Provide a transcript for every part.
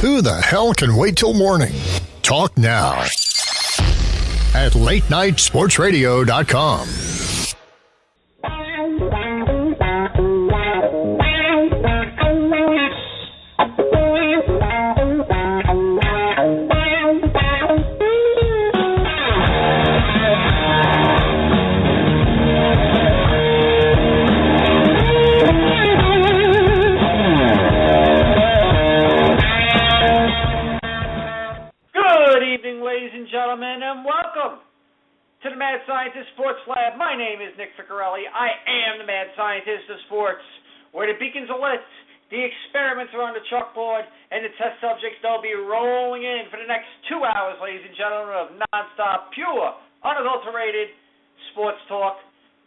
Who the hell can wait till morning? Talk now at latenightsportsradio.com. Gentlemen, and welcome to the Mad Scientist Sports Lab. My name is Nick Ficorelli. I am the Mad Scientist of Sports, where the beacons are lit, the experiments are on the chalkboard, and the test subjects, they'll be rolling in for the next 2 hours, ladies and gentlemen, of nonstop, pure, unadulterated sports talk.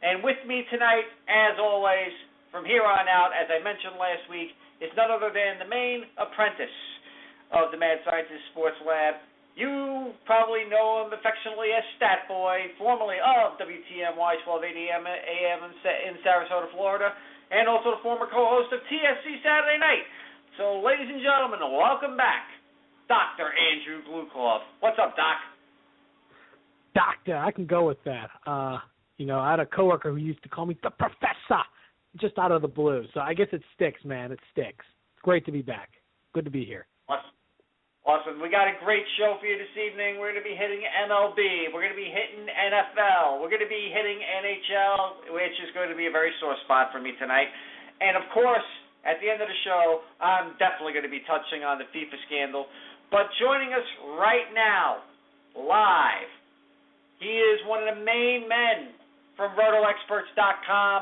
And with me tonight, as always, from here on out, as I mentioned last week, is none other than the main apprentice of the Mad Scientist Sports Lab. You probably know him affectionately as Stat Boy, formerly of WTMY 1280 AM in Sarasota, Florida, and also the former co-host of TSC Saturday Night. So, ladies and gentlemen, welcome back, Dr. Andrew Glukov. What's up, Doc? Doctor, I can go with that. I had a coworker who used to call me the Professor, just out of the blue. So I guess it sticks, man. It sticks. It's great to be back. Good to be here. Awesome. We got a great show for you this evening. We're going to be hitting MLB. We're going to be hitting NFL. We're going to be hitting NHL, which is going to be a very sore spot for me tonight. And, of course, at the end of the show, I'm definitely going to be touching on the FIFA scandal. But joining us right now, live, he is one of the main men from RotoExperts.com,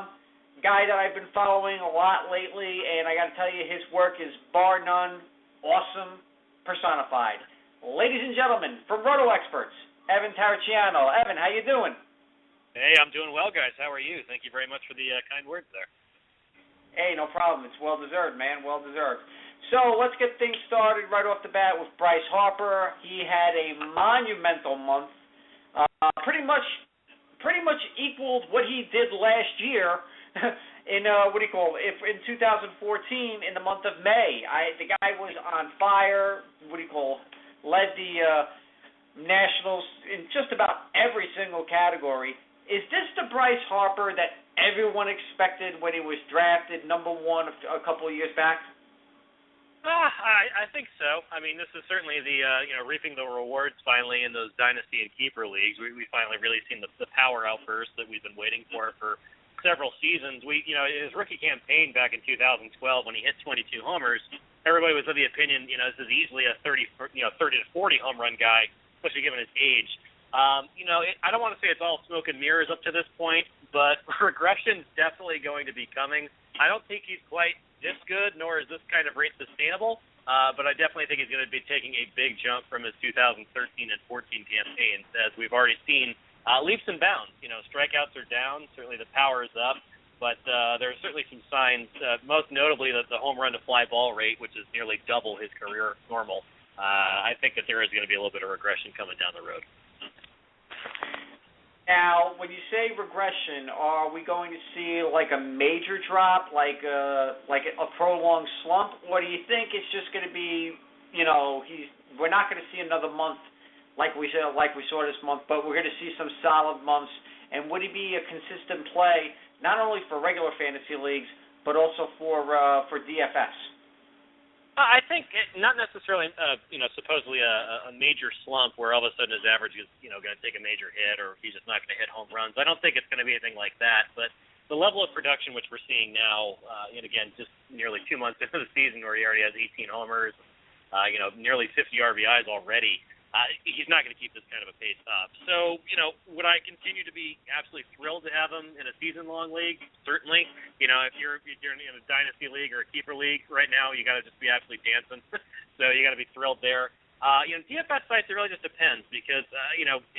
guy that I've been following a lot lately, and I got to tell you, his work is bar none awesome personified. Ladies and gentlemen, from Roto Experts, Evan Tariciano. Evan, how you doing? Hey, I'm doing well, guys. How are you? Thank you very much for the kind words there. Hey, no problem. It's well-deserved, man. Well-deserved. So let's get things started right off the bat with Bryce Harper. He had a monumental month. Pretty much equaled what he did last year in in 2014 in the month of May. The guy was on fire. Led the Nationals in just about every single category. Is this the Bryce Harper that everyone expected when he was drafted number one a couple of years back? I think so. I mean, this is certainly the reaping the rewards finally in those dynasty and keeper leagues. We finally really seen the power outburst that we've been waiting for several seasons. His rookie campaign back in 2012 when he hit 22 homers, everybody was of the opinion, this is easily a 30 to 40 home run guy, especially given his age. I don't want to say it's all smoke and mirrors up to this point, but regression's definitely going to be coming. I don't think he's quite this good, nor is this kind of rate sustainable, but I definitely think he's going to be taking a big jump from his 2013 and 14 campaigns, as we've already seen leaps and bounds. Strikeouts are down, certainly the power is up, but there are certainly some signs, most notably that the home run to fly ball rate, which is nearly double his career normal. I think that there is going to be a little bit of regression coming down the road. Now, when you say regression, are we going to see like a major drop, like a prolonged slump, or do you think it's just going to be, we're not going to see another month like we saw this month, but we're going to see some solid months? And would it be a consistent play, not only for regular fantasy leagues, but also for DFS? I think not necessarily, supposedly a major slump where all of a sudden his average is, going to take a major hit, or he's just not going to hit home runs. I don't think it's going to be anything like that. But the level of production which we're seeing now, and again, just nearly 2 months into the season where he already has 18 homers, nearly 50 RBIs already, he's not going to keep this kind of a pace up. So, would I continue to be absolutely thrilled to have him in a season-long league? Certainly. If you're in a dynasty league or a keeper league right now, you got to just be absolutely dancing. So you got to be thrilled there. DFS sites, it really just depends because,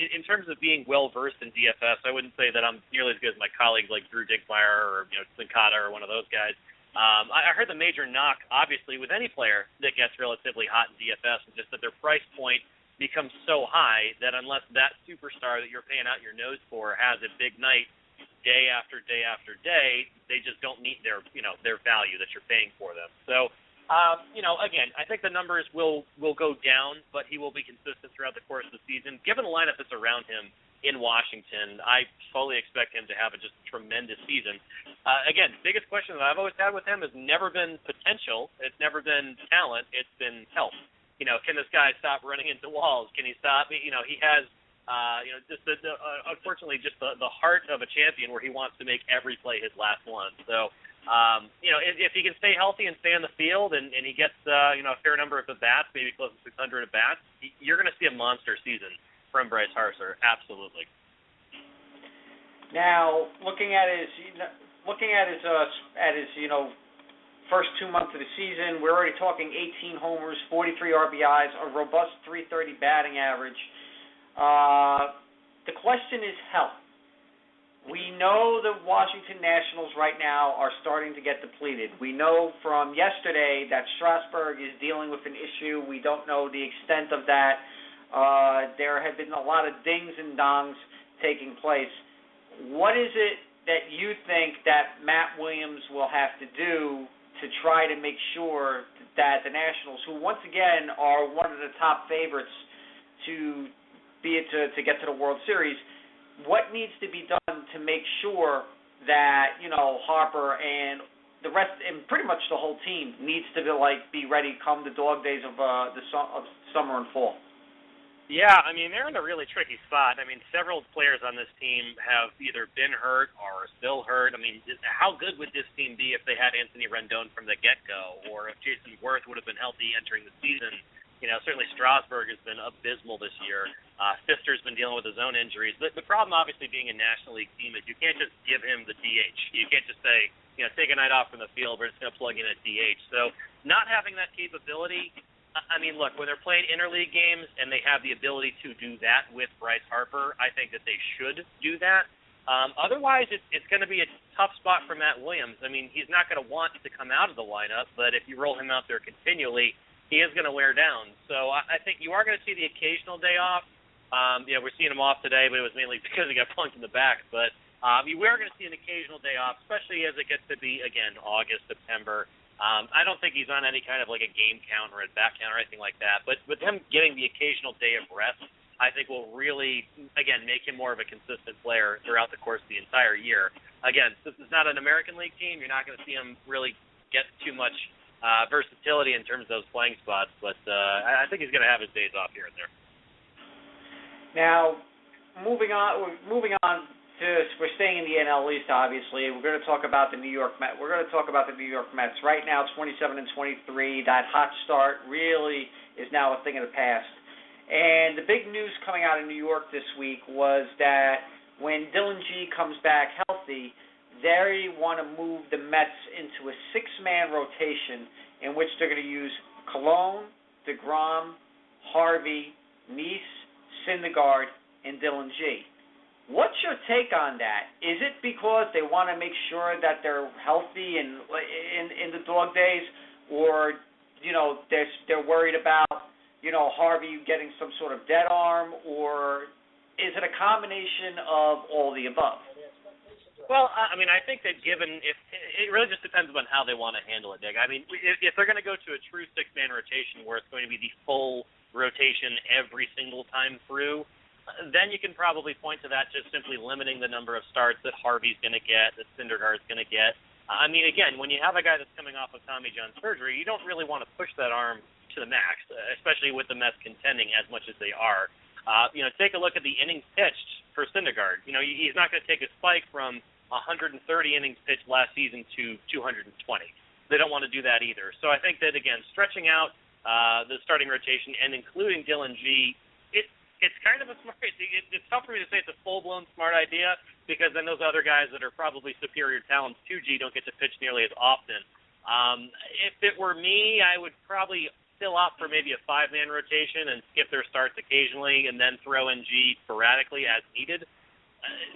in terms of being well-versed in DFS, I wouldn't say that I'm nearly as good as my colleagues like Drew Dinkmeyer or, Sincata or one of those guys. I heard the major knock, obviously, with any player that gets relatively hot in DFS is just that their price point becomes so high that unless that superstar that you're paying out your nose for has a big night day after day after day, they just don't meet their value that you're paying for them. So Again, I think the numbers will go down, but he will be consistent throughout the course of the season. Given the lineup that's around him in Washington, I fully expect him to have just a tremendous season. Again, biggest question that I've always had with him has never been potential. It's never been talent. It's been health. Can this guy stop running into walls? Can he stop? He has, unfortunately, just the heart of a champion where he wants to make every play his last one. So, if he can stay healthy and stay on the field and he gets, a fair number of at-bats, maybe close to 600 at-bats, you're going to see a monster season from Bryce Harper. Absolutely. Now, looking at his first 2 months of the season, we're already talking 18 homers, 43 RBIs, a robust .330 batting average. The question is health. We know the Washington Nationals right now are starting to get depleted. We know from yesterday that Strasburg is dealing with an issue. We don't know the extent of that. There have been a lot of dings and dongs taking place. What is it that you think that Matt Williams will have to do to try to make sure that the Nationals, who once again are one of the top favorites to get to the World Series, what needs to be done to make sure that Harper and the rest and pretty much the whole team needs to be ready come the dog days of summer and fall? Yeah, they're in a really tricky spot. Several players on this team have either been hurt or are still hurt. How good would this team be if they had Anthony Rendon from the get-go, or if Jason Worth would have been healthy entering the season? Certainly Strasburg has been abysmal this year. Fister's been dealing with his own injuries. The problem, obviously, being a National League team is you can't just give him the DH. You can't just say, take a night off from the field, we're just going to plug in a DH. So not having that capability, look, when they're playing interleague games and they have the ability to do that with Bryce Harper, I think that they should do that. Otherwise, it's going to be a tough spot for Matt Williams. He's not going to want to come out of the lineup, but if you roll him out there continually, he is going to wear down. So I think you are going to see the occasional day off. We're seeing him off today, but it was mainly because he got punked in the back. But we are going to see an occasional day off, especially as it gets to be, again, August, September. I don't think he's on any kind of like a game count or a back count or anything like that. But with him getting the occasional day of rest, I think will really, again, make him more of a consistent player throughout the course of the entire year. Again, this is not an American League team. You're not going to see him really get too much versatility in terms of those playing spots, but I think he's going to have his days off here and there. Now, moving on to we're staying in the NL East. Obviously, we're going to talk about the New York Mets. We're going to talk about the New York Mets. Right now, 27-23. That hot start really is now a thing of the past. And the big news coming out of New York this week was that when Dylan G comes back healthy, they want to move the Mets into a six-man rotation in which they're going to use Cologne, DeGrom, Harvey, Neese, Syndergaard, and Dylan G. What's your take on that? Is it because they want to make sure that they're healthy in the dog days, or they're worried about Harvey getting some sort of dead arm, or is it a combination of all the above? Well, I think that it really just depends on how they want to handle it, Dick. If they're going to go to a true six-man rotation where it's going to be the full rotation every single time through, then you can probably point to that just simply limiting the number of starts that Harvey's going to get, that Syndergaard's going to get. Again, when you have a guy that's coming off of Tommy John surgery, you don't really want to push that arm to the max, especially with the Mets contending as much as they are. Take a look at the innings pitched for Syndergaard. He's not going to take a spike from 130 innings pitched last season to 220. They don't want to do that either. So I think that, again, stretching out the starting rotation and including Dylan G, it's kind of a smart. It's tough for me to say it's a full-blown smart idea because then those other guys that are probably superior talents to G don't get to pitch nearly as often. If it were me, I would probably still opt for maybe a five-man rotation and skip their starts occasionally and then throw in G sporadically as needed.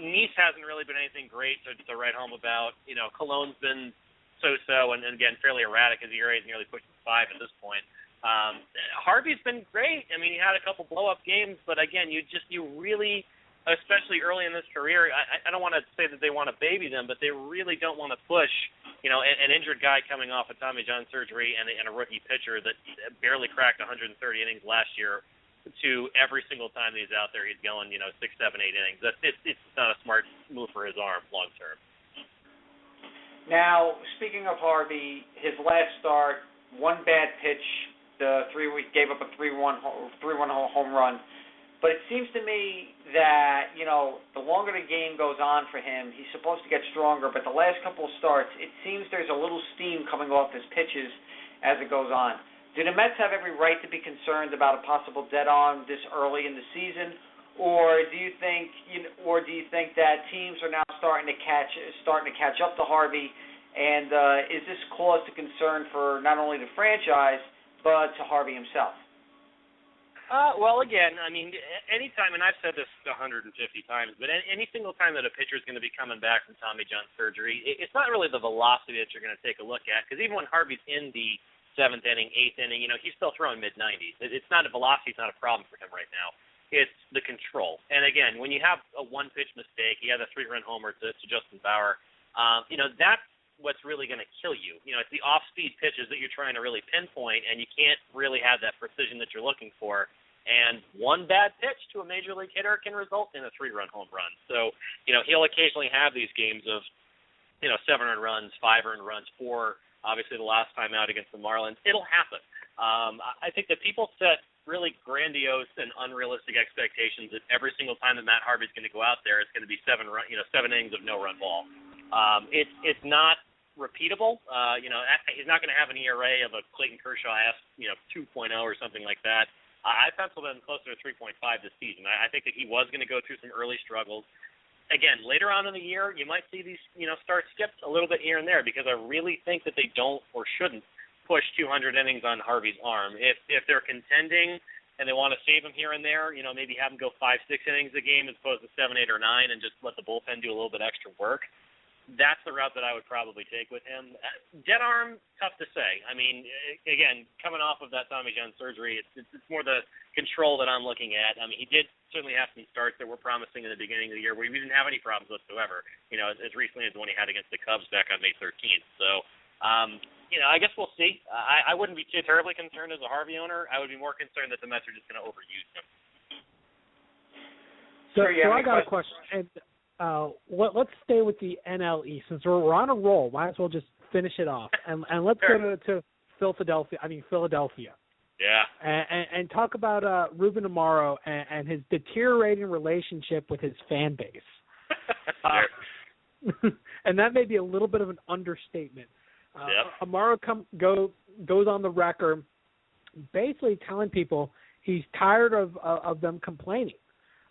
Neese hasn't really been anything great to write home about. Cologne's been so-so and again, fairly erratic as ERA is nearly pushing 5 at this point. Harvey's been great. He had a couple blow-up games, but again, you really, especially early in this career, I don't want to say that they want to baby them, but they really don't want to push an injured guy coming off a Tommy John surgery and a rookie pitcher that barely cracked 130 innings last year to every single time that he's out there, he's going, 6, 7, 8 innings. It's not a smart move for his arm long term. Now, speaking of Harvey, his last start, one bad pitch, gave up a 3-1 home run. But it seems to me that, the longer the game goes on for him, he's supposed to get stronger. But the last couple of starts, it seems there's a little steam coming off his pitches as it goes on. Do the Mets have every right to be concerned about a possible dead arm this early in the season, or do you think that teams are now starting to catch up to Harvey, and is this cause to concern for not only the franchise but to Harvey himself? Well, again, anytime, and I've said this 150 times, but any single time that a pitcher is going to be coming back from Tommy John surgery, it's not really the velocity that you're going to take a look at, because even when Harvey's in the 7th inning, 8th inning, he's still throwing mid-90s. It's not a velocity, it's not a problem for him right now. It's the control. And again, when you have a one-pitch mistake, he had a 3-run homer to Justin Bauer, that's what's really going to kill you. It's the off-speed pitches that you're trying to really pinpoint, and you can't really have that precision that you're looking for. And one bad pitch to a major league hitter can result in a 3-run home run. So, he'll occasionally have these games of, 7 earned runs, 5 earned runs, 4. Obviously, the last time out against the Marlins, it'll happen. I think that people set really grandiose and unrealistic expectations that every single time that Matt Harvey's going to go out there, it's going to be 7 innings of no-run ball. It's not repeatable. He's not going to have an ERA of a Clayton Kershaw 2.0 or something like that. I penciled him closer to 3.5 this season. I think that he was going to go through some early struggles. Again, later on in the year, you might see these, starts skipped a little bit here and there, because I really think that they don't or shouldn't push 200 innings on Harvey's arm. If they're contending and they want to save him here and there, maybe have him go 5, 6 innings a game as opposed to 7, 8, or 9, and just let the bullpen do a little bit extra work. That's the route that I would probably take with him. Dead arm, tough to say. Again, coming off of that Tommy John surgery, it's more the control that I'm looking at. He did certainly have some starts that were promising in the beginning of the year where he didn't have any problems whatsoever, as recently as the one he had against the Cubs back on May 13th. So, I guess we'll see. I wouldn't be too terribly concerned as a Harvey owner. I would be more concerned that the Mets are just going to overuse him. So I got a question. And let's stay with the NL East. Since we're on a roll, might as well just finish it off. And let's Sure. go to Philadelphia. Yeah. And talk about Ruben Amaro and his deteriorating relationship with his fan base. Sure. And that may be a little bit of an understatement. Yep. Amaro goes on the record basically telling people he's tired of them complaining,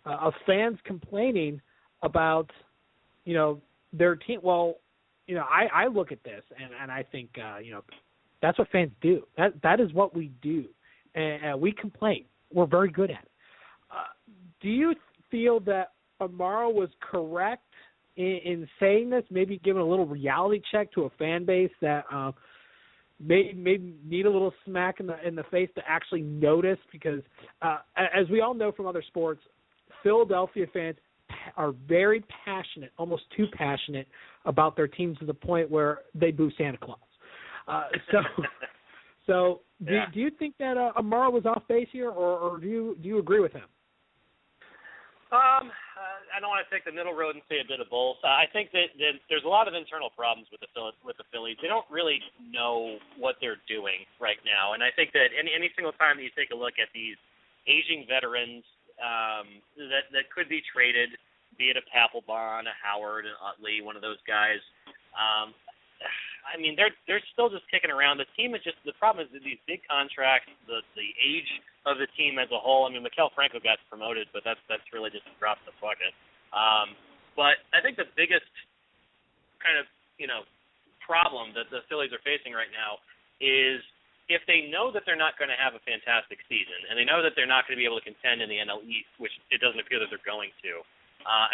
of fans complaining about, their team. Well, I look at this and I think, that's what fans do. That is what we do. And we complain. We're very good at it. Do you feel that Amaro was correct in saying this, maybe giving a little reality check to a fan base that may need a little smack in the face to actually notice? Because as we all know from other sports, Philadelphia fans are very passionate, almost too passionate about their teams to the point where they boo Santa Claus. So do you think that Amaro was off base here, or do you agree with him? I don't want to take the middle road and say a bit of both. I think that there's a lot of internal problems with the Phillies. They don't really know what they're doing right now, and I think that any single time that you take a look at these aging veterans that could be traded, be it a Papelbon, a Howard, an Utley, one of those guys. They're still just kicking around. The team is just, the problem is that these big contracts, the age of the team as a whole. Maikel Franco got promoted, but that's really just a drop in the bucket. But I think the biggest kind of, problem that the Phillies are facing right now is if they know that they're not going to have a fantastic season, and they know that they're not going to be able to contend in the NL East, which it doesn't appear that they're going to,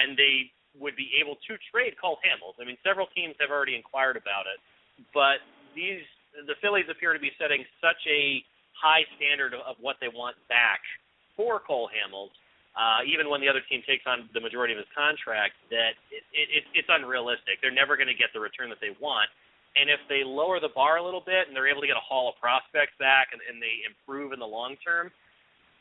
and they would be able to trade Cole Hamels. Several teams have already inquired about it, but the Phillies appear to be setting such a high standard of what they want back for Cole Hamels, even when the other team takes on the majority of his contract, that it's unrealistic. They're never going to get the return that they want. And if they lower the bar a little bit and they're able to get a haul of prospects back and they improve in the long term,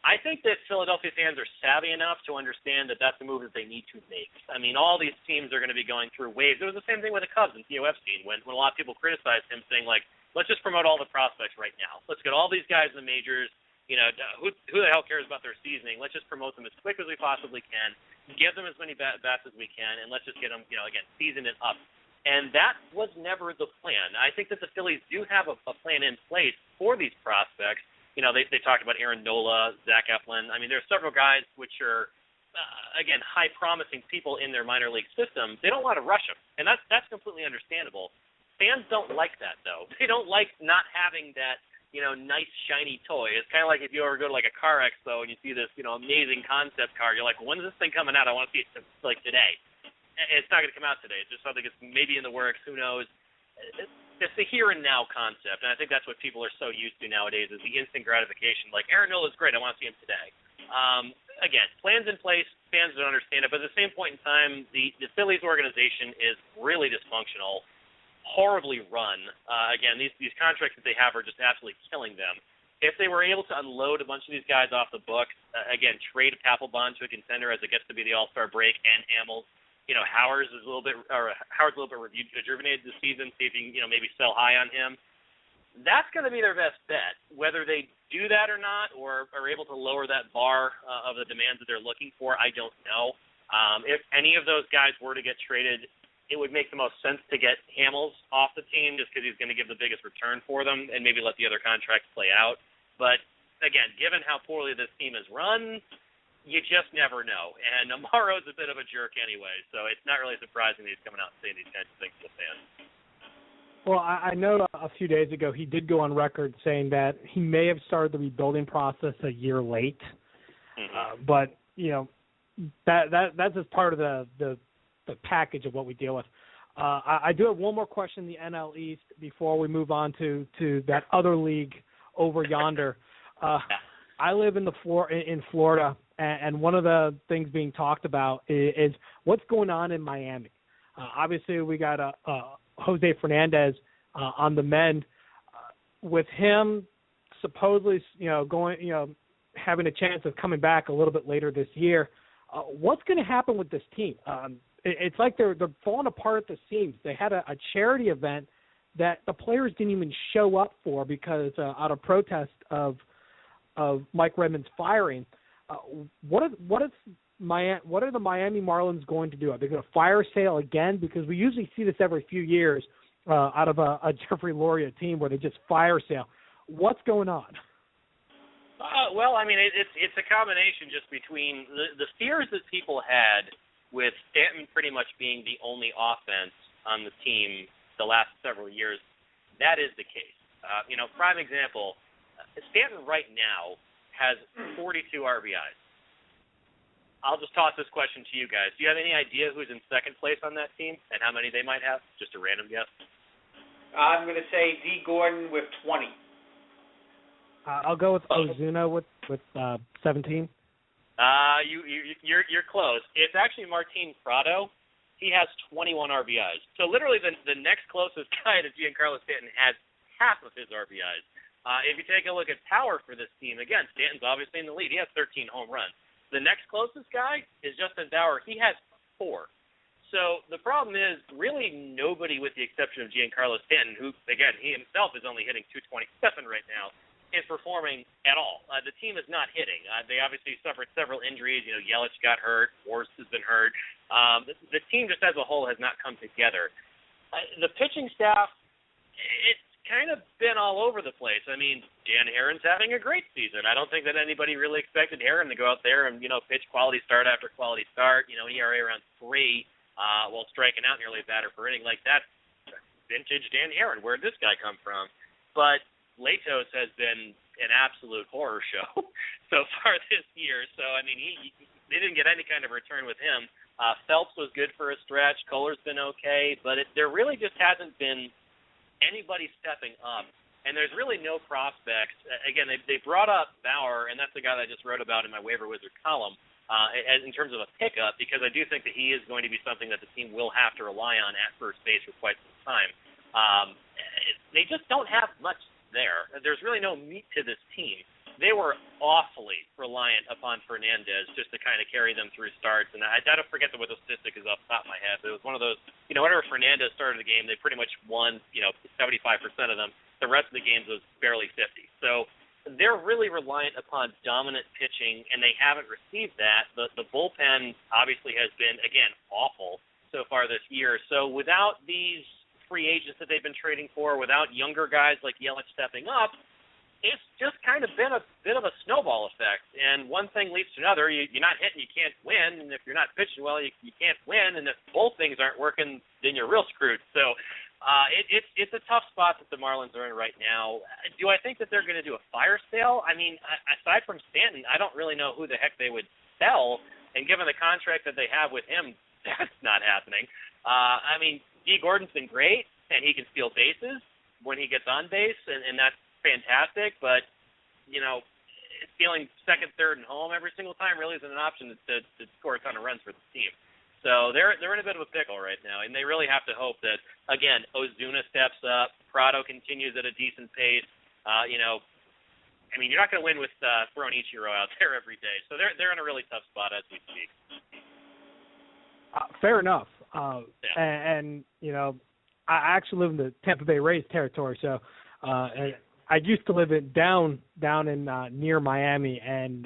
I think that Philadelphia fans are savvy enough to understand that that's a move that they need to make. I mean, all these teams are going to be going through waves. It was the same thing with the Cubs and Theo Epstein when a lot of people criticized him saying, like, let's just promote all the prospects right now. Let's get all these guys in the majors. You know, who the hell cares about their seasoning? Let's just promote them as quick as we possibly can, give them as many bats as we can, and let's just get them, you know, again, season it up. And that was never the plan. I think that the Phillies do have a plan in place for these prospects. You know, they talked about Aaron Nola, Zach Eflin. I mean, there's several guys which are, again, high-promising people in their minor league system. They don't want to rush them, and that's completely understandable. Fans don't like that, though. They don't like not having that, you know, nice, shiny toy. It's kind of like if you ever go to, like, a car expo and you see this, you know, amazing concept car. You're like, when is this thing coming out? I want to see it, like, today. It's not going to come out today. It's just something that's maybe in the works. Who knows? It's the here and now concept, and I think that's what people are so used to nowadays is the instant gratification. Like, Aaron Nola's great. I want to see him today. Again, plans in place. Fans don't understand it, but at the same point in time, the Phillies organization is really dysfunctional, horribly run. Again, these contracts that they have are just absolutely killing them. If they were able to unload a bunch of these guys off the books, again, trade Papelbon to a contender as it gets to be the All-Star break, and Hamels. You know, Howard's a little bit rejuvenated this season. See if you can, you know, maybe sell high on him. That's going to be their best bet. Whether they do that or not, or are able to lower that bar of the demands that they're looking for, I don't know. If any of those guys were to get traded, it would make the most sense to get Hamels off the team just because he's going to give the biggest return for them, and maybe let the other contracts play out. But again, given how poorly this team is run, you just never know. And Amaro's a bit of a jerk anyway, so it's not really surprising that he's coming out and saying these kinds of things to the fans. Well, I know a few days ago he did go on record saying that he may have started the rebuilding process a year late. Mm-hmm. But, you know, that's just part of the package of what we deal with. I do have one more question in the NL East before we move on to that other league over yonder. I live in Florida, and one of the things being talked about is what's going on in Miami. Obviously, we got Jose Fernandez on the mend. With him supposedly, having a chance of coming back a little bit later this year, what's going to happen with this team? It's like they're falling apart at the seams. They had a charity event that the players didn't even show up for because out of protest of Mike Redmond's firing. What are the Miami Marlins going to do? Are they going to fire sale again? Because we usually see this every few years out of a Jeffrey Loria team where they just fire sale. What's going on? Well, I mean, it's a combination just between the fears that people had with Stanton pretty much being the only offense on the team the last several years. That is the case. Prime example, Stanton right now has 42 RBIs. I'll just toss this question to you guys. Do you have any idea who's in second place on that team and how many they might have? Just a random guess. I'm going to say D. Gordon with 20. I'll go with Ozuna with 17. You're close. It's actually Martin Prado. He has 21 RBIs. So literally the next closest guy to Giancarlo Stanton has half of his RBIs. If you take a look at power for this team, again, Stanton's obviously in the lead. He has 13 home runs. The next closest guy is Justin Bauer. He has 4. So the problem is really nobody, with the exception of Giancarlo Stanton, who, again, he himself is only hitting 227 right now, is performing at all. The team is not hitting. They obviously suffered several injuries. Yelich got hurt. Forrest has been hurt. The team just as a whole has not come together. The pitching staff, it's kind of been all over the place. I mean, Dan Herron's having a great season. I don't think that anybody really expected Herron to go out there and, pitch quality start after quality start, ERA around 3 while striking out nearly a batter per inning. Like, that's vintage Dan Herron. Where did this guy come from? But Latos has been an absolute horror show so far this year. So, I mean, they didn't get any kind of return with him. Phelps was good for a stretch. Kohler's been okay. But there really just hasn't been anybody stepping up. And there's really no prospects. Again, they brought up Bauer, and that's the guy that I just wrote about in my Waiver Wizard column, in terms of a pickup, because I do think that he is going to be something that the team will have to rely on at first base for quite some time. They just don't have much there. There's really no meat to this team. They were awfully reliant upon Fernandez just to kind of carry them through starts. And I don't forget what the statistic is off the top of my head, but it was one of those, whenever Fernandez started the game, they pretty much won, 75% of them. The rest of the games was barely 50. So they're really reliant upon dominant pitching, and they haven't received that. The bullpen obviously has been, again, awful so far this year. So without these free agents that they've been trading for, without younger guys like Yelich stepping up, it's just kind of been a bit of a snowball effect. And one thing leads to another. You're not hitting, you can't win. And if you're not pitching well, you can't win. And if both things aren't working, then you're real screwed. So it's a tough spot that the Marlins are in right now. Do I think that they're going to do a fire sale? I mean, aside from Stanton, I don't really know who the heck they would sell. And given the contract that they have with him, that's not happening. I mean, D. Gordon's been great, and he can steal bases when he gets on base, and that's fantastic, but stealing second, third, and home every single time really isn't an option to score a ton of runs for the team. So they're in a bit of a pickle right now, and they really have to hope that, again, Ozuna steps up, Prado continues at a decent pace. You're not going to win with throwing Ichiro out there every day. So they're in a really tough spot as we speak. Fair enough. Yeah. And I actually live in the Tampa Bay Rays territory, so I used to live down in near Miami, and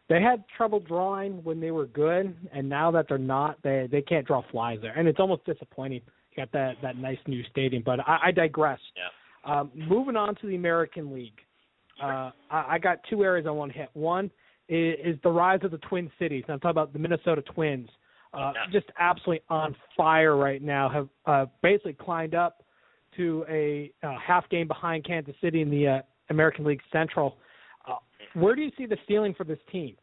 they had trouble drawing when they were good, and now that they're not, they can't draw flies there, and it's almost disappointing. You got that nice new stadium, but I digress. Yeah. Moving on to the American League, I got two areas I want to hit. One is the rise of the Twin Cities. And I'm talking about the Minnesota Twins. Just absolutely on fire right now. Have basically climbed up to a half game behind Kansas City in the American League Central. Where do you see the ceiling for this team?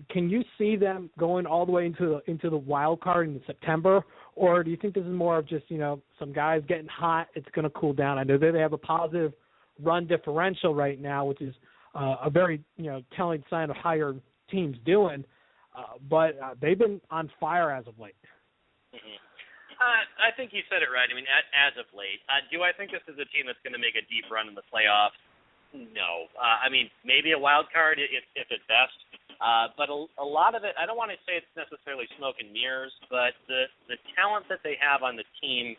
Can you see them going all the way into the wild card in September, or do you think this is more of just some guys getting hot? It's going to cool down. I know they have a positive run differential right now, which is a very telling sign of how your team's doing. But they've been on fire as of late. Mm-hmm. I think you said it right. I mean, as of late, do I think this is a team that's going to make a deep run in the playoffs? No. Maybe a wild card if at best. But a lot of it, I don't want to say it's necessarily smoke and mirrors, but the talent that they have on the team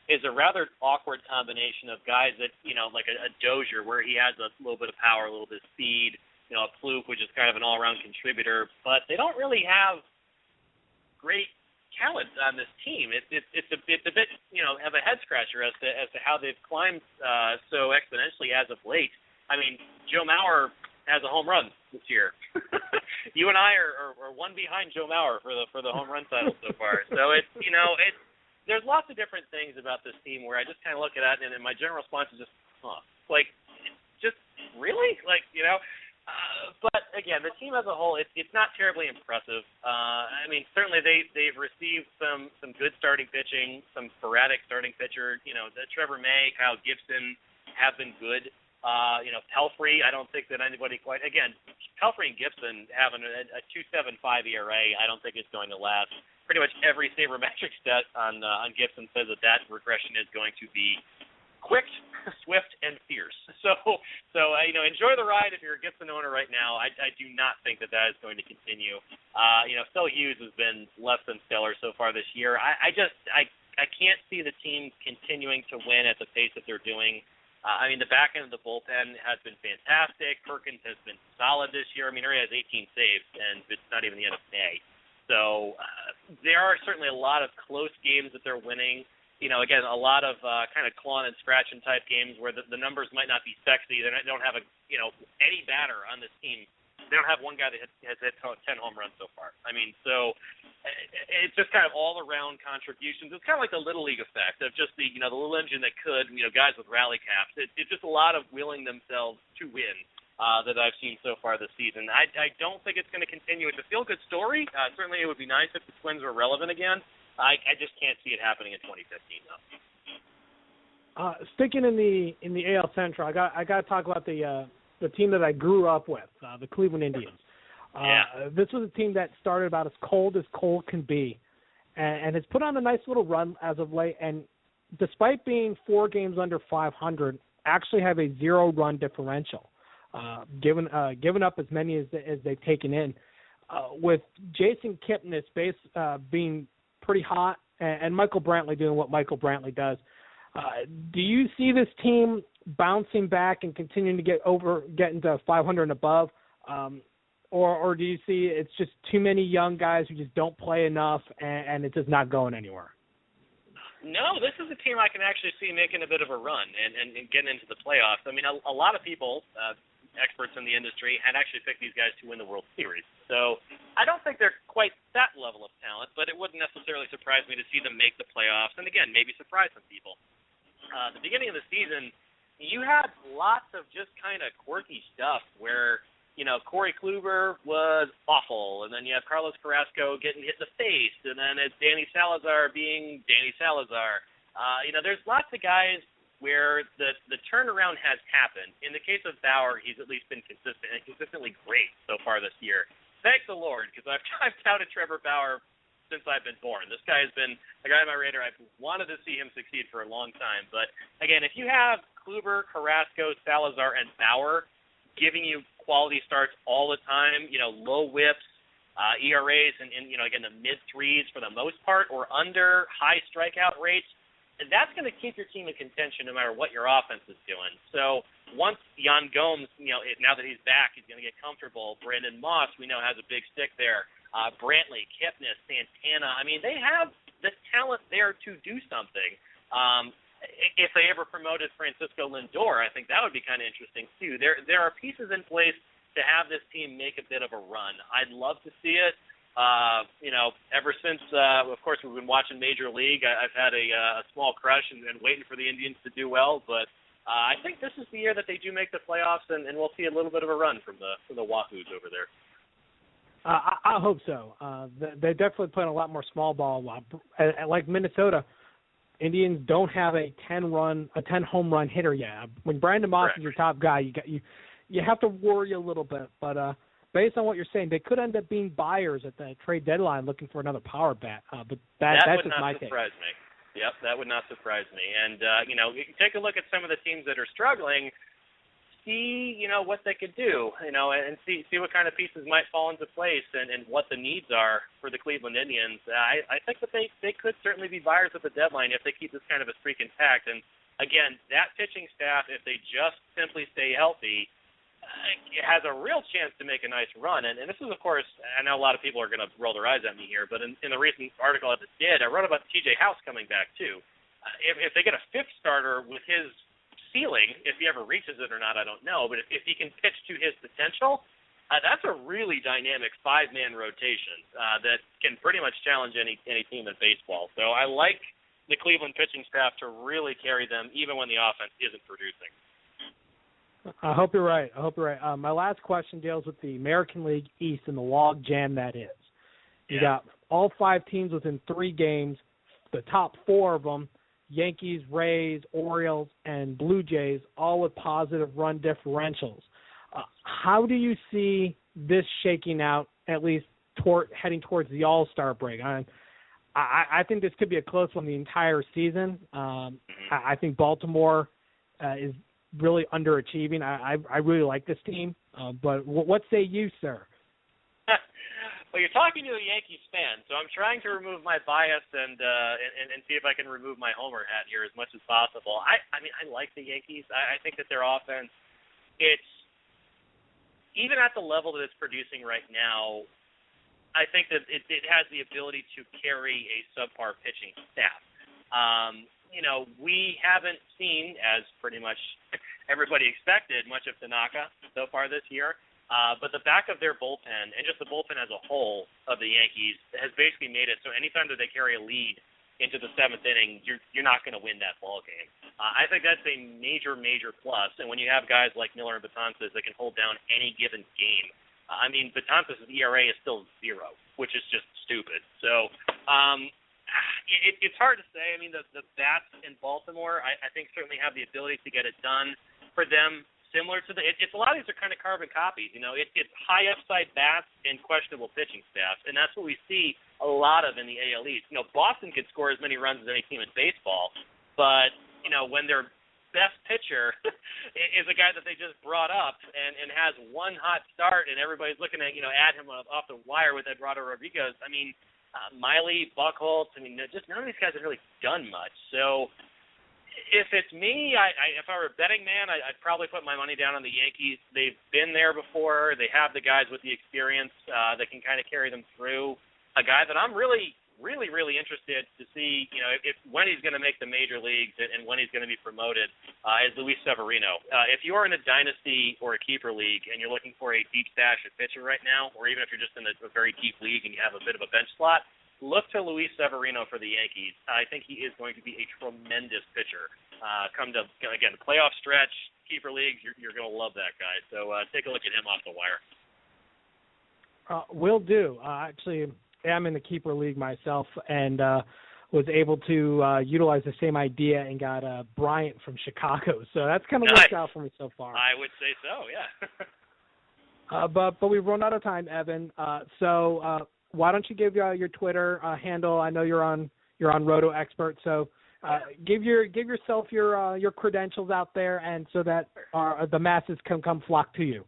is a rather awkward combination of guys that, like a Dozier, where he has a little bit of power, a little bit of speed, a Fluke, which is kind of an all-around contributor, but they don't really have great talent on this team. It's a bit of a head scratcher as to how they've climbed so exponentially as of late. I mean, Joe Mauer has a home run this year. You and I are one behind Joe Mauer for the home run title so far. So there's lots of different things about this team where I just kind of look at it and my general response is just, just really? But again, the team as a whole, it's not terribly impressive. Certainly they've received some good starting pitching, some sporadic starting pitcher. The Trevor May, Kyle Gibson have been good. Pelfrey, I don't think that anybody quite. Again, Pelfrey and Gibson having a 2.75 ERA, I don't think it's going to last. Pretty much every sabermetric stat on Gibson says that regression is going to be quick, swift, and fierce. So enjoy the ride if you're a Gibson owner right now. I do not think that is going to continue. Phil Hughes has been less than stellar so far this year. I can't see the team continuing to win at the pace that they're doing. The back end of the bullpen has been fantastic. Perkins has been solid this year. He already has 18 saves, and it's not even the end of May. So there are certainly a lot of close games that they're winning. Again, a lot of kind of clawing and scratching type games where the numbers might not be sexy. They don't have any batter on this team. They don't have one guy that has hit 10 home runs so far. So it's just kind of all-around contributions. It's kind of like the Little League effect of just the little engine that could, guys with rally caps. It's just a lot of willing themselves to win that I've seen so far this season. I don't think it's going to continue. It's a feel-good story. Certainly it would be nice if the Twins were relevant again. I just can't see it happening in 2015, though. Sticking in the AL Central, I got to talk about the team that I grew up with, the Cleveland Indians. This was a team that started about as cold can be, and has put on a nice little run as of late. And despite being 4 games under 500, actually have a 0-run differential, given up as many as they've taken in. With Jason Kipnis being pretty hot and Michael Brantley doing what Michael Brantley does, do you see this team bouncing back and continuing to get into 500 and above, or do you see it's just too many young guys who just don't play enough and it's just not going anywhere? No, this is a team I can actually see making a bit of a run and getting into the playoffs. I mean, a lot of people, experts in the industry, had actually picked these guys to win the World Series. So I don't think they're quite that level of talent, but it wouldn't necessarily surprise me to see them make the playoffs and, again, maybe surprise some people. The beginning of the season, you had lots of just kind of quirky stuff where, Corey Kluber was awful, and then you have Carlos Carrasco getting hit in the face, and then it's Danny Salazar being Danny Salazar. There's lots of guys where the turnaround has happened. In the case of Bauer, he's at least been consistent and consistently great so far this year. Thank the Lord, because I've touted Trevor Bauer since I've been born. This guy has been a guy on my radar. I've wanted to see him succeed for a long time. But, again, if you have Kluber, Carrasco, Salazar, and Bauer giving you quality starts all the time, low whips, ERAs, and again, the mid-threes for the most part, or under high strikeout rates, that's going to keep your team in contention no matter what your offense is doing. So once Yan Gomes, now that he's back, he's going to get comfortable. Brandon Moss, we know, has a big stick there. Brantley, Kipnis, Santana. I mean, they have the talent there to do something. If they ever promoted Francisco Lindor, I think that would be kind of interesting too. There are pieces in place to have this team make a bit of a run. I'd love to see it. Ever since, of course, we've been watching Major League, I've had a small crush and waiting for the Indians to do well. But I think this is the year that they do make the playoffs, and we'll see a little bit of a run from the Wahoos over there. I hope so. They're definitely playing a lot more small ball. Like Minnesota, Indians don't have a 10 home run hitter yet. When Brandon Moss is your top guy, you have to worry a little bit. But based on what you're saying, they could end up being buyers at the trade deadline looking for another power bat. But that's just my take. That would not surprise me. Yep, that would not surprise me. And you can take a look at some of the teams that are struggling. See, what they could do, and see what kind of pieces might fall into place and what the needs are for the Cleveland Indians. I think that they could certainly be buyers at the deadline if they keep this kind of a streak intact. And, again, that pitching staff, if they just simply stay healthy, has a real chance to make a nice run. And this is, of course, I know a lot of people are going to roll their eyes at me here, but in the recent article I just did, I wrote about T.J. House coming back, too. If they get a fifth starter with his ceiling, if he ever reaches it or not, I don't know, but if he can pitch to his potential, that's a really dynamic 5-man rotation that can pretty much challenge any team in baseball. So I like the Cleveland pitching staff to really carry them even when the offense isn't producing. I hope you're right. My last question deals with the American League East and the log jam that is. You got all 5 teams within 3 games, the top 4 of them, Yankees, Rays, Orioles, and Blue Jays, all with positive run differentials. How do you see this shaking out, at least heading towards the All-Star break? I think this could be a close one the entire season. I think Baltimore is really underachieving. I really like this team. But what say you, sir? Well, you're talking to a Yankees fan, so I'm trying to remove my bias and see if I can remove my homer hat here as much as possible. I mean, I like the Yankees. I think that their offense, it's even at the level that it's producing right now, I think that it has the ability to carry a subpar pitching staff. We haven't seen, as pretty much everybody expected, much of Tanaka so far this year. But the back of their bullpen, and just the bullpen as a whole of the Yankees, has basically made it so anytime that they carry a lead into the 7th inning, you're not going to win that ball game. I think that's a major, major plus. And when you have guys like Miller and Betances that can hold down any given game, I mean, Betances' ERA is still 0, which is just stupid. So it's hard to say. I mean, the bats in Baltimore, I think certainly have the ability to get it done for them. Similar to it's a lot of these are kind of carbon copies. It's high upside bats and questionable pitching staffs, and that's what we see a lot of in the AL East. Boston could score as many runs as any team in baseball, but, you know, when their best pitcher is a guy that they just brought up and has one hot start and everybody's looking at, you know, at him off the wire with Eduardo Rodriguez, I mean, Miley, Buchholz, I mean, just none of these guys have really done much. So if it's me, if I were a betting man, I'd probably put my money down on the Yankees. They've been there before. They have the guys with the experience that can kind of carry them through. A guy that I'm really interested to see, you know, when he's going to make the major leagues and when he's going to be promoted is Luis Severino. If you are in a dynasty or a keeper league and you're looking for a deep stash at pitcher right now, or even if you're just in a very deep league and you have a bit of a bench slot, look to Luis Severino for the Yankees. I think he is going to be a tremendous pitcher. Come to, again, the playoff stretch, keeper leagues, you're going to love that guy. So take a look at him off the wire. Will do. Actually, I'm in the keeper league myself and was able to utilize the same idea and got Bryant from Chicago. So that's kind of worked out for me so far. I would say so, yeah. But we've run out of time, Evan. So why don't you give your Twitter handle? I know you're on Roto Expert, so give yourself your credentials out there, and so that the masses can come flock to you.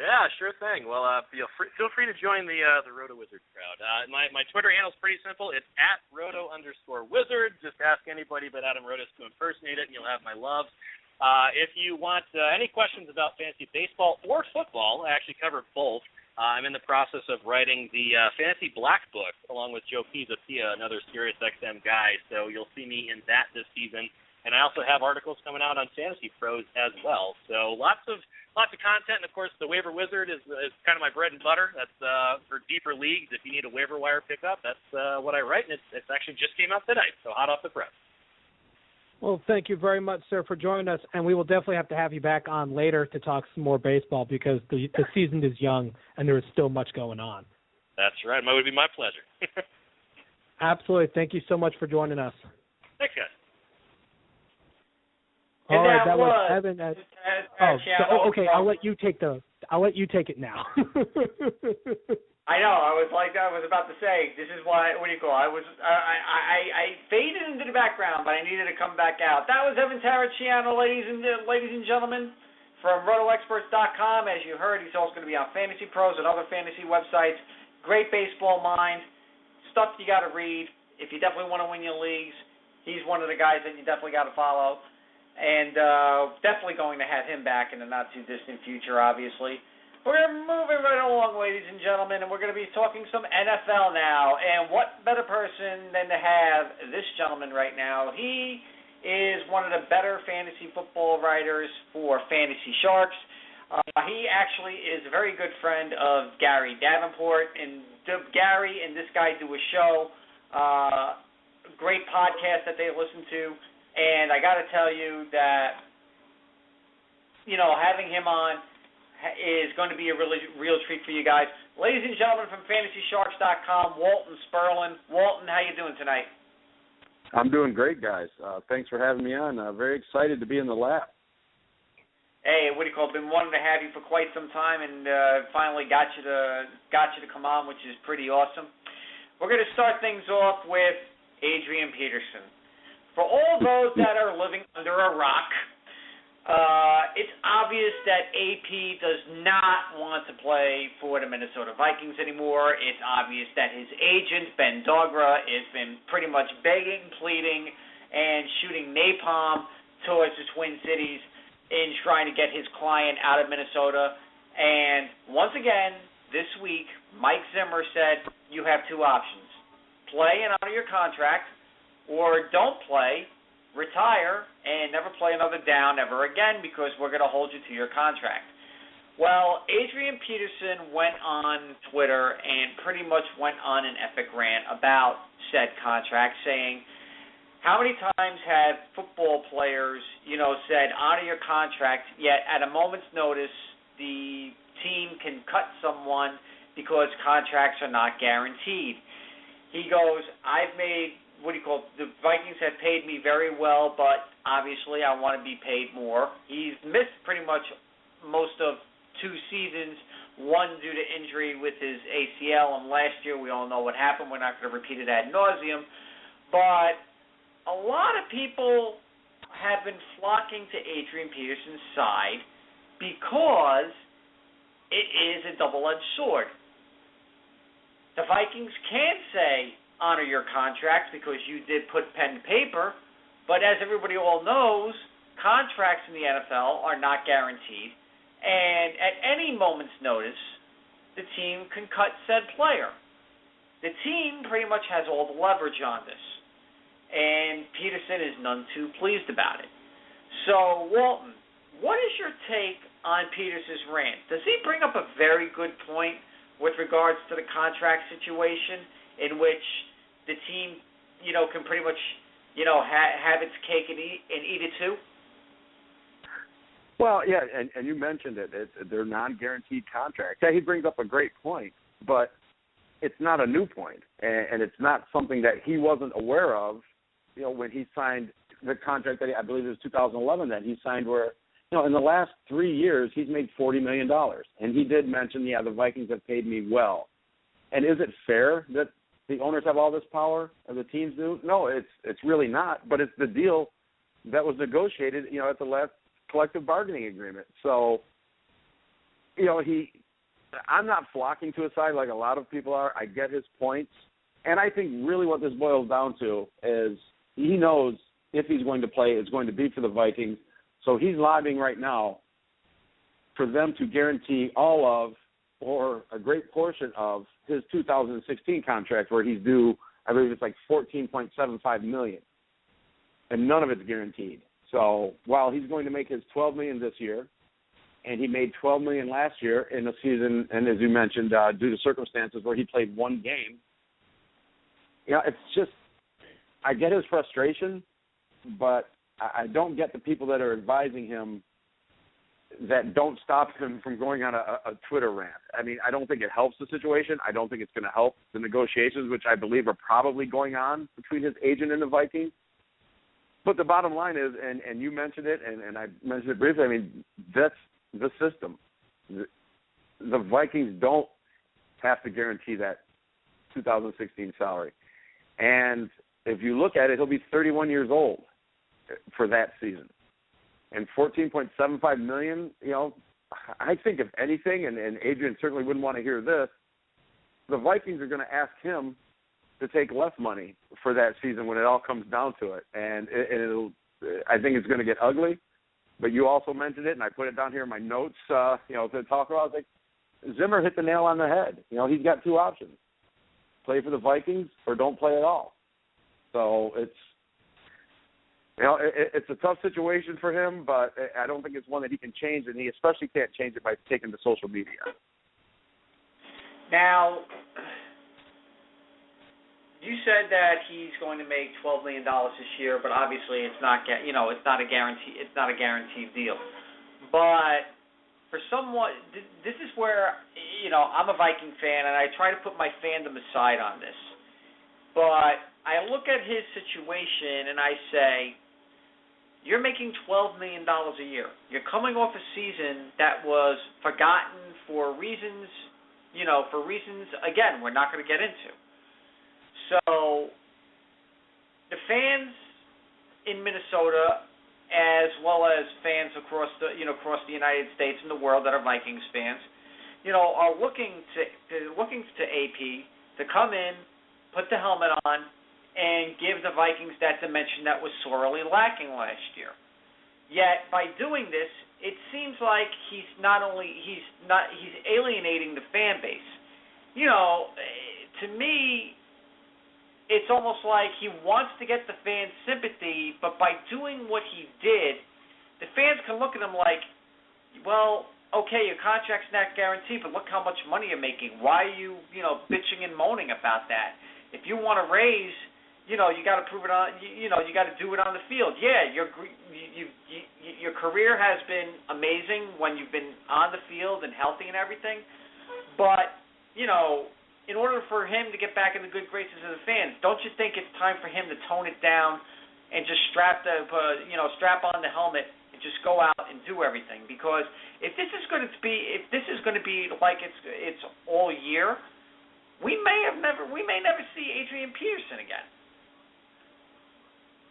Yeah, sure thing. Well, feel free to join the Roto Wizard crowd. My Twitter handle is pretty simple. It's at Roto_Wizard. Just ask anybody but Adam Rodas to impersonate it, and you'll have my love. If you want any questions about fantasy baseball or football, I actually cover both. I'm in the process of writing the Fantasy Black Book along with Joe Pizzapia, another SiriusXM guy. So you'll see me in that this season. And I also have articles coming out on Fantasy Pros as well. So lots of content. And, of course, the Waiver Wizard is kind of my bread and butter. That's for deeper leagues. If you need a waiver wire pickup, that's what I write. And it's actually just came out tonight, so hot off the press. Well, thank you very much, sir, for joining us. And we will definitely have to have you back on later to talk some more baseball because the season is young and there is still much going on. That's right. It would be my pleasure. Absolutely. Thank you so much for joining us. Thanks, guys. All right, that was Evan. Okay. I'll let you take it now. I know. I was about to say, this is why. What do you call? I faded into the background, but I needed to come back out. That was Evan Tariciano, ladies and gentlemen, from RotoExperts.com. As you heard, he's also going to be on Fantasy Pros and other fantasy websites. Great baseball mind, stuff you got to read. If you definitely want to win your leagues, he's one of the guys that you definitely got to follow. And definitely going to have him back in the not-too-distant future, obviously. We're moving right along, ladies and gentlemen, and we're going to be talking some NFL now. And what better person than to have this gentleman right now? He is one of the better fantasy football writers for Fantasy Sharks. He actually is a very good friend of Gary Davenport. And Gary and this guy do a show, great podcast that they listen to. And I got to tell you that, you know, having him on is going to be a real treat for you guys. Ladies and gentlemen from FantasySharks.com, Walton Sperlin. Walton, how you doing tonight? I'm doing great, guys. Thanks for having me on. Very excited to be in the lab. Hey, what do you call it? Been wanting to have you for quite some time, and finally got you to come on, which is pretty awesome. We're going to start things off with Adrian Peterson. For all those that are living under a rock, it's obvious that AP does not want to play for the Minnesota Vikings anymore. It's obvious that his agent, Ben Dogra, has been pretty much begging, pleading, and shooting napalm towards the Twin Cities in trying to get his client out of Minnesota. And once again, this week, Mike Zimmer said you have two options. Play and honor your contract, or don't play, retire, and never play another down ever again because we're going to hold you to your contract. Well, Adrian Peterson went on Twitter and pretty much went on an epic rant about said contract, saying, how many times have football players, said honor your contract, yet at a moment's notice the team can cut someone because contracts are not guaranteed. He goes, the Vikings have paid me very well, but obviously I want to be paid more. He's missed pretty much most of 2 seasons, one due to injury with his ACL, and last year we all know what happened. We're not going to repeat it ad nauseum. But a lot of people have been flocking to Adrian Peterson's side because it is a double-edged sword. The Vikings can say, honor your contract because you did put pen to paper, but as everybody all knows, contracts in the NFL are not guaranteed, and at any moment's notice, the team can cut said player. The team pretty much has all the leverage on this, and Peterson is none too pleased about it. So, Walton, what is your take on Peterson's rant? Does he bring up a very good point with regards to the contract situation in which the team, can pretty much, have its cake and eat it too? Well, yeah, and you mentioned it. They're non-guaranteed contracts. Yeah, he brings up a great point, but it's not a new point, and it's not something that he wasn't aware of, when he signed the contract that I believe it was 2011 that he signed where, in the last 3 years, he's made $40 million. And he did mention, the Vikings have paid me well. And is it fair that the owners have all this power and the teams do? No, it's really not. But it's the deal that was negotiated, at the last collective bargaining agreement. So, I'm not flocking to his side like a lot of people are. I get his points. And I think really what this boils down to is he knows if he's going to play, it's going to be for the Vikings. So he's lobbying right now for them to guarantee all of or a great portion of his 2016 contract where he's due, I believe it's like $14.75 million, and none of it's guaranteed. So while he's going to make his $12 million this year, and he made $12 million last year in a season, and as you mentioned, due to circumstances where he played one game, it's just I get his frustration, but I don't get the people that are advising him that don't stop him from going on a Twitter rant. I mean, I don't think it helps the situation. I don't think it's going to help the negotiations, which I believe are probably going on between his agent and the Vikings. But the bottom line is, and you mentioned it, and I mentioned it briefly, I mean, that's the system. The Vikings don't have to guarantee that 2016 salary. And if you look at it, he'll be 31 years old for that season. And $14.75 million, I think if anything, and Adrian certainly wouldn't want to hear this, the Vikings are going to ask him to take less money for that season when it all comes down to it. And I think it's going to get ugly. But you also mentioned it, and I put it down here in my notes, to talk about. Like Zimmer hit the nail on the head. He's got two options: play for the Vikings or don't play at all. So it's a tough situation for him, but I don't think it's one that he can change, and he especially can't change it by taking to social media. Now, you said that he's going to make $12 million this year, but obviously it's not a guarantee. It's not a guaranteed deal. But for someone, this is where I'm a Viking fan, and I try to put my fandom aside on this. But I look at his situation and I say, you're making $12 million a year. You're coming off a season that was forgotten for reasons, again, we're not going to get into. So the fans in Minnesota, as well as fans across the United States and the world that are Vikings fans, are looking to AP to come in, put the helmet on, and give the Vikings that dimension that was sorely lacking last year. Yet by doing this, it seems like he's alienating the fan base. To me, it's almost like he wants to get the fans' sympathy, but by doing what he did, the fans can look at him like, well, okay, your contract's not guaranteed, but look how much money you're making. Why are you, bitching and moaning about that? If you want to raise, you got to prove it on, you got to do it on the field. Yeah, your career has been amazing when you've been on the field and healthy and everything, but, in order for him to get back in the good graces of the fans, don't you think it's time for him to tone it down and just strap on the helmet and just go out and do everything? Because if this is going to be like it's all year, we may never see Adrian Peterson again.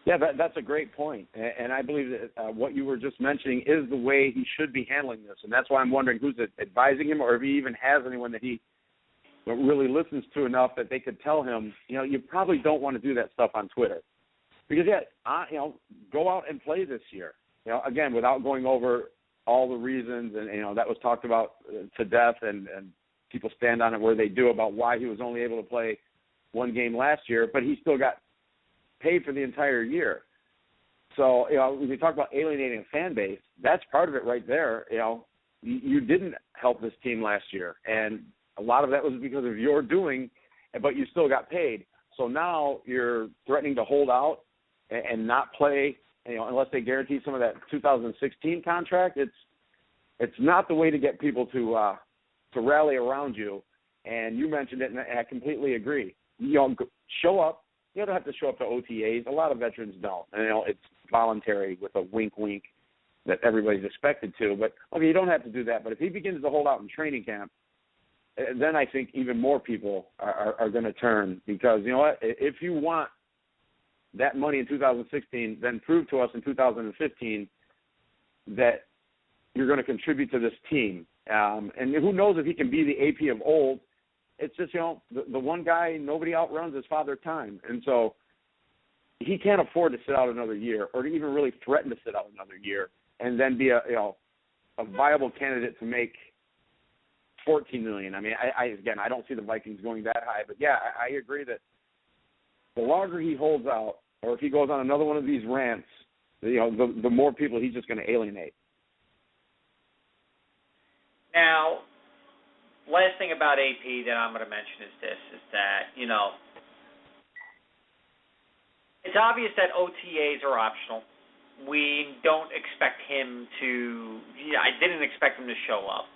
Yeah, that's a great point. And I believe that what you were just mentioning is the way he should be handling this. And that's why I'm wondering who's advising him, or if he even has anyone that he really listens to enough that they could tell him, you probably don't want to do that stuff on Twitter. Because, go out and play this year. Again, without going over all the reasons, and, that was talked about to death, and people stand on it where they do about why he was only able to play one game last year, but he still got paid for the entire year. So, when you talk about alienating a fan base, that's part of it right there. You didn't help this team last year, and a lot of that was because of your doing, but you still got paid. So now you're threatening to hold out and not play, unless they guarantee some of that 2016 contract. It's not the way to get people to rally around you. And you mentioned it, and I completely agree. Show up. You don't have to show up to OTAs. A lot of veterans don't. And, it's voluntary with a wink, wink that everybody's expected to. But, you don't have to do that. But if he begins to hold out in training camp, then I think even more people are going to turn. Because, you know what, if you want that money in 2016, then prove to us in 2015 that you're going to contribute to this team. And who knows if he can be the AP of old. It's just, the one guy, nobody outruns his Father Time. And so he can't afford to sit out another year, or to even really threaten to sit out another year and then be a viable candidate to make $14 million. I mean, I don't see the Vikings going that high. But, yeah, I agree that the longer he holds out, or if he goes on another one of these rants, the more people he's just going to alienate. Now, last thing about AP that I'm going to mention is this, is that, it's obvious that OTAs are optional. We don't expect him to, I didn't expect him to show up.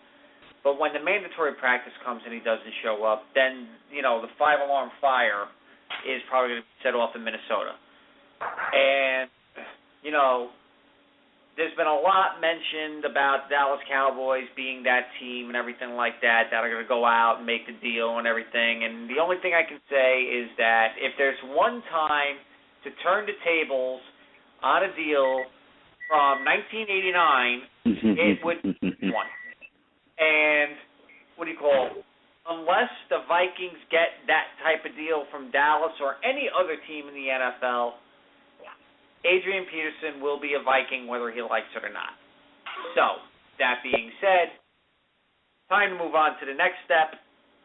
But when the mandatory practice comes and he doesn't show up, then, the 5-alarm fire is probably going to be set off in Minnesota. And, there's been a lot mentioned about Dallas Cowboys being that team and everything like that are going to go out and make the deal and everything. And the only thing I can say is that if there's one time to turn the tables on a deal from 1989, it would be one. And unless the Vikings get that type of deal from Dallas or any other team in the NFL, Adrian Peterson will be a Viking whether he likes it or not. So, that being said, time to move on to the next step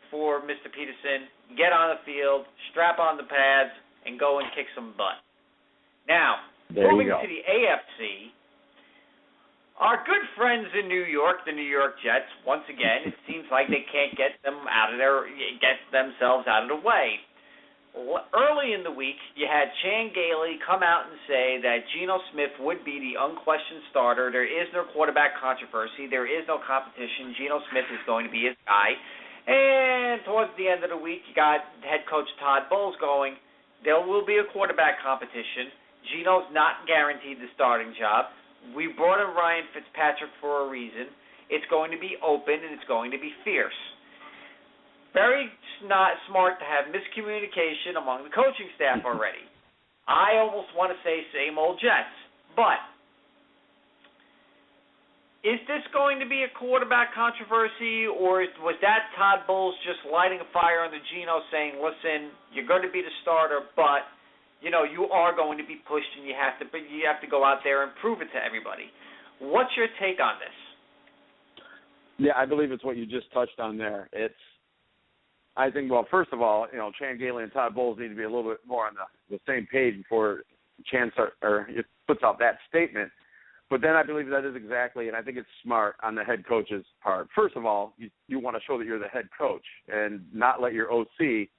for Mr. Peterson. Get on the field, strap on the pads, and go and kick some butt. Now, moving to the AFC, our good friends in New York, the New York Jets, once again, it seems like they can't get themselves out of the way. Early in the week, you had Chan Gailey come out and say that Geno Smith would be the unquestioned starter. There is no quarterback controversy. There is no competition. Geno Smith is going to be his guy. And towards the end of the week, you got head coach Todd Bowles going, there will be a quarterback competition. Geno's not guaranteed the starting job. We brought in Ryan Fitzpatrick for a reason. It's going to be open and it's going to be fierce. Very not smart to have miscommunication among the coaching staff already. I almost want to say same old Jets. But is this going to be a quarterback controversy, or was that Todd Bowles just lighting a fire under Geno saying, listen, you're going to be the starter, but you are going to be pushed and you have to go out there and prove it to everybody. What's your take on this? Yeah, I believe it's what you just touched on there. I think, well, first of all, Chan Gailey and Todd Bowles need to be a little bit more on the same page before Chan puts out that statement. But then I believe that is exactly, and I think it's smart on the head coach's part. First of all, you want to show that you're the head coach and not let your OC,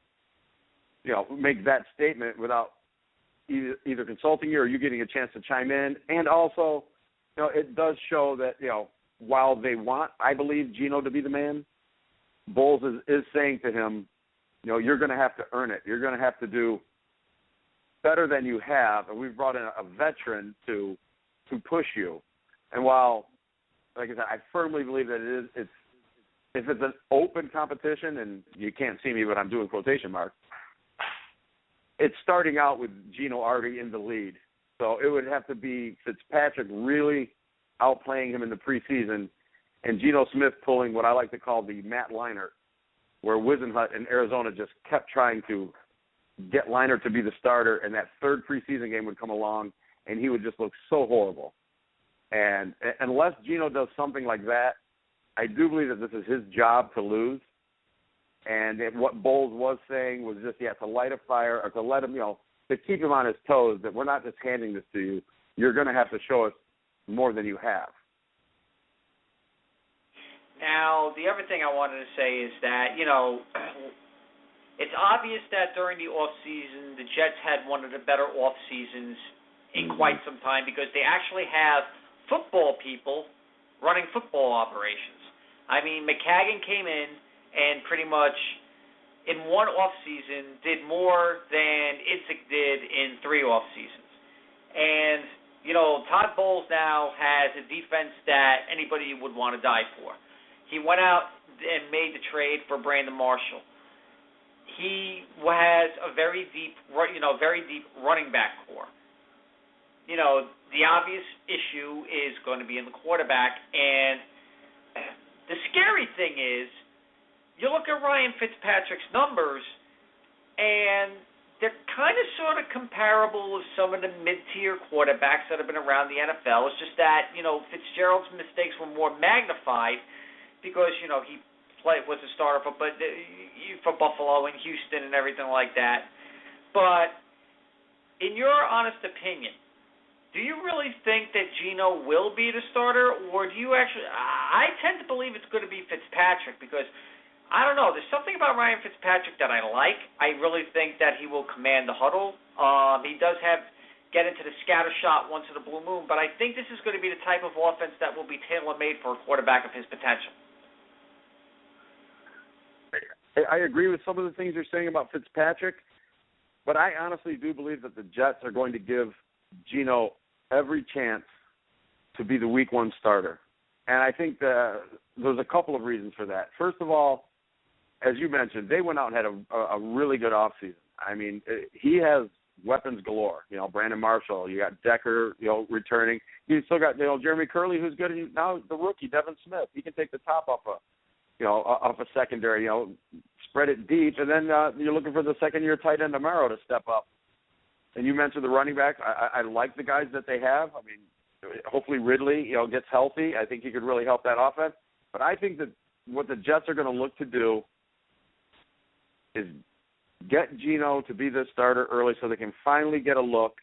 make that statement without either consulting you or you getting a chance to chime in. And also, it does show that, while they want, I believe, Geno to be the man, Bowles is saying to him, you're going to have to earn it. You're going to have to do better than you have. And we've brought in a veteran to push you. And while, like I said, I firmly believe that if it's an open competition, and you can't see me, but I'm doing quotation marks, it's starting out with Geno already in the lead. So it would have to be Fitzpatrick really outplaying him in the preseason and Geno Smith pulling what I like to call the Matt Leinart, where Wisenhunt in Arizona just kept trying to get Leinart to be the starter, and that third preseason game would come along, and he would just look so horrible. And unless Geno does something like that, I do believe that this is his job to lose. And what Bowles was saying was just, to light a fire or to let him, to keep him on his toes, that we're not just handing this to you. You're going to have to show us more than you have. Now, the other thing I wanted to say is that, it's obvious that during the offseason, the Jets had one of the better off-seasons in quite some time because they actually have football people running football operations. I mean, McCagan came in and pretty much in one off-season did more than Itzik did in 3 off-seasons. And, Todd Bowles now has a defense that anybody would want to die for. He went out and made the trade for Brandon Marshall. He has a very deep running back core. The obvious issue is going to be in the quarterback, and the scary thing is, you look at Ryan Fitzpatrick's numbers, and they're kind of sort of comparable with some of the mid-tier quarterbacks that have been around the NFL. It's just that, Fitzgerald's mistakes were more magnified because, he was a starter for Buffalo and Houston and everything like that. But in your honest opinion, do you really think that Geno will be the starter, or do you actually – I tend to believe it's going to be Fitzpatrick because – I don't know. There's something about Ryan Fitzpatrick that I like. I really think that he will command the huddle. He does get into the scatter shot once in a blue moon, but I think this is going to be the type of offense that will be tailor-made for a quarterback of his potential. I agree with some of the things you're saying about Fitzpatrick, but I honestly do believe that the Jets are going to give Geno every chance to be the Week 1 starter. And I think there's a couple of reasons for that. First of all, as you mentioned, they went out and had a really good offseason. I mean, he has weapons galore. Brandon Marshall, you got Decker, returning. You still got, Jeremy Curley, who's good. And now the rookie, Devin Smith, he can take the top off a secondary, spread it deep. And then you're looking for the second-year tight end Amaro to step up. And you mentioned the running back. I like the guys that they have. I mean, hopefully Ridley, gets healthy. I think he could really help that offense. But I think that what the Jets are going to look to do is get Geno to be the starter early so they can finally get a look,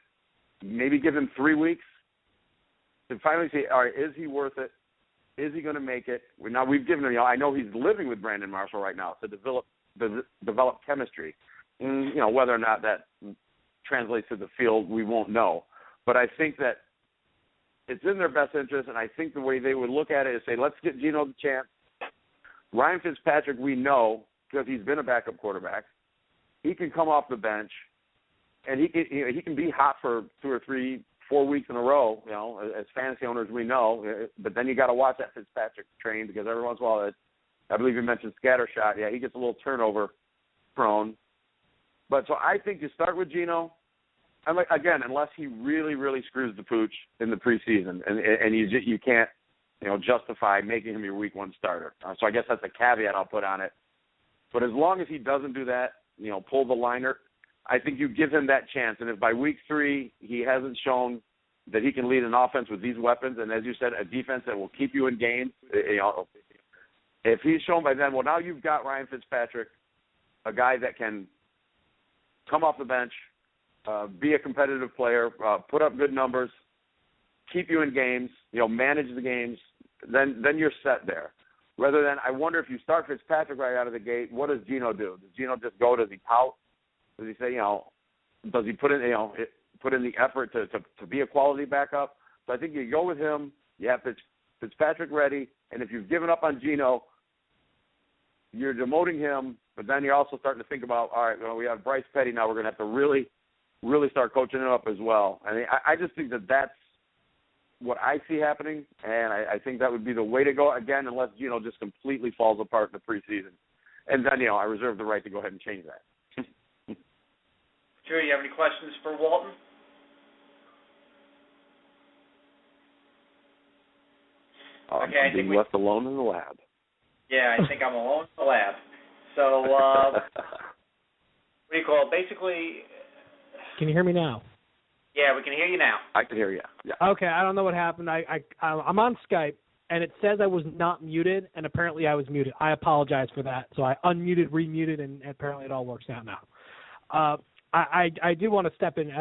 maybe give him 3 weeks to finally see, all right, is he worth it? Is he going to make it? Now, we've given him, I know he's living with Brandon Marshall right now to develop chemistry. And, whether or not that translates to the field, we won't know. But I think that it's in their best interest, and I think the way they would look at it is say, let's get Geno the chance. Ryan Fitzpatrick, we know, because he's been a backup quarterback, he can come off the bench, and he can be hot for 2 or 3, 4 weeks in a row, as fantasy owners we know. But then you got to watch that Fitzpatrick train because every once in a while, I believe you mentioned scatter shot. Yeah, he gets a little turnover prone. But so I think you start with Geno. And again, unless he really, really screws the pooch in the preseason, and you can't, justify making him your Week 1 starter. So I guess that's a caveat I'll put on it. But as long as he doesn't do that, pull the Leinart, I think you give him that chance. And if by Week 3 he hasn't shown that he can lead an offense with these weapons, and as you said, a defense that will keep you in games, if he's shown by then, well, now you've got Ryan Fitzpatrick, a guy that can come off the bench, be a competitive player, put up good numbers, keep you in games, manage the games, then you're set there. Rather than, I wonder if you start Fitzpatrick right out of the gate, what does Geno do? Does Geno just go? Does he pout? Does he say, does he put in the effort to be a quality backup? So I think you go with him. You have Fitzpatrick ready, and if you've given up on Geno, you're demoting him. But then you're also starting to think about, all right, we have Bryce Petty now. We're going to have to really, really start coaching him up as well. I mean, I just think that that's what I see happening, and I think that would be the way to go, again, unless Geno just completely falls apart in the preseason. And then, I reserve the right to go ahead and change that. Drew, you have any questions for Walton? Okay, I being left alone in the lab. Yeah, I think I'm alone in the lab. So, what do you call it? Basically. Can you hear me now? Yeah, we can hear you now. I can hear you. Yeah. Okay, I don't know what happened. I'm on Skype, and it says I was not muted, and apparently I was muted. I apologize for that. So I unmuted, remuted, and apparently it all works out now. I do want to step in.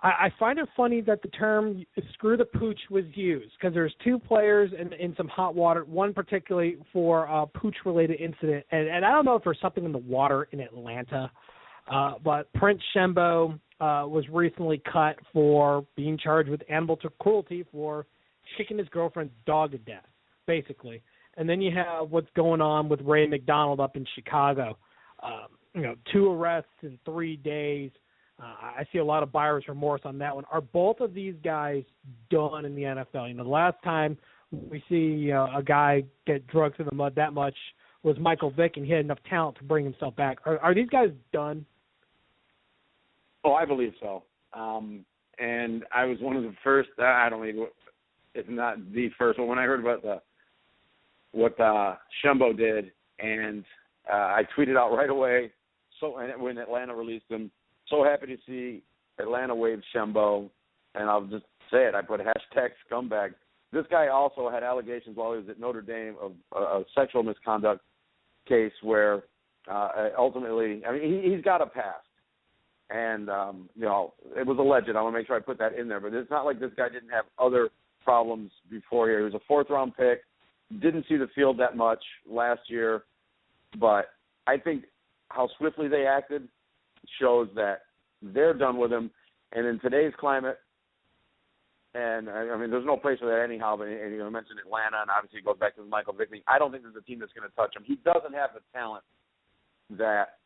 I find it funny that the term "screw the pooch" was used because there's two players in some hot water, one particularly for a pooch-related incident. And I don't know if there's something in the water in Atlanta, but Prince Shembo was recently cut for being charged with animal cruelty for kicking his girlfriend's dog to death, basically. And then you have what's going on with Ray McDonald up in Chicago. 2 arrests in 3 days. I see a lot of buyer's remorse on that one. Are both of these guys done in the NFL? The last time we see a guy get drugged through the mud that much was Michael Vick, and he had enough talent to bring himself back. Are these guys done? Oh, I believe so. And I was one of the first. I don't even, if not the first, but when I heard about what Shembo did, and I tweeted out right away. So when Atlanta released him. So happy to see Atlanta waive Shembo, and I'll just say it. I put #scumbag. This guy also had allegations while he was at Notre Dame of a sexual misconduct case where ultimately, I mean, he's got a past. And, it was alleged. I want to make sure I put that in there. But it's not like this guy didn't have other problems before here. He was a 4th-round pick, didn't see the field that much last year. But I think how swiftly they acted shows that they're done with him. And in today's climate, and I mean, there's no place for that anyhow, but you mentioned Atlanta, and obviously it goes back to the Michael Vick thing. I don't think there's a team that's going to touch him. He doesn't have the talent that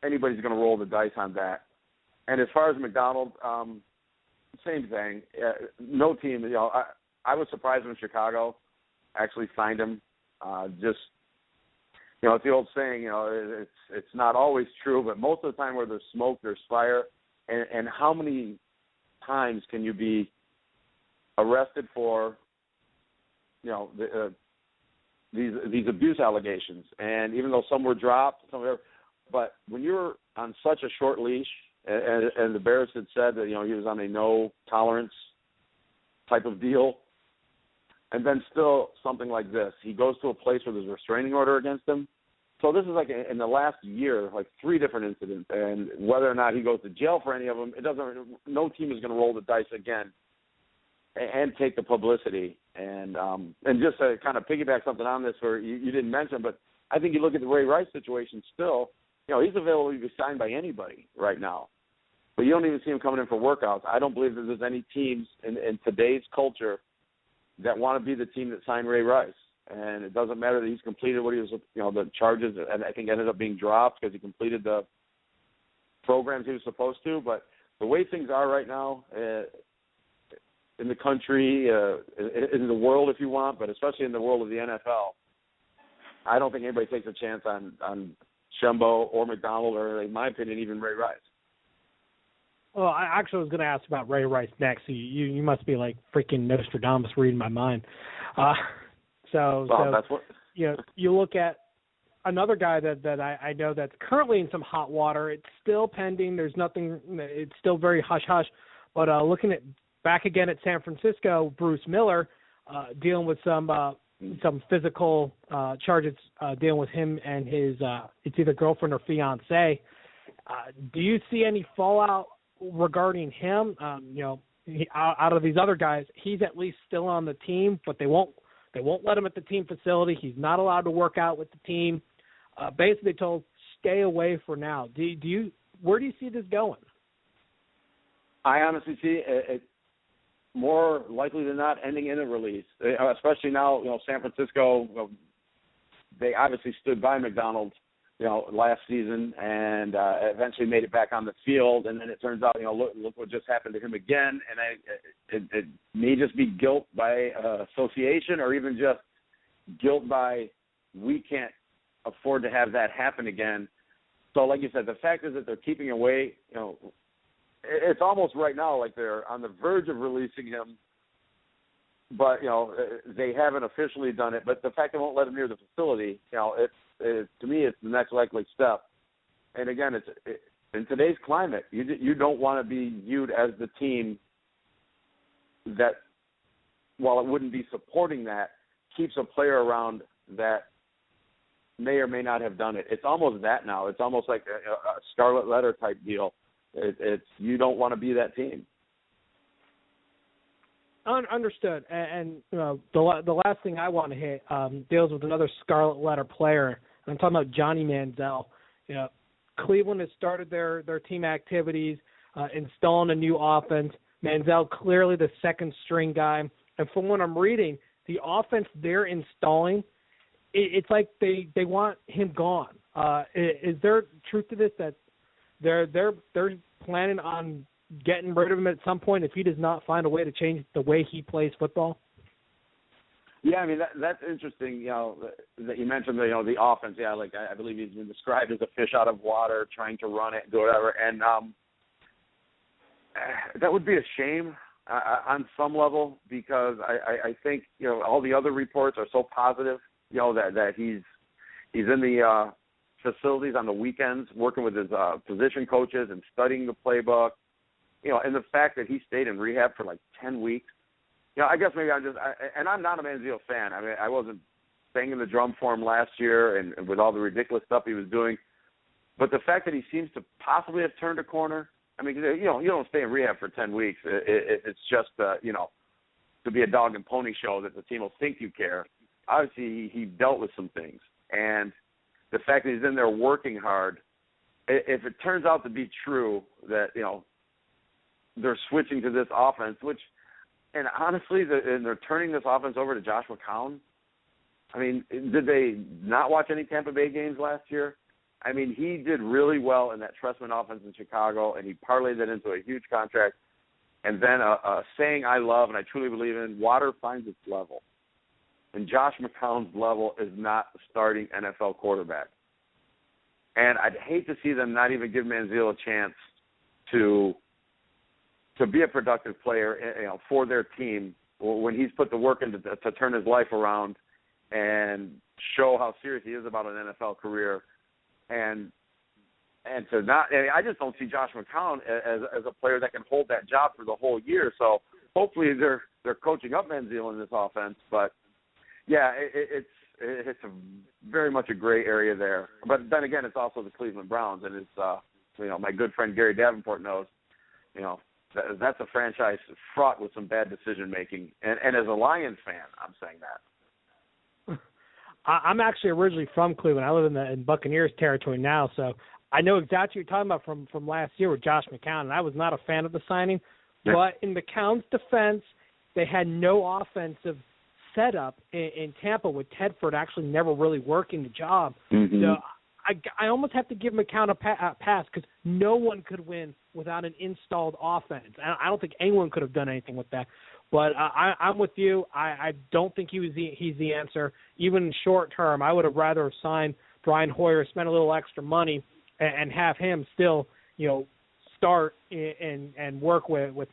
anybody's going to roll the dice on that. And as far as McDonald, same thing. No team, I was surprised when Chicago actually signed him. It's the old saying, it's not always true, but most of the time where there's smoke, there's fire. And how many times can you be arrested for, these abuse allegations? And even though some were dropped, but when you're on such a short leash, and the Bears had said that, he was on a no tolerance type of deal, and then still something like this. He goes to a place where there's a restraining order against him. So this is like in the last year, like 3 different incidents, and whether or not he goes to jail for any of them, no team is going to roll the dice again and take the publicity. And just to kind of piggyback something on this, where you didn't mention, but I think you look at the Ray Rice situation still, he's available to be signed by anybody right now. But you don't even see him coming in for workouts. I don't believe that there's any teams in today's culture that want to be the team that signed Ray Rice. And it doesn't matter that he's completed what he was, the charges, and I think ended up being dropped because he completed the programs he was supposed to. But the way things are right now in the country, in the world, if you want, but especially in the world of the NFL, I don't think anybody takes a chance on Shembo or McDonald or, in my opinion, even Ray Rice. Well, I actually was going to ask about Ray Rice next. So you must be like freaking Nostradamus reading my mind. So that's what you look at another guy that I know that's currently in some hot water. It's still pending. There's nothing. It's still very hush hush. But looking at back again at San Francisco, Bruce Miller dealing with some physical charges, dealing with him and his it's either girlfriend or fiance. Do you see any fallout regarding him? Out of these other guys, he's at least still on the team, but they won't let him at the team facility. He's not allowed to work out with the team. Basically told, stay away for now. Where do you see this going? I honestly see it more likely than not ending in a release, especially now, San Francisco, they obviously stood by McDonald, last season and eventually made it back on the field. And then it turns out, look what just happened to him again. And it may just be guilt by association or even just guilt by we can't afford to have that happen again. So like you said, the fact is that they're keeping away, it's almost right now like they're on the verge of releasing him but they haven't officially done it. But the fact they won't let him near the facility, it's to me, it's the next likely step. And again, in today's climate, you don't want to be viewed as the team that, while it wouldn't be supporting that, keeps a player around that may or may not have done it. It's almost that now. It's almost like a scarlet letter type deal. It's you don't want to be that team. Understood. And the last thing I want to hit deals with another scarlet letter player. And I'm talking about Johnny Manziel. Cleveland has started their team activities, installing a new offense. Manziel clearly the second string guy. And from what I'm reading, the offense they're installing, it's like they want him gone. Is there truth to this, that they're planning on getting rid of him at some point if he does not find a way to change the way he plays football? Yeah, I mean that's interesting. That you mentioned the offense. Yeah, like I believe he's been described as a fish out of water, trying to run it, do whatever. And that would be a shame on some level, because I think all the other reports are so positive. That he's in the facilities on the weekends working with his position coaches and studying the playbook. And the fact that he stayed in rehab for like 10 weeks. I guess maybe and I'm not a Manziel fan. I mean, I wasn't banging the drum for him last year and with all the ridiculous stuff he was doing. But the fact that he seems to possibly have turned a corner, I mean, you don't stay in rehab for 10 weeks. It's just, to be a dog and pony show that the team will think you care. Obviously, he dealt with some things. And the fact that he's in there working hard, if it turns out to be true that, they're switching to this offense, and honestly, they're turning this offense over to Josh McCown. I mean, did they not watch any Tampa Bay games last year? I mean, he did really well in that Trestman offense in Chicago, and he parlayed that into a huge contract. And then a saying I love and I truly believe in, water finds its level. And Josh McCown's level is not a starting NFL quarterback. And I'd hate to see them not even give Manziel a chance to be a productive player, for their team when he's put the work in to turn his life around and show how serious he is about an NFL career. And to not, I just don't see Josh McCown as a player that can hold that job for the whole year. So hopefully they're coaching up Manziel in this offense. But yeah, it's a very much a gray area there. But then again, it's also the Cleveland Browns, and it's my good friend Gary Davenport knows, that's a franchise fraught with some bad decision making. And as a Lions fan, I'm saying that. I'm actually originally from Cleveland. I live in Buccaneers territory now, so I know exactly what you're talking about from last year with Josh McCown, and I was not a fan of the signing. Yeah. But in McCown's defense, they had no offensive setup in Tampa, with Tedford actually never really working the job. Mm-hmm. So I almost have to give McCown a pass, because no one could win without an installed offense. I don't think anyone could have done anything with that. But I'm with you. I don't think he's the answer. Even in short term, I would have rather signed Brian Hoyer, spent a little extra money, and have him still, start and work with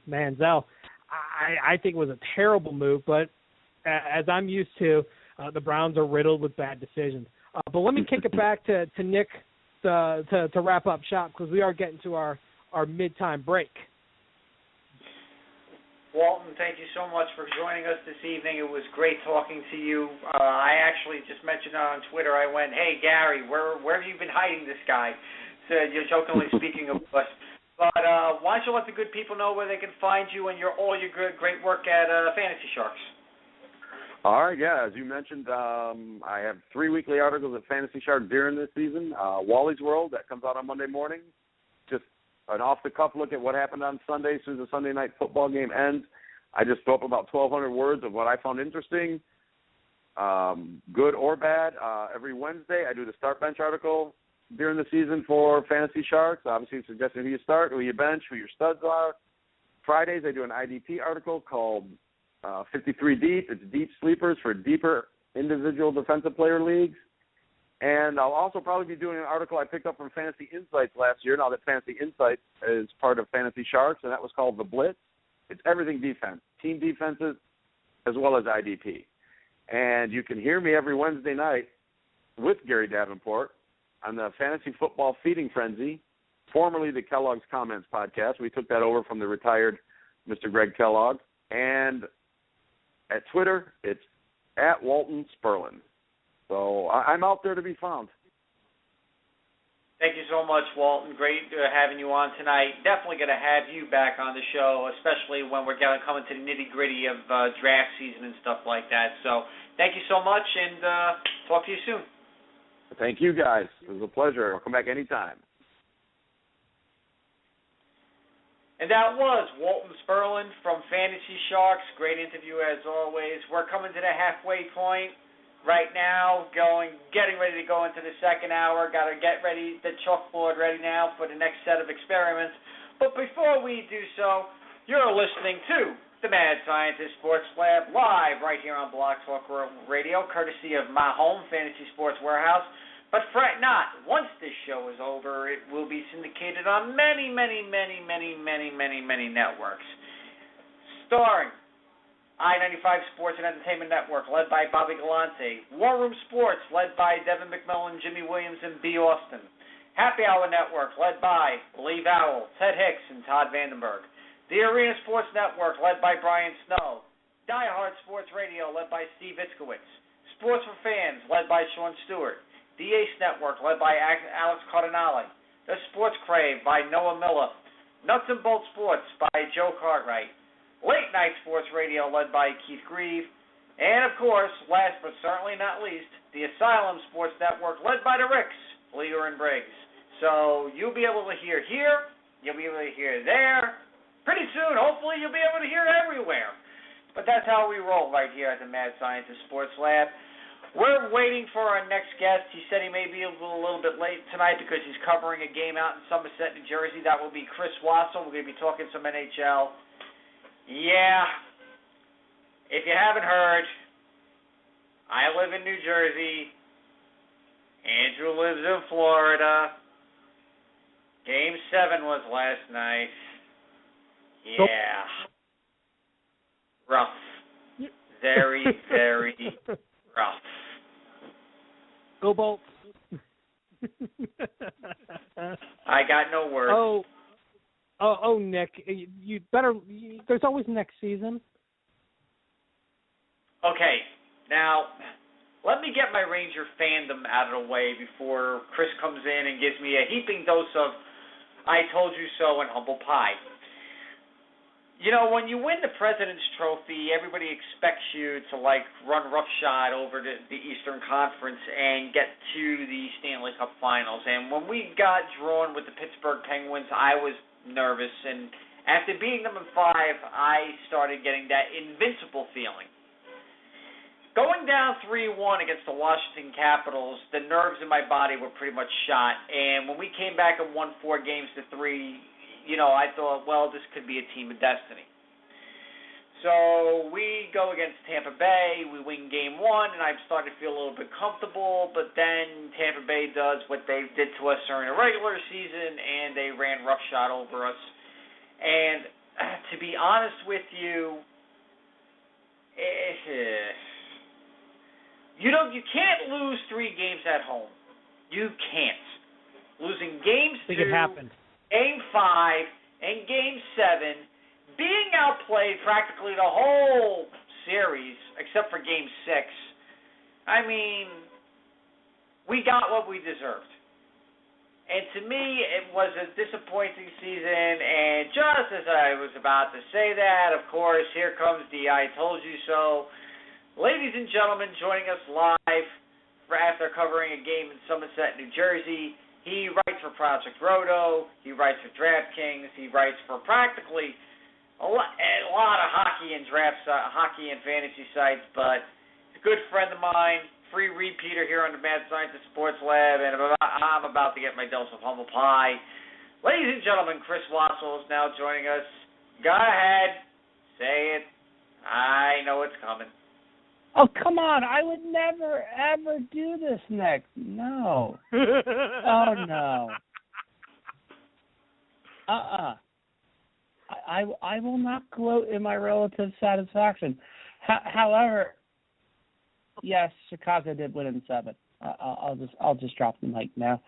Manziel. I think it was a terrible move, but as I'm used to, the Browns are riddled with bad decisions. But let me kick it back to Nick to wrap up shop, because we are getting to our mid-time break. Walton, thank you so much for joining us this evening. It was great talking to you. I actually just mentioned on Twitter, I went, hey, Gary, where have you been hiding this guy? So you're jokingly speaking of us. But why don't you let the good people know where they can find you and all your great work at Fantasy Sharks? All right, yeah, as you mentioned, I have 3 weekly articles at Fantasy Shark during this season. Wally's World, that comes out on Monday morning. Just an off-the-cuff look at what happened on Sunday as soon as the Sunday night football game ends. I just throw up about 1,200 words of what I found interesting, good or bad. Every Wednesday, I do the start bench article during the season for Fantasy Sharks, obviously suggesting who you start, who you bench, who your studs are. Fridays, I do an IDP article called 53 Deep. It's deep sleepers for deeper individual defensive player leagues. And I'll also probably be doing an article I picked up from Fantasy Insights last year, now that Fantasy Insights is part of Fantasy Sharks, and that was called The Blitz. It's everything defense, team defenses, as well as IDP. And you can hear me every Wednesday night with Gary Davenport on the Fantasy Football Feeding Frenzy, formerly the Kellogg's Comments podcast. We took that over from the retired Mr. Greg Kellogg. And at Twitter, it's at Walton Sperlin. So I'm out there to be found. Thank you so much, Walton. Great having you on tonight. Definitely going to have you back on the show, especially when we're going to come into the nitty-gritty of draft season and stuff like that. So thank you so much, and talk to you soon. Thank you, guys. It was a pleasure. I'll come back anytime. And that was Walton Sperlin from Fantasy Sharks. Great interview as always. We're coming to the halfway point right now, getting ready to go into the second hour. Got to get ready, the chalkboard ready now for the next set of experiments. But before we do so, you're listening to the Mad Scientist Sports Lab live right here on Blog Talk Radio, courtesy of my home, Fantasy Sports Warehouse. But fret not, once this show is over, it will be syndicated on many, many, many, many, many, many, many networks. Starring I-95 Sports and Entertainment Network, led by Bobby Galante. War Room Sports, led by Devin McMillan, Jimmy Williams, and B. Austin. Happy Hour Network, led by Lee Vowell, Ted Hicks, and Todd Vandenberg. The Arena Sports Network, led by Brian Snow. Die Hard Sports Radio, led by Steve Itzkowitz. Sports for Fans, led by Sean Stewart. The Ace Network, led by Alex Cardinale. The Sports Crave by Noah Miller. Nuts and Bolts Sports by Joe Cartwright. Late Night Sports Radio, led by Keith Grieve. And, of course, last but certainly not least, the Asylum Sports Network, led by the Ricks, Leader and Briggs. So you'll be able to hear here, you'll be able to hear there. Pretty soon, hopefully, you'll be able to hear everywhere. But that's how we roll right here at the Mad Scientist Sports Lab. We're waiting for our next guest. He said he may be a little bit late tonight because he's covering a game out in Somerset, New Jersey. That will be Chris Wassel. We're going to be talking some NHL. Yeah, if you haven't heard, I live in New Jersey. Andrew lives in Florida. Game 7 was last night. Yeah. Rough. Very, very rough. Go Bolts. I got no words. Oh, Nick, you better. There's always next season. Okay, now let me get my Ranger fandom out of the way before Chris comes in and gives me a heaping dose of "I told you so" and humble pie. You know, when you win the President's Trophy, everybody expects you to, run roughshod over the Eastern Conference and get to the Stanley Cup Finals. And when we got drawn with the Pittsburgh Penguins, I was nervous. And after beating them in 5, I started getting that invincible feeling. Going down 3-1 against the Washington Capitals, the nerves in my body were pretty much shot. And when we came back and won 4 games to 3, I thought, well, this could be a team of destiny. So we go against Tampa Bay. We win Game 1, and I'm starting to feel a little bit comfortable. But then Tampa Bay does what they did to us during the regular season, and they ran roughshod over us. And to be honest with you, you can't lose 3 games at home. You can't. Losing games 2. I think it happened. Game 5 and Game 7, being outplayed practically the whole series except for Game 6. I mean, we got what we deserved. And to me, it was a disappointing season, and just as I was about to say that, of course, here comes the I told you so. Ladies and gentlemen, joining us live after covering a game in Somerset, New Jersey, he writes for Project Roto, he writes for DraftKings, he writes for practically a lot of hockey and hockey and fantasy sites, but he's a good friend of mine, free repeater here on the Mad Scientist Sports Lab, and I'm about to get my dose of humble pie. Ladies and gentlemen, Chris Wassel is now joining us. Go ahead, say it. I know it's coming. Oh, come on. I would never, ever do this, Nick. No. Oh, no. I will not gloat in my relative satisfaction. However, yes, Chicago did win in 7. I'll just drop the mic now.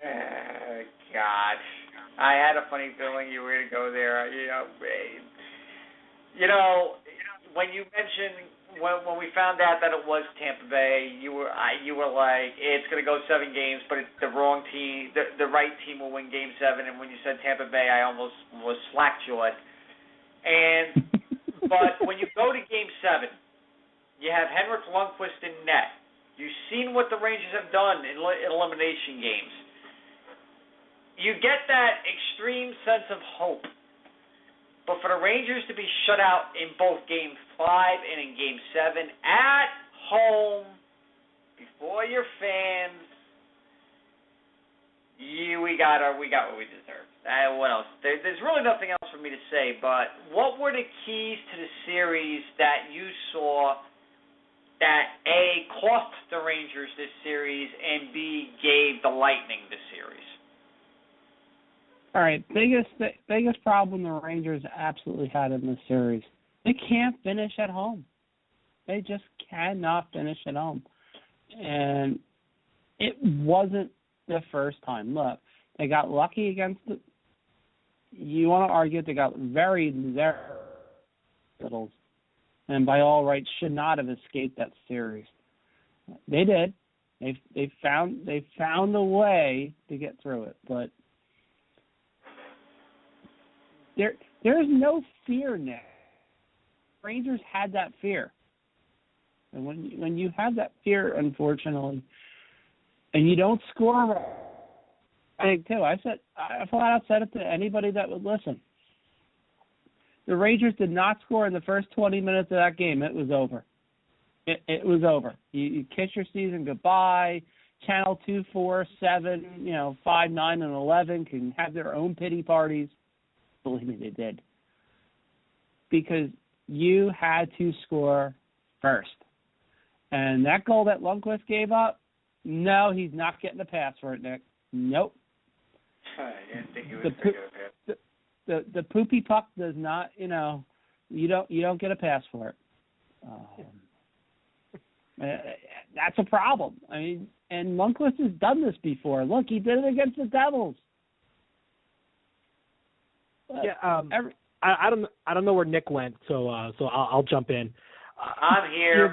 God, I had a funny feeling you were going to go there. When you mentioned when we found out that it was Tampa Bay, you were like, it's going to go 7 games, but it's the wrong team, the right team will win Game 7. And when you said Tampa Bay, I almost was slack-jawed. But when you go to Game 7, you have Henrik Lundqvist in net. You've seen what the Rangers have done in elimination games. You get that extreme sense of hope. But for the Rangers to be shut out in both Game 5 and in Game 7 at home before your fans, we got what we deserved. What else? There's really nothing else for me to say. But what were the keys to the series that you saw that A, cost the Rangers this series, and B, gave the Lightning the series? All right, biggest problem the Rangers absolutely had in this series. They can't finish at home. They just cannot finish at home. And it wasn't the first time. Look, they got lucky against you want to argue they got very little, and by all rights should not have escaped that series. They did. They found a way to get through it, but There's no fear, Nick. Rangers had that fear. And when you have that fear, unfortunately, and you don't score, I think too. I flat out said it to anybody that would listen. The Rangers did not score in the first 20 minutes of that game. It was over. It was over. You kiss your season goodbye. Channel 2, 4, 7, 5, 9, and 11 can have their own pity parties. Believe me, they did. Because you had to score first. And that goal that Lundqvist gave up, no, he's not getting a pass for it, Nick. Nope. I didn't think he was going to get a pass. The poopy puck does not, you don't get a pass for it. That's a problem. I mean, and Lundqvist has done this before. Look, he did it against the Devils. Yeah, I don't know where Nick went, so I'll jump in. I'm here.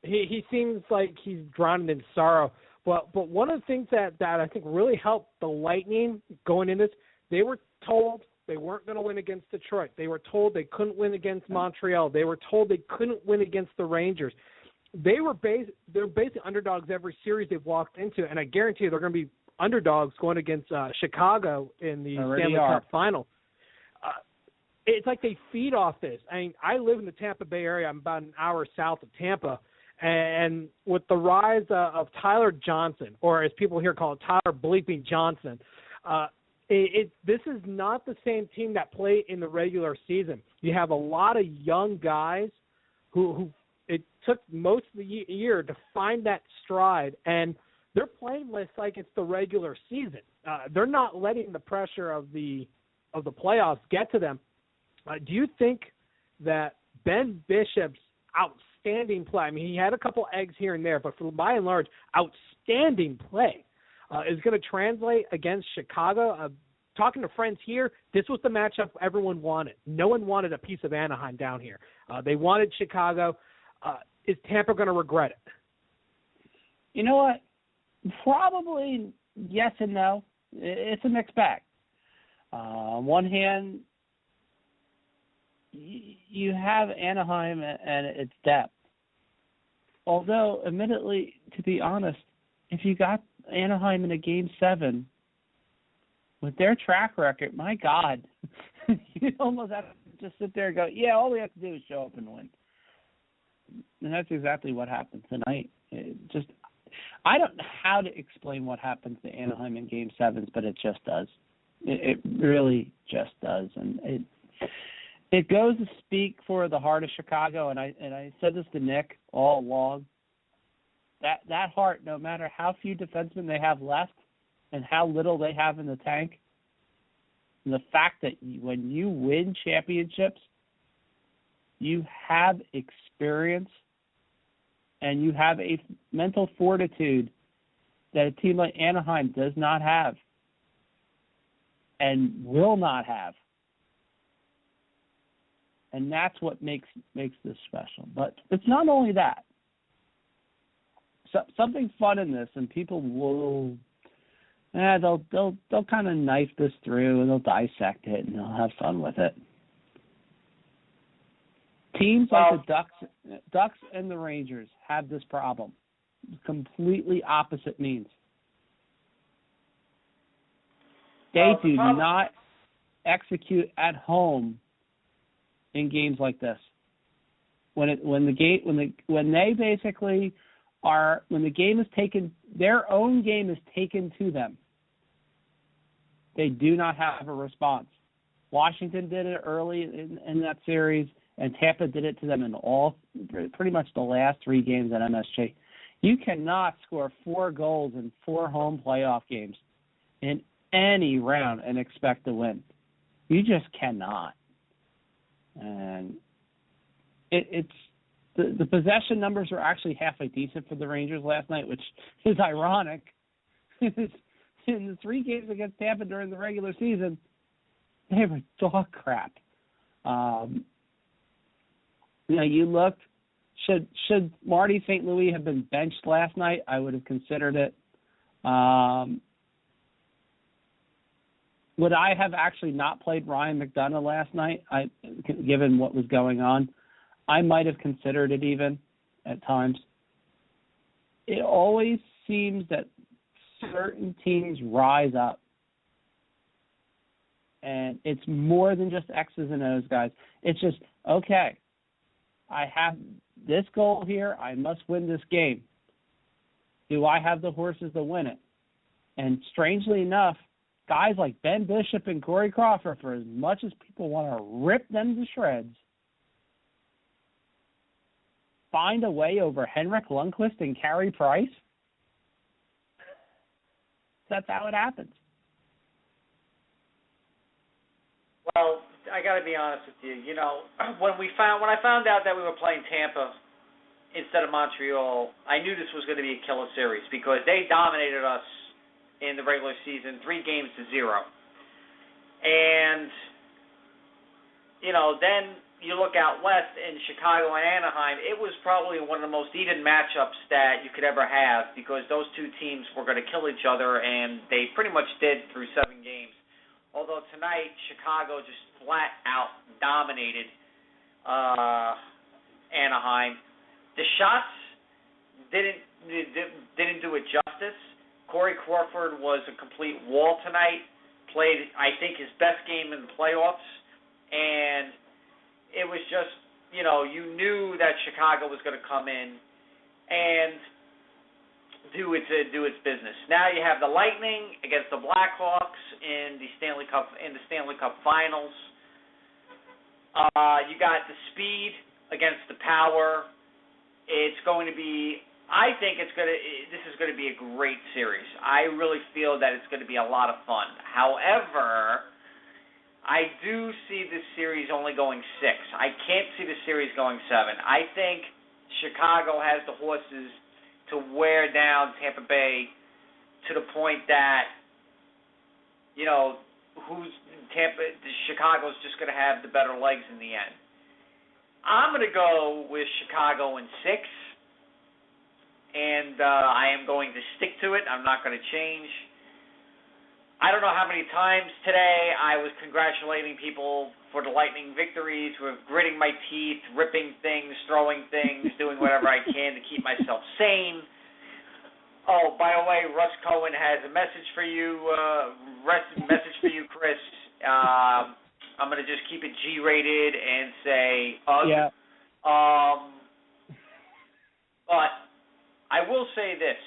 He seems like he's drowned in sorrow. But one of the things that I think really helped the Lightning going in this, they were told they weren't going to win against Detroit. They were told they couldn't win against Montreal. They were told they couldn't win against the Rangers. They're basically underdogs every series they've walked into, and I guarantee you they're going to be underdogs going against Chicago in the Stanley Cup final. It's like they feed off this. I mean, I live in the Tampa Bay area. I'm about an hour south of Tampa. And with the rise of Tyler Johnson, or as people here call it, Tyler Bleeping Johnson, this is not the same team that played in the regular season. You have a lot of young guys who it took most of the year to find that stride, and they're playing less like it's the regular season. They're not letting the pressure of the playoffs get to them. Do you think that Ben Bishop's outstanding play, I mean, he had a couple eggs here and there, but by and large, outstanding play is going to translate against Chicago? Talking to friends here, this was the matchup everyone wanted. No one wanted a piece of Anaheim down here. They wanted Chicago. Is Tampa going to regret it? You know what? Probably yes and no. It's a mixed bag. On one hand, you have Anaheim and its depth. Although, admittedly, to be honest, if you got Anaheim in a Game 7, with their track record, my God, you almost have to just sit there and go, yeah, all we have to do is show up and win. And that's exactly what happened tonight. I don't know how to explain what happens to Anaheim in Game 7s, but it just does. It really just does. And it goes to speak for the heart of Chicago, and I said this to Nick all along. That heart, no matter how few defensemen they have left and how little they have in the tank, the fact that when you win championships, you have experience and you have a mental fortitude that a team like Anaheim does not have and will not have. And that's what makes this special. But it's not only that. So, something fun in this, and people will, they'll kind of knife this through and they'll dissect it and they'll have fun with it. Teams like the Ducks and the Rangers have this problem. Completely opposite means. They do not execute at home in games like this. When the game is taken, their own game is taken to them, they do not have a response. Washington did it early in that series, and Tampa did it to them in pretty much the last 3 games at MSG. You cannot score 4 goals in 4 home playoff games in any round and expect to win. You just cannot. And it's the possession numbers were actually halfway decent for the Rangers last night, which is ironic. In the 3 games against Tampa during the regular season, they were dog crap. You looked, should Marty St. Louis have been benched last night? I would have considered it. Would I have actually not played Ryan McDonough last night, given what was going on? I might have considered it even at times. It always seems that certain teams rise up. And it's more than just X's and O's, guys. It's just, okay, I have this goal here. I must win this game. Do I have the horses to win it? And strangely enough, guys like Ben Bishop and Corey Crawford, for as much as people want to rip them to shreds, find a way over Henrik Lundqvist and Carey Price. That's how it happens. Well, I got to be honest with you. When I found out that we were playing Tampa instead of Montreal, I knew this was going to be a killer series because they dominated us in the regular season 3-0. And then you look out west in Chicago and Anaheim, it was probably one of the most even matchups that you could ever have because those 2 teams were going to kill each other, and they pretty much did through 7 games. Although tonight, Chicago just flat out dominated Anaheim. The shots didn't do it justice. Corey Crawford was a complete wall tonight, played, I think, his best game in the playoffs, and it was just, you knew that Chicago was going to come in and do its business. Now you have the Lightning against the Blackhawks in the Stanley Cup Finals. You got the Speed against the Power. It's going to be, I think this is going to be a great series. I really feel that it's going to be a lot of fun. However, I do see this series only going 6. I can't see the series going 7. I think Chicago has the horses to wear down Tampa Bay to the point that, Chicago's just going to have the better legs in the end. I'm going to go with Chicago in 6, and I am going to stick to it. I'm not going to change. I don't know how many times today I was congratulating people for the Lightning victories, with gritting my teeth, ripping things, throwing things, doing whatever I can to keep myself sane. Oh, by the way, Russ Cohen has a message for you, Chris. I'm going to just keep it G-rated and say ugh. Yeah. But I will say this.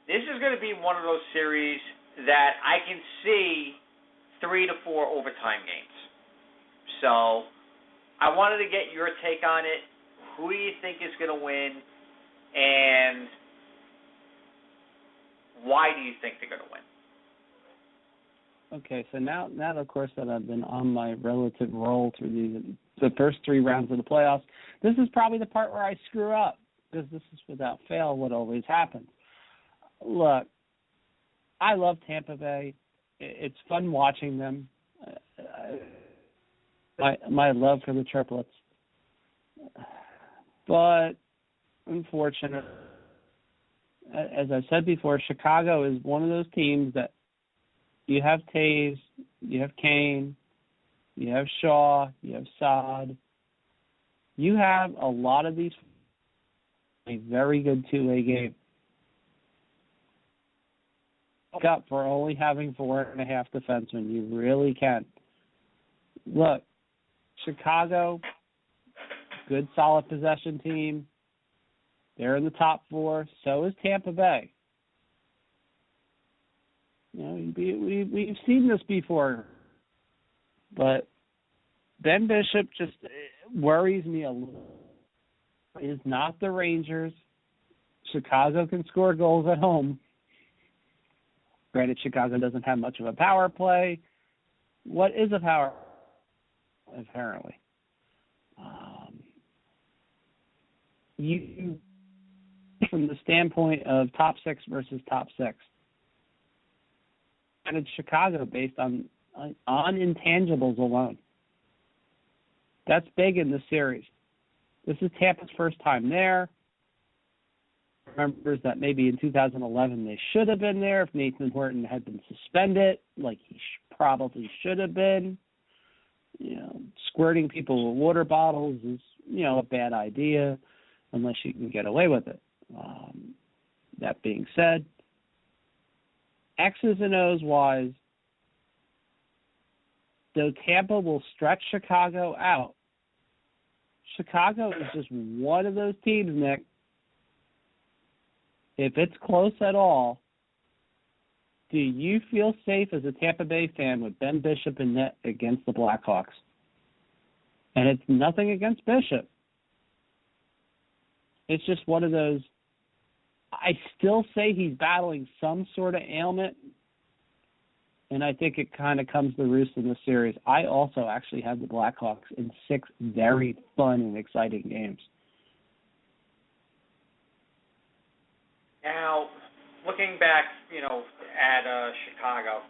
This is going to be one of those series that I can see 3 to 4 overtime games. So I wanted to get your take on it. Who do you think is going to win, and why do you think they're going to win? Okay, so now of course that I've been on my relative roll through the first 3 rounds of the playoffs, this is probably the part where I screw up, because this is without fail what always happens. Look, I love Tampa Bay. It's fun watching them. My love for the triplets. But unfortunately, as I said before, Chicago is one of those teams that you have Taves, you have Kane, you have Shaw, you have Saad. You have a lot of these, a very good two-way game. Up for only having 4.5 defensemen. You really can. Look, Chicago, good solid possession team. They're in the top 4. So is Tampa Bay. You know, we've seen this before, but Ben Bishop just worries me a little. Is not the Rangers. Chicago can score goals at home. Granted, Chicago doesn't have much of a power play. What is a power? Apparently, you from the standpoint of top 6 versus top 6. And it's Chicago based on intangibles alone. That's big in the series. This is Tampa's first time there. Remembers that maybe in 2011 they should have been there if Nathan Horton had been suspended, like he probably should have been. You know, squirting people with water bottles is, you know, a bad idea unless you can get away with it. That being said, X's and O's wise, though Tampa will stretch Chicago out, Chicago is just one of those teams, Nick. If it's close at all, do you feel safe as a Tampa Bay fan with Ben Bishop in net against the Blackhawks? And it's nothing against Bishop. It's just one of those, I still say he's battling some sort of ailment, and I think it kind of comes to roost in the series. I also actually have the Blackhawks in 6 very fun and exciting games. Now, looking back, at Chicago,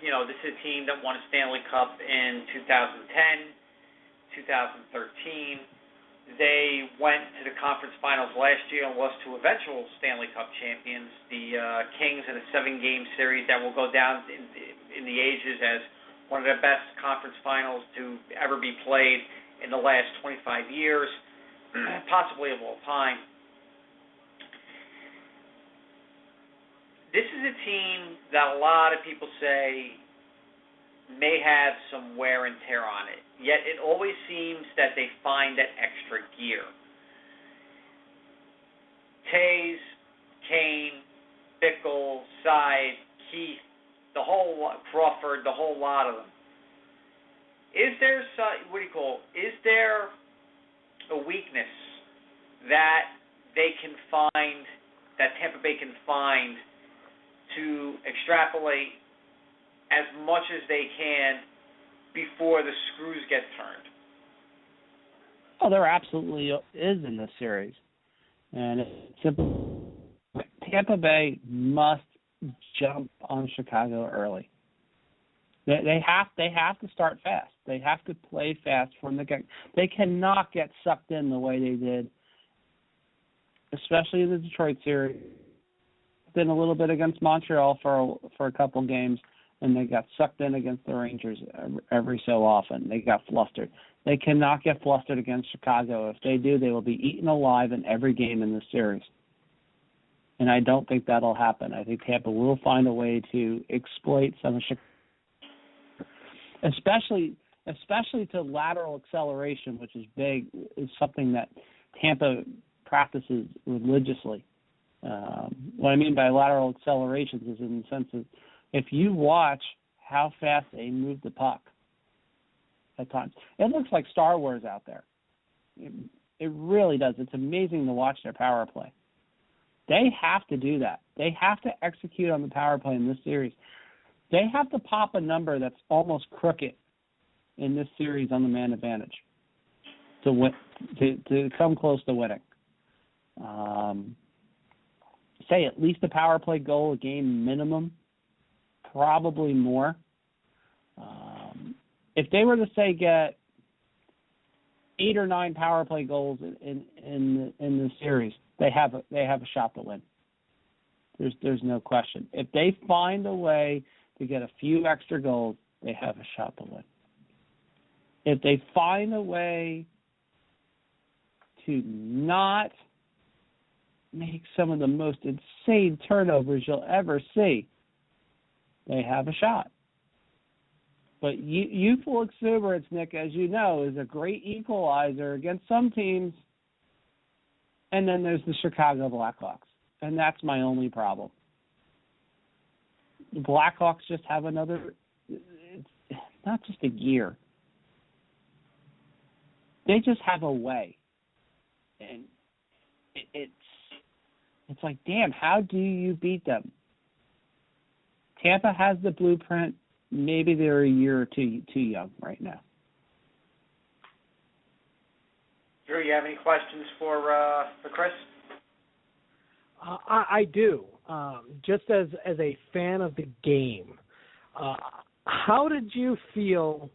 this is a team that won a Stanley Cup in 2010, 2013. They went to the conference finals last year and lost to eventual Stanley Cup champions, the Kings, in a 7-game series that will go down in the ages as one of the best conference finals to ever be played in the last 25 years, possibly of all time. This is a team that a lot of people say may have some wear and tear on it, yet it always seems that they find that extra gear. Taves, Kane, Bickle, Side, Keith, Crawford, the whole lot of them. Is there a weakness that they can find, that Tampa Bay can find, to extrapolate as much as they can before the screws get turned? Oh, there absolutely is in this series. And it's simple. Tampa Bay must jump on Chicago early. They have to start fast. They have to play fast from the get. They cannot get sucked in the way they did, especially in the Detroit series. In a little bit against Montreal for a couple games, and they got sucked in against the Rangers every so often. They got flustered. They cannot get flustered against Chicago. If they do, they will be eaten alive in every game in this series. And I don't think that'll happen. I think Tampa will find a way to exploit some of Chicago, especially to lateral acceleration, which is big, is something that Tampa practices religiously. What I mean by lateral accelerations is in the sense of if you watch how fast they move the puck at times, it looks like Star Wars out there. It really does. It's amazing to watch their power play. They have to do that. They have to execute on the power play in this series. They have to pop a number that's almost crooked in this series on the man advantage to win, to come close to winning. Say at least a power play goal a game minimum, probably more. If they were to say get 8 or 9 power play goals in the series, they have a shot to win. There's no question. If they find a way to get a few extra goals, they have a shot to win. If they find a way to not make some of the most insane turnovers you'll ever see, they have a shot. But youthful exuberance, Nick, as you know, is a great equalizer against some teams. And then there's the Chicago Blackhawks. And that's my only problem. The Blackhawks just have another, it's not just a gear. They just have a way. And it's like, damn, how do you beat them? Tampa has the blueprint. Maybe they're a year or two young right now. Drew, you have any questions for Chris? I do. Just as a fan of the game, how did you feel?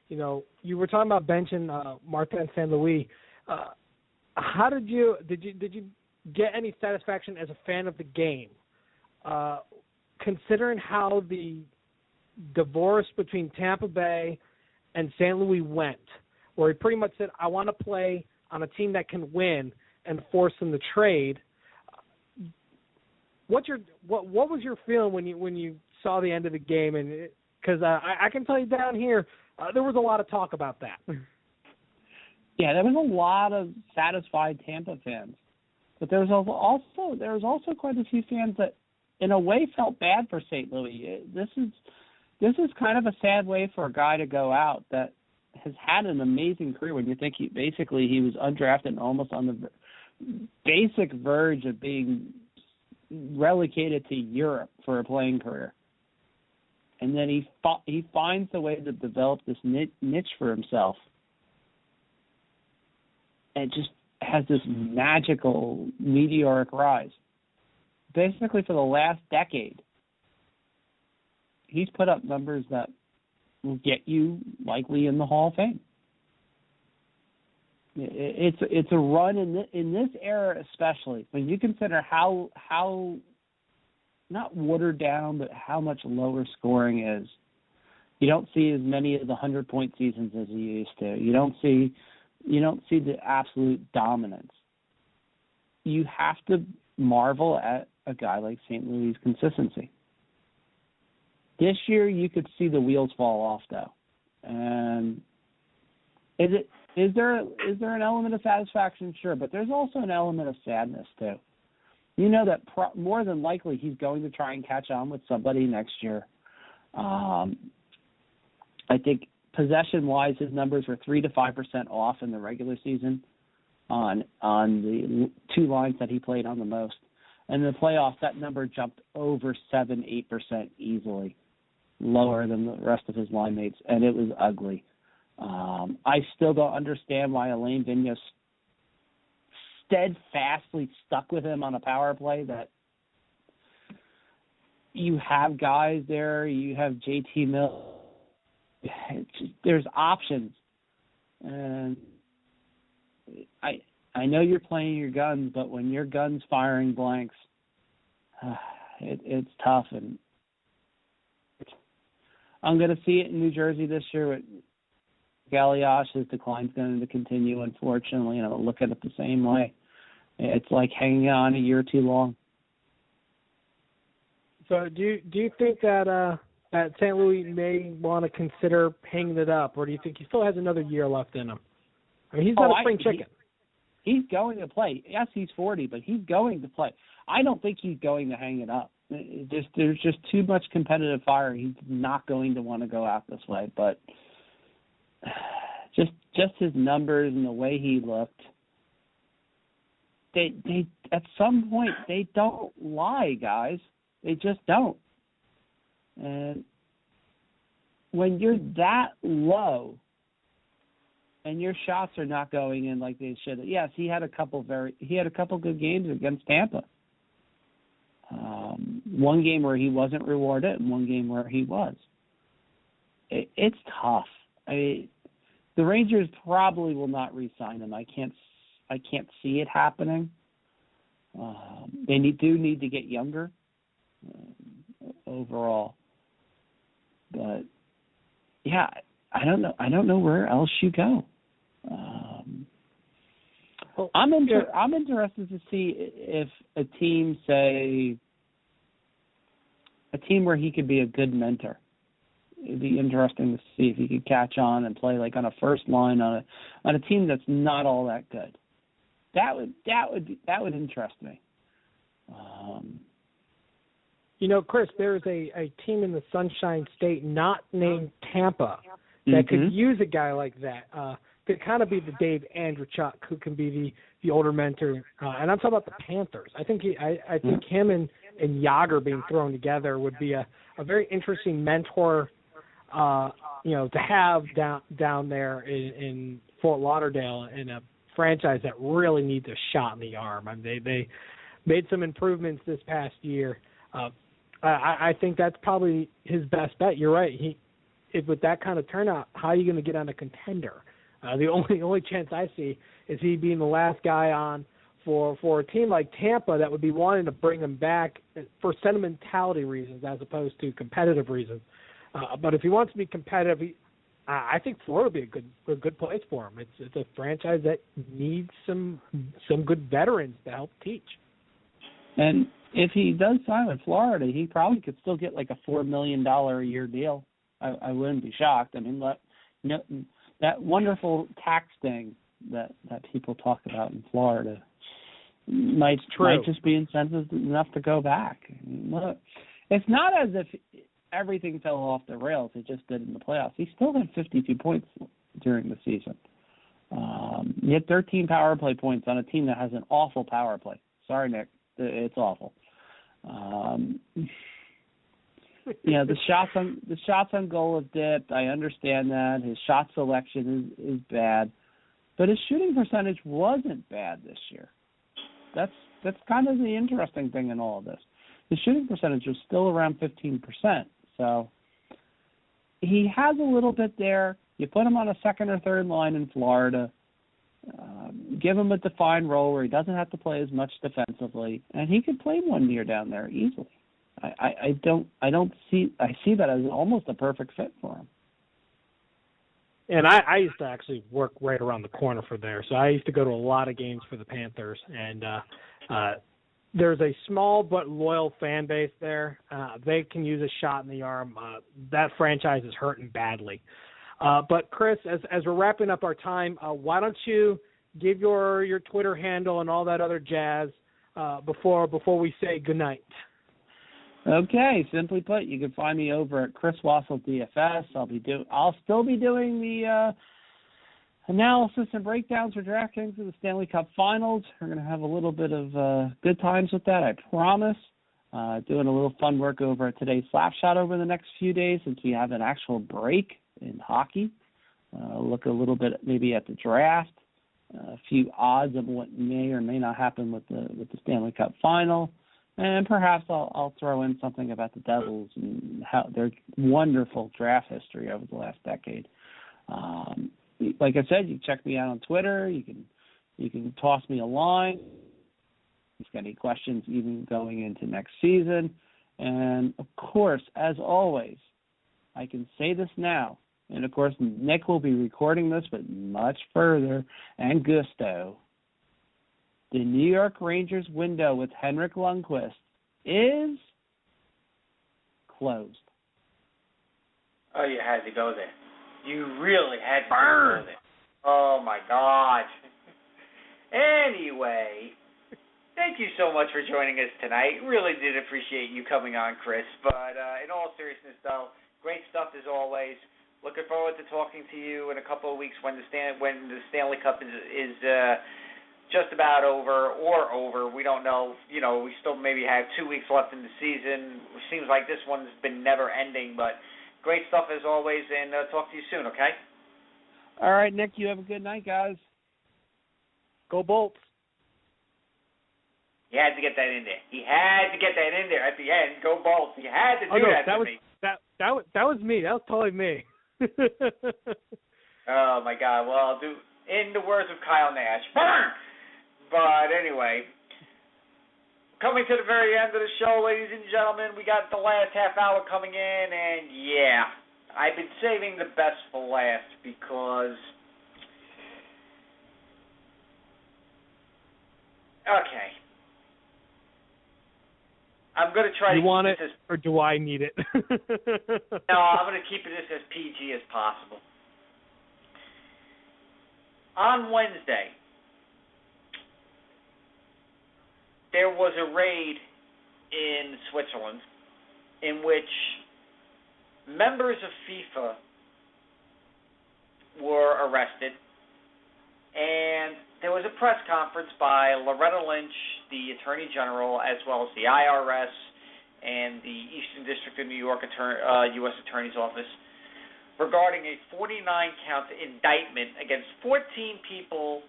You know, you were talking about benching Martin St. Louis. How did you get any satisfaction as a fan of the game, considering how the divorce between Tampa Bay and St. Louis went, where he pretty much said, "I want to play on a team that can win," and force them to trade. What was your feeling when you saw the end of the game? And because I can tell you down here, there was a lot of talk about that. Yeah, there was a lot of satisfied Tampa fans, but there was also quite a few fans that, in a way, felt bad for St. Louis. This is kind of a sad way for a guy to go out that has had an amazing career. When you think he was undrafted and almost on the basic verge of being relegated to Europe for a playing career, and then he finds a way to develop this niche for himself, and just has this magical meteoric rise. Basically, for the last decade, he's put up numbers that will get you likely in the Hall of Fame. It's a run in this era, especially when you consider how not watered down, but how much lower scoring is. You don't see as many of the 100-point seasons as you used to. You don't see the absolute dominance. You have to marvel at a guy like St. Louis' consistency. This year, you could see the wheels fall off, though. And is there an element of satisfaction? Sure, but there's also an element of sadness too. You know that more than likely he's going to try and catch on with somebody next year. I think possession-wise, his numbers were 3 to 5% off in the regular season on the two lines that he played on the most. And in the playoffs, that number jumped over 7-8% easily, lower than the rest of his line mates, and it was ugly. I still don't understand why Alain Vigneault steadfastly stuck with him on a power play. That you have guys there, you have JT Mill. There's options, and I know you're playing your guns, but when your gun's firing blanks, it's tough. And I'm going to see it in New Jersey this year with Galiash. His decline's going to continue, unfortunately, and I'll look at it the same way. It's like hanging on a year too long. So do you think that St. Louis may want to consider hanging it up, or do you think he still has another year left in him? I mean, he's not a spring chicken. He's going to play. Yes, he's 40, but he's going to play. I don't think he's going to hang it up. There's just too much competitive fire. He's not going to want to go out this way. But just his numbers and the way he looked, they at some point they don't lie, guys. They just don't. And when you're that low and your shots are not going in like they should. Yes, he had a couple good games against Tampa. One game where he wasn't rewarded and one game where he was. It's tough. The Rangers probably will not re-sign him. I can't see it happening. They do need to get younger overall. But yeah, I don't know. I don't know where else you go. I'm interested to see if a team where he could be a good mentor. It'd be interesting to see if he could catch on and play like on a first line on a team that's not all that good. That would interest me. Chris, there's a team in the Sunshine State not named Tampa that could use a guy like that. Could kind of be the Dave Andreychuk, who can be the older mentor. And I'm talking about the Panthers. I think him and Jágr being thrown together would be a very interesting mentor, to have down there in Fort Lauderdale in a franchise that really needs a shot in the arm. I mean, they made some improvements this past year. I think that's probably his best bet. You're right. With that kind of turnout, how are you going to get on a contender? The only chance I see is he being the last guy on for a team like Tampa that would be wanting to bring him back for sentimentality reasons as opposed to competitive reasons. But if he wants to be competitive, I think Florida would be a good place for him. It's a franchise that needs some good veterans to help teach. And if he does sign with Florida, he probably could still get like a $4 million a year deal. I wouldn't be shocked. I mean, that wonderful tax thing that people talk about in Florida might just be incentive enough to go back. Look, it's not as if everything fell off the rails. It just did in the playoffs. He still had 52 points during the season. He had 13 power play points on a team that has an awful power play. Sorry, Nick. It's awful. The shots on goal have dipped. I understand that. His shot selection is bad, but his shooting percentage wasn't bad this year. That's kind of the interesting thing in all of this. His shooting percentage was still around 15%. So he has a little bit there. You put him on a second or third line in Florida. Give him a defined role where he doesn't have to play as much defensively, and he could play 1 year down there easily. I see that as almost a perfect fit for him. And I used to actually work right around the corner for there, so I used to go to a lot of games for the Panthers, and there's a small but loyal fan base there. They can use a shot in the arm. That franchise is hurting badly. But Chris, as we're wrapping up our time, why don't you give your Twitter handle and all that other jazz before we say goodnight? Okay, simply put, you can find me over at Chris Wassel DFS. I'll still be doing the analysis and breakdowns for DraftKings for the Stanley Cup Finals. We're going to have a little bit of good times with that, I promise. Doing a little fun work over at today's Slapshot over the next few days since we have an actual break in hockey. Look a little bit maybe at the draft, a few odds of what may or may not happen with the Stanley Cup Final. And perhaps I'll throw in something about the Devils and how their wonderful draft history over the last decade. Like I said, you can check me out on Twitter. You can toss me a line. If you've got any questions even going into next season. And, of course, as always, I can say this now. And, of course, Nick will be recording this, but much further and gusto. The New York Rangers window with Henrik Lundqvist is closed. Oh, you had to go there. You really had to go there. Oh, my God. Anyway, thank you so much for joining us tonight. Really did appreciate you coming on, Chris. But in all seriousness, though, great stuff as always. Looking forward to talking to you in a couple of weeks when the Stanley Cup is just about over. We don't know. We still maybe have 2 weeks left in the season. It seems like this one's been never ending, but Great stuff as always, and talk to you soon, okay? All right, Nick, you have a good night, guys. Go Bolts. He had to get that in there. He had to get that in there at the end. Go Bolts. He had to do that to me. That was me. That was totally me. Oh, my God. Well, I'll do, in the words of Kyle Nash, burn! But anyway, coming to the very end of the show, ladies and gentlemen, we got the last half hour coming in, and yeah, I've been saving the best for last because, okay, I'm going to try to you want it, keep this or do I need it? No, I'm going to keep this as PG as possible. On Wednesday, there was a raid in Switzerland in which members of FIFA were arrested, and there was a press conference by Loretta Lynch, the Attorney General, as well as the IRS and the Eastern District of New York U.S. Attorney's Office, regarding a 49-count indictment against 14 people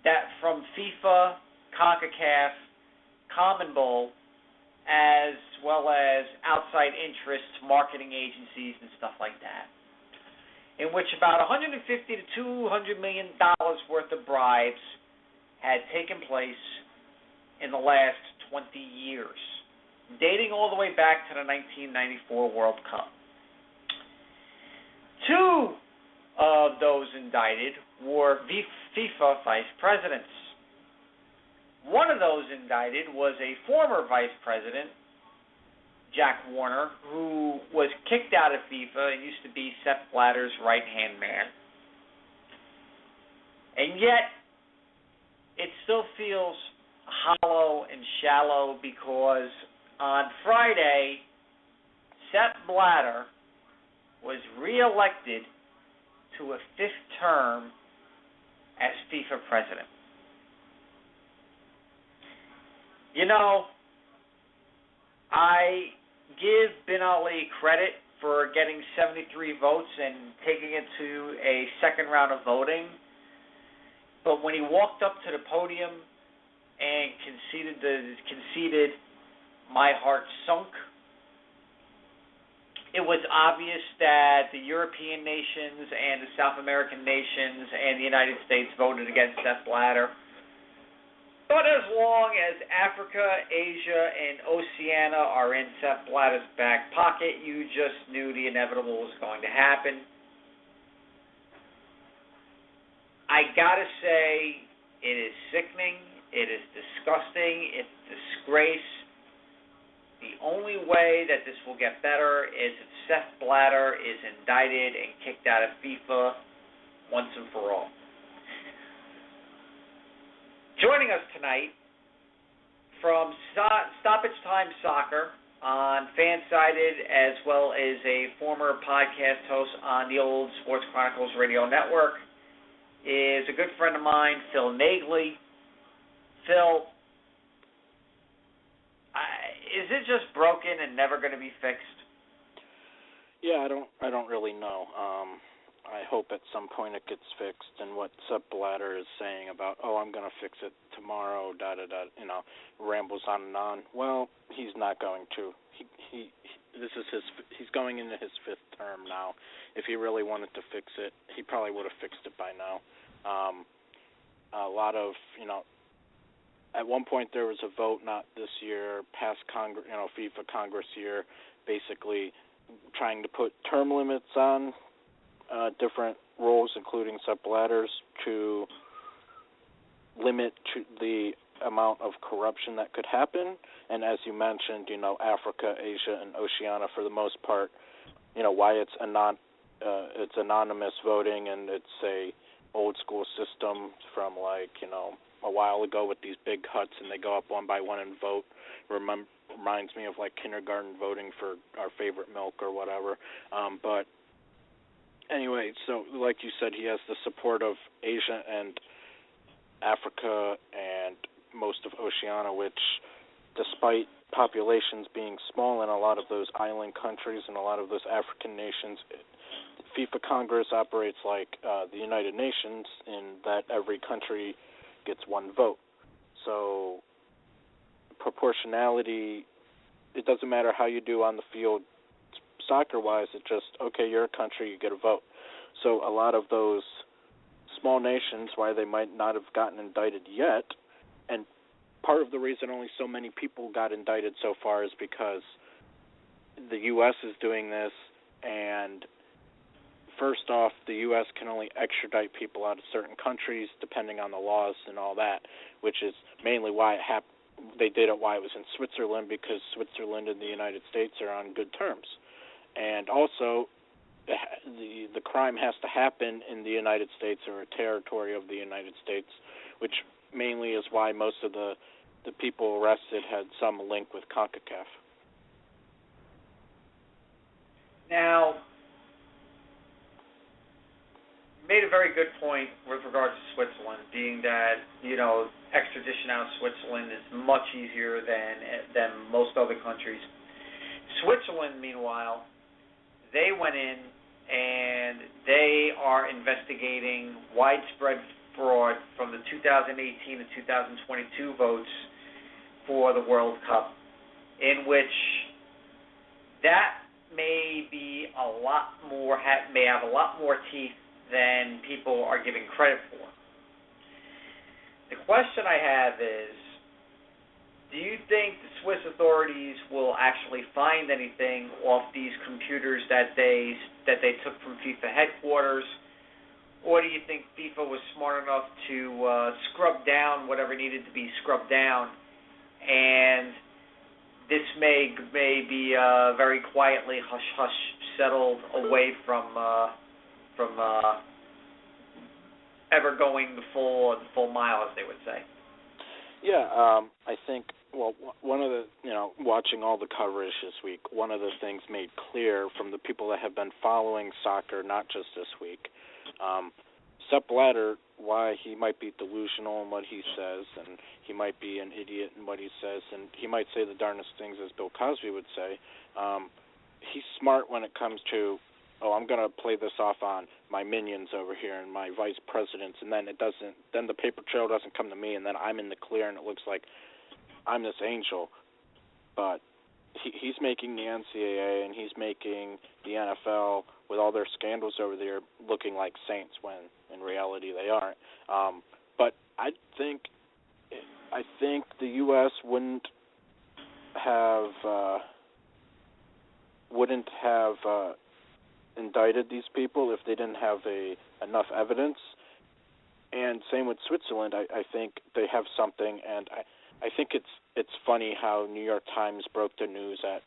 that from FIFA, CONCACAF, CONMEBOL, as well as outside interests, marketing agencies, and stuff like that, in which about $150 to $200 million worth of bribes had taken place in the last 20 years, dating all the way back to the 1994 World Cup. Two of those indicted were FIFA vice presidents. One of those indicted was a former vice president, Jack Warner, who was kicked out of FIFA and used to be Sepp Blatter's right-hand man. And yet, it still feels hollow and shallow because on Friday, Sepp Blatter was reelected to a fifth term as FIFA president. You know, I give Bin Ali credit for getting 73 votes and taking it to a second round of voting, but when he walked up to the podium and conceded, my heart sunk. It was obvious that the European nations and the South American nations and the United States voted against Sepp Blatter. But as long as Africa, Asia, and Oceania are in Sepp Blatter's back pocket, you just knew the inevitable was going to happen. I gotta say, it is sickening, it is disgusting, it's a disgrace. The only way that this will get better is if Sepp Blatter is indicted and kicked out of FIFA once and for all. Joining us tonight from Stoppage Time Soccer on Fansided, as well as a former podcast host on the old Sports Chronicles Radio Network, is a good friend of mine, Phil Nagley. Phil, is it just broken and never going to be fixed? Yeah, I don't really know. I hope at some point it gets fixed. And what Sepp Blatter is saying about, I'm going to fix it tomorrow, rambles on and on. Well, he's not going to. He's going into his fifth term now. If he really wanted to fix it, he probably would have fixed it by now. A lot of, at one point there was a vote, not this year, past Congress, FIFA Congress year, basically trying to put term limits on different roles, including Sepp Blatter's, to limit to the amount of corruption that could happen. And as you mentioned, Africa, Asia, and Oceania, for the most part, why it's anonymous voting, and it's a old school system from a while ago with these big huts, and they go up one by one and vote. Reminds me of kindergarten voting for our favorite milk or whatever. But anyway, so like you said, he has the support of Asia and Africa and most of Oceania, which despite populations being small in a lot of those island countries and a lot of those African nations, FIFA Congress operates like the United Nations in that every country gets one vote. So proportionality, it doesn't matter how you do on the field soccer-wise, it's just, okay, you're a country, you get a vote. So a lot of those small nations, why they might not have gotten indicted yet, and part of the reason only so many people got indicted so far is because the U.S. is doing this, and first off, the U.S. can only extradite people out of certain countries depending on the laws and all that, which is mainly why they did it, why it was in Switzerland, because Switzerland and the United States are on good terms. And also, the crime has to happen in the United States or a territory of the United States, which mainly is why most of the people arrested had some link with CONCACAF. Now, you made a very good point with regards to Switzerland, being that, extradition out of Switzerland is much easier than most other countries. Switzerland, meanwhile, they went in and they are investigating widespread fraud from the 2018 to 2022 votes for the World Cup, in which that may be may have a lot more teeth than people are giving credit for. The question I have is, do you think the Swiss authorities will actually find anything off these computers that they took from FIFA headquarters, or do you think FIFA was smart enough to scrub down whatever needed to be scrubbed down, and this may be very quietly, hush-hush, settled away from ever going the full mile, as they would say? Yeah, I think, one of the, watching all the coverage this week, one of the things made clear from the people that have been following soccer, not just this week, Sepp Blatter, why he might be delusional in what he says, and he might be an idiot in what he says, and he might say the darndest things, as Bill Cosby would say. He's smart when it comes to, I'm going to play this off on my minions over here and my vice presidents, and then then the paper trail doesn't come to me, and then I'm in the clear, and it looks like I'm this angel. But he's making the NCAA and he's making the NFL, with all their scandals over there, looking like saints when in reality they aren't. But I think the U.S. wouldn't have indicted these people if they didn't have enough evidence. And same with Switzerland. I think they have something, and I think it's funny how New York Times broke the news at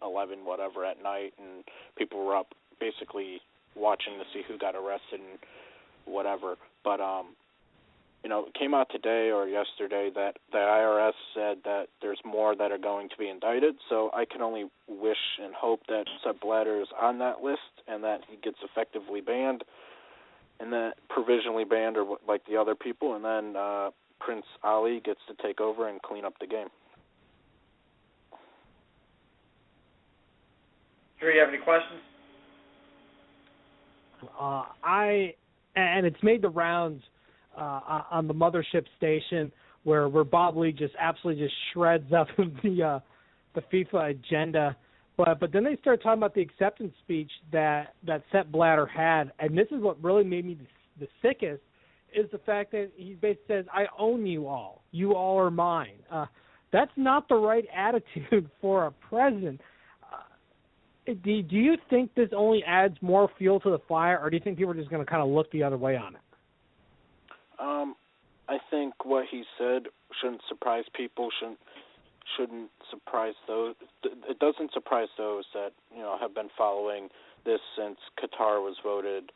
11 whatever at night, and people were up basically watching to see who got arrested and whatever. But it came out today or yesterday that the IRS said that there's more that are going to be indicted. So I can only wish and hope that Sepp Blatter is on that list and that he gets effectively banned, and then provisionally banned, or like the other people, and then Prince Ali gets to take over and clean up the game. Sure, you have any questions? And it's made the rounds on the mothership station where Bob Lee just absolutely just shreds up the FIFA agenda. But then they start talking about the acceptance speech that Sepp Blatter had, and this is what really made me the sickest, is the fact that he basically says, I own you all. You all are mine. That's not the right attitude for a president. Do you think this only adds more fuel to the fire, or do you think people are just going to kind of look the other way on it? I think what he said shouldn't surprise people, shouldn't surprise those. It doesn't surprise those that, have been following this since Qatar was voted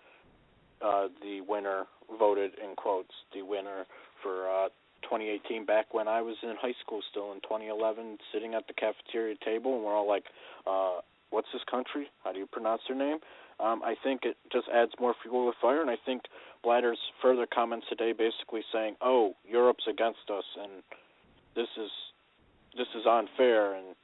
the winner, voted in quotes, the winner for 2018, back when I was in high school still in 2011, sitting at the cafeteria table, and we're all like, what's this country? How do you pronounce their name? I think it just adds more fuel to the fire, and I think Blatter's further comments today basically saying, Europe's against us, and this is this is unfair, and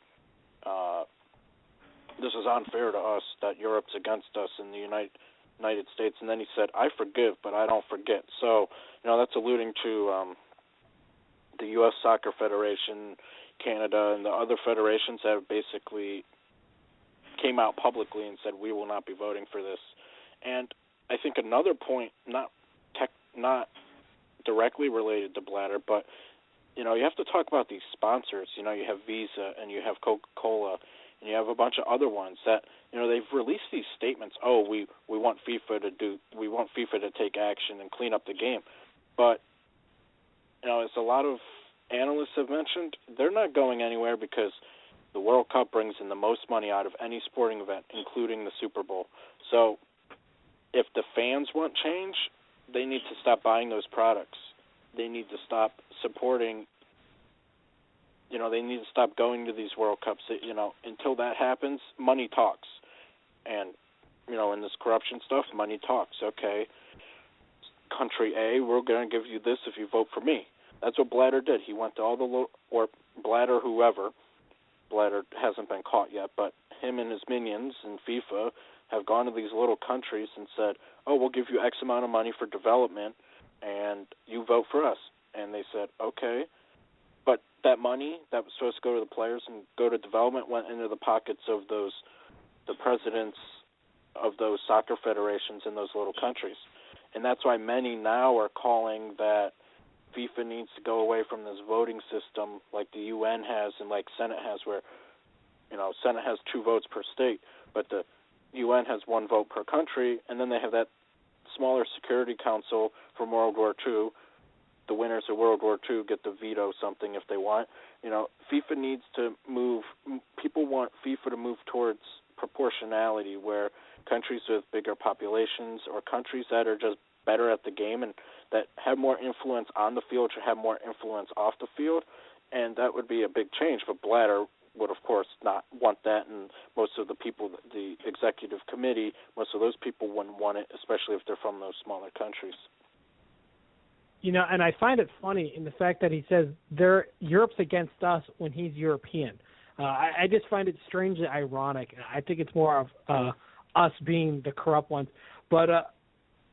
this is unfair to us that Europe's against us in the United States. And then he said, I forgive, but I don't forget. So, that's alluding to the U.S. Soccer Federation, Canada, and the other federations that have basically came out publicly and said, we will not be voting for this. And I think another point, not directly related to Bladder, but, you have to talk about these sponsors. You have Visa, and you have Coca-Cola, and you have a bunch of other ones that, they've released these statements. Oh, we want FIFA to take action and clean up the game. But, as a lot of analysts have mentioned, they're not going anywhere because the World Cup brings in the most money out of any sporting event, including the Super Bowl. So if the fans want change, they need to stop buying those products. They need to stop supporting, they need to stop going to these World Cups. Until that happens, money talks. And, in this corruption stuff, money talks. Okay, country A, we're going to give you this if you vote for me. That's what Bladder did. He went to all the or Bladder, whoever. Bladder hasn't been caught yet, but him and his minions in FIFA have gone to these little countries and said, oh, we'll give you X amount of money for development, and you vote for us. And they said, okay. But that money that was supposed to go to the players and go to development went into the pockets of the presidents of those soccer federations in those little countries. And that's why many now are calling that FIFA needs to go away from this voting system like the UN has and like Senate has, where, Senate has 2 votes per state, but the UN has 1 vote per country, and then they have that smaller Security Council from World War II. The winners of World War II get to veto something if they want. FIFA needs to move. People want FIFA to move towards proportionality, where countries with bigger populations or countries that are just better at the game and that have more influence on the field should have more influence off the field, and that would be a big change. But Bladder would, of course, not want that, and most of the people, the executive committee, most of those people wouldn't want it, especially if they're from those smaller countries. And I find it funny in the fact that he says Europe's against us when he's European. I just find it strangely ironic. I think it's more of us being the corrupt ones. But,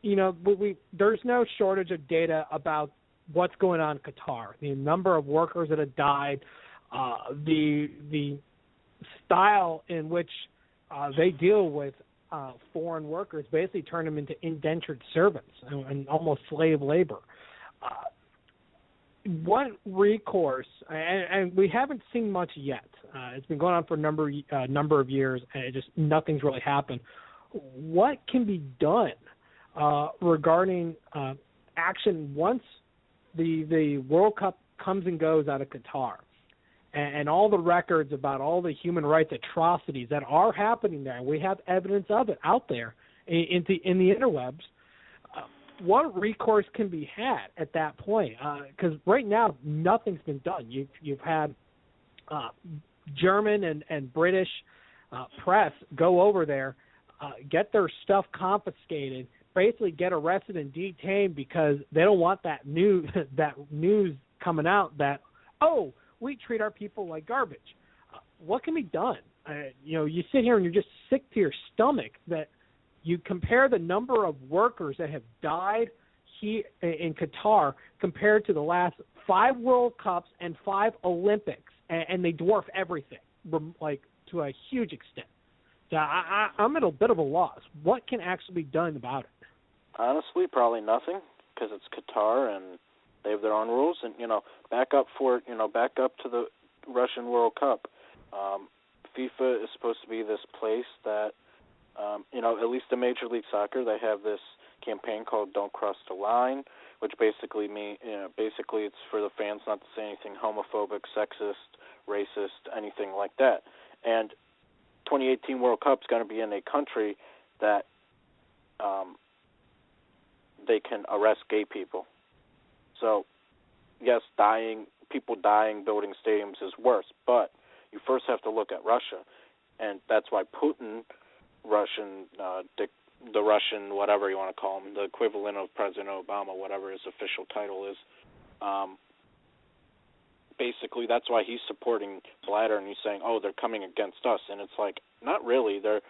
there's no shortage of data about what's going on in Qatar, the number of workers that have died, the style in which they deal with foreign workers, basically turn them into indentured servants and almost slave labor. What recourse, and we haven't seen much yet. It's been going on for a number of years, and nothing's really happened. What can be done regarding action once the World Cup comes and goes out of Qatar, and all the records about all the human rights atrocities that are happening there? We have evidence of it out there in the interwebs. What recourse can be had at that point? Because right now nothing's been done. You've had German and British press go over there, get their stuff confiscated, basically get arrested and detained because they don't want that news coming out that, oh, we treat our people like garbage. What can be done? You sit here and you're just sick to your stomach that you compare the number of workers that have died here in Qatar compared to the last 5 World Cups and 5 Olympics, and they dwarf everything, like to a huge extent. So I'm at a bit of a loss. What can actually be done about it? Honestly, probably nothing, because it's Qatar and they have their own rules. And back up to the Russian World Cup. FIFA is supposed to be this place that, at least in Major League Soccer, they have this campaign called "Don't Cross the Line," which basically it's for the fans not to say anything homophobic, sexist, racist, anything like that. And 2018 World Cup is going to be in a country that they can arrest gay people. So, yes, people dying building stadiums is worse, but you first have to look at Russia, and that's why Putin, the Russian, whatever you want to call him, the equivalent of President Obama, whatever his official title is, basically that's why he's supporting Blatter, and he's saying, oh, they're coming against us. And it's like, not really. The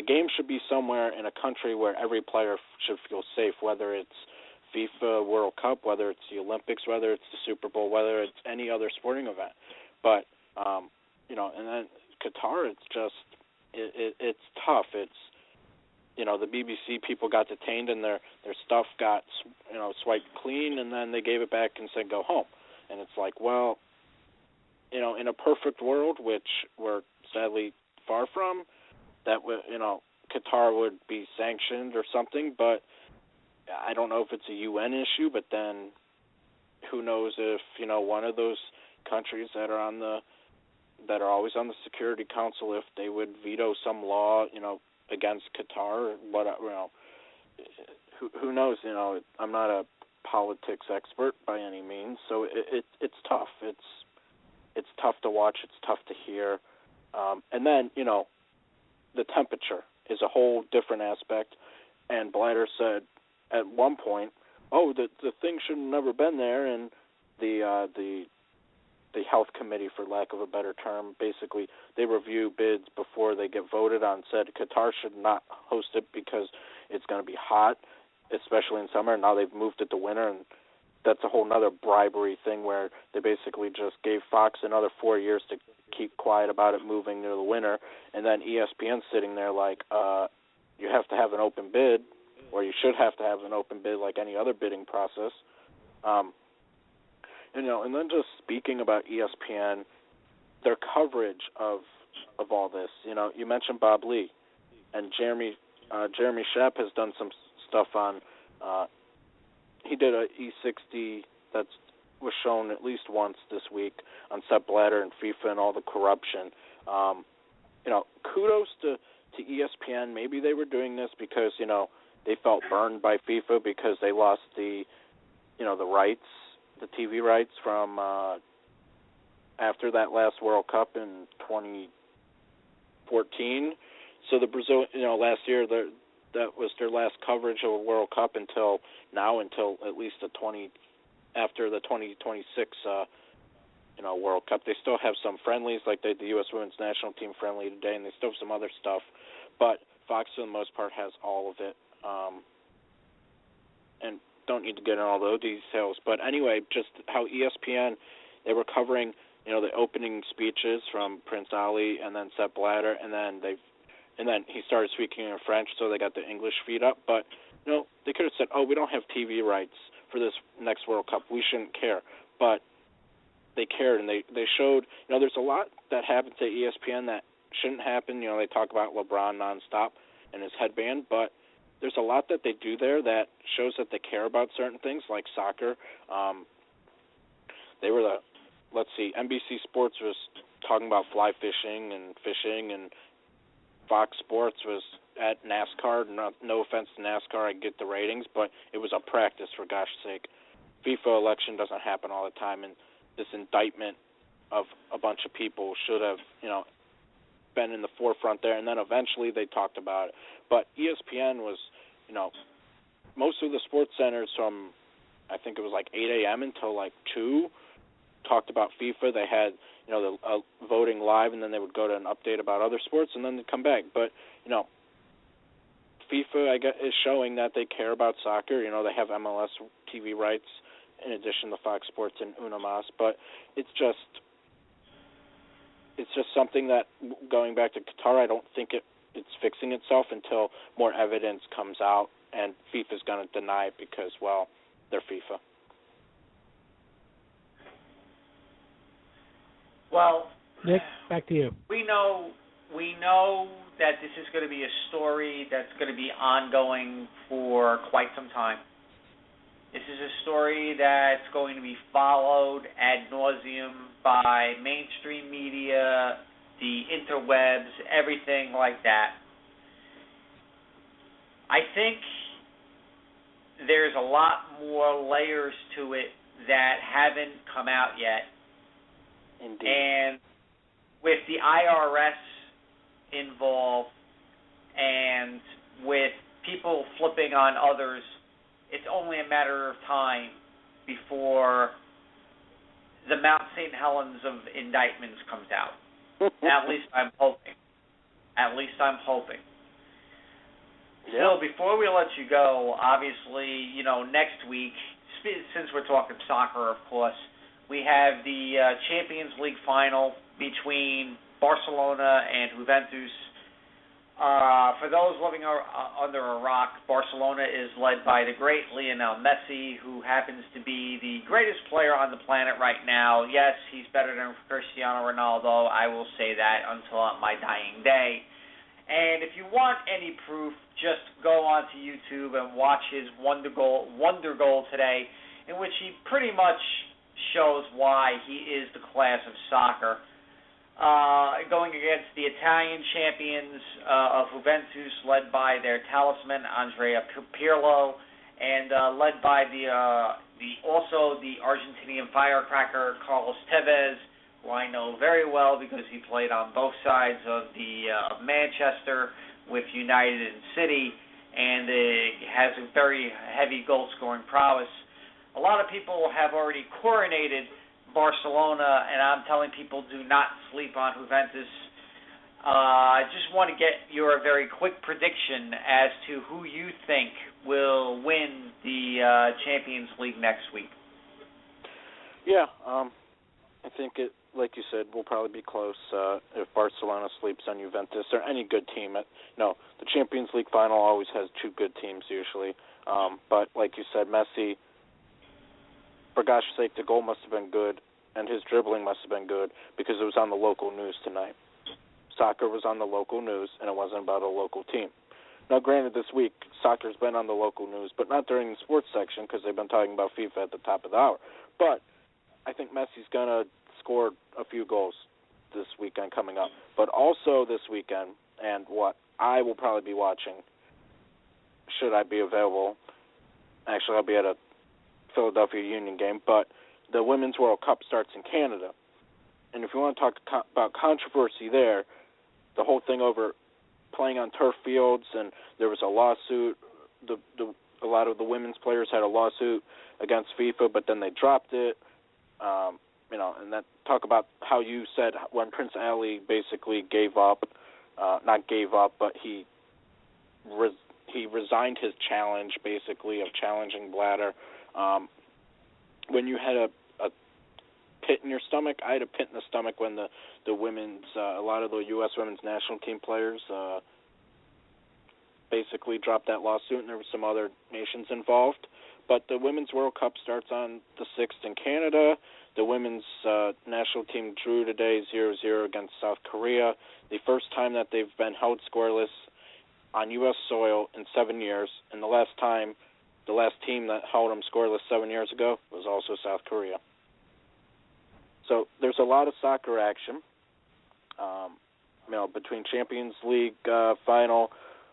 game should be somewhere in a country where every player should feel safe, whether it's FIFA World Cup, whether it's the Olympics, whether it's the Super Bowl, whether it's any other sporting event. But, and then Qatar, it's just, it's tough. It's, the BBC people got detained and their stuff got, swiped clean, and then they gave it back and said, go home. And it's like, well, in a perfect world, which we're sadly far from, that Qatar would be sanctioned or something, but I don't know if it's a UN issue. But then, who knows if one of those countries that are always on the Security Council, if they would veto some law, against Qatar, or what, who knows? I'm not a politics expert by any means, so it's tough. It's tough to watch. It's tough to hear, and then the temperature is a whole different aspect. And Blatter said at one point, "Oh, the thing should have never been there," and the health committee, for lack of a better term, basically they review bids before they get voted on. Said Qatar should not host it because it's going to be hot, especially in summer. Now they've moved it to winter, and that's a whole other bribery thing where they basically just gave Fox another 4 years to keep quiet about it moving to the winter, and then ESPN's sitting there like, you have to have an open bid, or you should have to have an open bid like any other bidding process. And then just speaking about ESPN, their coverage of all this. You mentioned Bob Lee, and Jeremy Schaap has done some stuff on. He did a E60 that was shown at least once this week on Sepp Blatter and FIFA and all the corruption. Kudos to ESPN. Maybe they were doing this because they felt burned by FIFA because they lost the rights, the TV rights from after that last World Cup in 2014. So the Brazil, last year that was their last coverage of a World Cup until at least after the 2026 World Cup. They still have some friendlies, like the U.S. Women's National Team friendly today, and they still have some other stuff. But Fox, for the most part, has all of it. And don't need to get into all those details. But anyway, just how ESPN, they were covering, the opening speeches from Prince Ali and then Sepp Blatter, and then he started speaking in French, so they got the English feed up. But they could have said, "Oh, we don't have TV rights for this next World Cup. We shouldn't care." But they cared, and they showed. There's a lot that happens at ESPN that shouldn't happen. They talk about LeBron nonstop and his headband, but there's a lot that they do there that shows that they care about certain things, like soccer. They were NBC Sports was talking about fly fishing, and Fox Sports was at NASCAR. No offense to NASCAR, I get the ratings, but it was a practice, for gosh sake. FIFA election doesn't happen all the time, and this indictment of a bunch of people should have, been in the forefront there, and then eventually they talked about it. But ESPN was, most of the sports centers from, I think it was like 8 a.m. until like 2, talked about FIFA. They had, the voting live, and then they would go to an update about other sports, and then they'd come back. But, FIFA, I guess, is showing that they care about soccer. They have MLS TV rights in addition to Fox Sports and Unamas. But it's just something that, going back to Qatar, I don't think it's fixing itself until more evidence comes out, and FIFA's going to deny it because, well, they're FIFA. Well, Nick, back to you. We know that this is going to be a story that's going to be ongoing for quite some time. This is a story that's going to be followed ad nauseum by mainstream media, the interwebs, everything like that. I think there's a lot more layers to it that haven't come out yet. Indeed. And with the IRS involved and with people flipping on others, it's only a matter of time before the mountains St. Helens of indictments comes out. At least I'm hoping. Yeah. So before we let you go, obviously, next week, since we're talking soccer, of course, we have the Champions League final between Barcelona and Juventus. For those living under a rock, Barcelona is led by the great Lionel Messi, who happens to be the greatest player on the planet right now. Yes, he's better than Cristiano Ronaldo. I will say that until my dying day. And if you want any proof, just go onto YouTube and watch his wonder goal today, in which he pretty much shows why he is the class of soccer. Going against the Italian champions of Juventus, led by their talisman Andrea Pirlo, and led by the Argentinian firecracker Carlos Tevez, who I know very well because he played on both sides of Manchester with United and City, and has a very heavy goal-scoring prowess. A lot of people have already coronated Barcelona, and I'm telling people do not sleep on Juventus. I just want to get your very quick prediction as to who you think will win the Champions League next week. Yeah, I think it, like you said, will probably be close if Barcelona sleeps on Juventus or any good team. The Champions League final always has two good teams usually. But like you said, Messi, for gosh sake, the goal must have been good, and his dribbling must have been good because it was on the local news tonight. Soccer was on the local news, and it wasn't about a local team. Now, granted, this week, soccer's been on the local news, but not during the sports section because they've been talking about FIFA at the top of the hour. But I think Messi's going to score a few goals this weekend coming up. But also this weekend, and what I will probably be watching, should I be available, actually I'll be at a Philadelphia Union game, but the Women's World Cup starts in Canada. And if you want to talk about controversy there, the whole thing over playing on turf fields, and there was a lawsuit. A lot of the women's players had a lawsuit against FIFA, but then they dropped it. And then talk about how you said when Prince Ali basically gave up, not gave up, but he resigned his challenge, basically, of challenging Bladder. When you had a pit in your stomach, I had a pit in the stomach when the women's, a lot of the U.S. women's national team players basically dropped that lawsuit, and there were some other nations involved. But the Women's World Cup starts on the 6th in Canada. The women's national team drew today 0-0 against South Korea, the first time that they've been held scoreless on U.S. soil in 7 years, and the last team that held them scoreless 7 years ago was also South Korea. So there's a lot of soccer action, between Champions League final.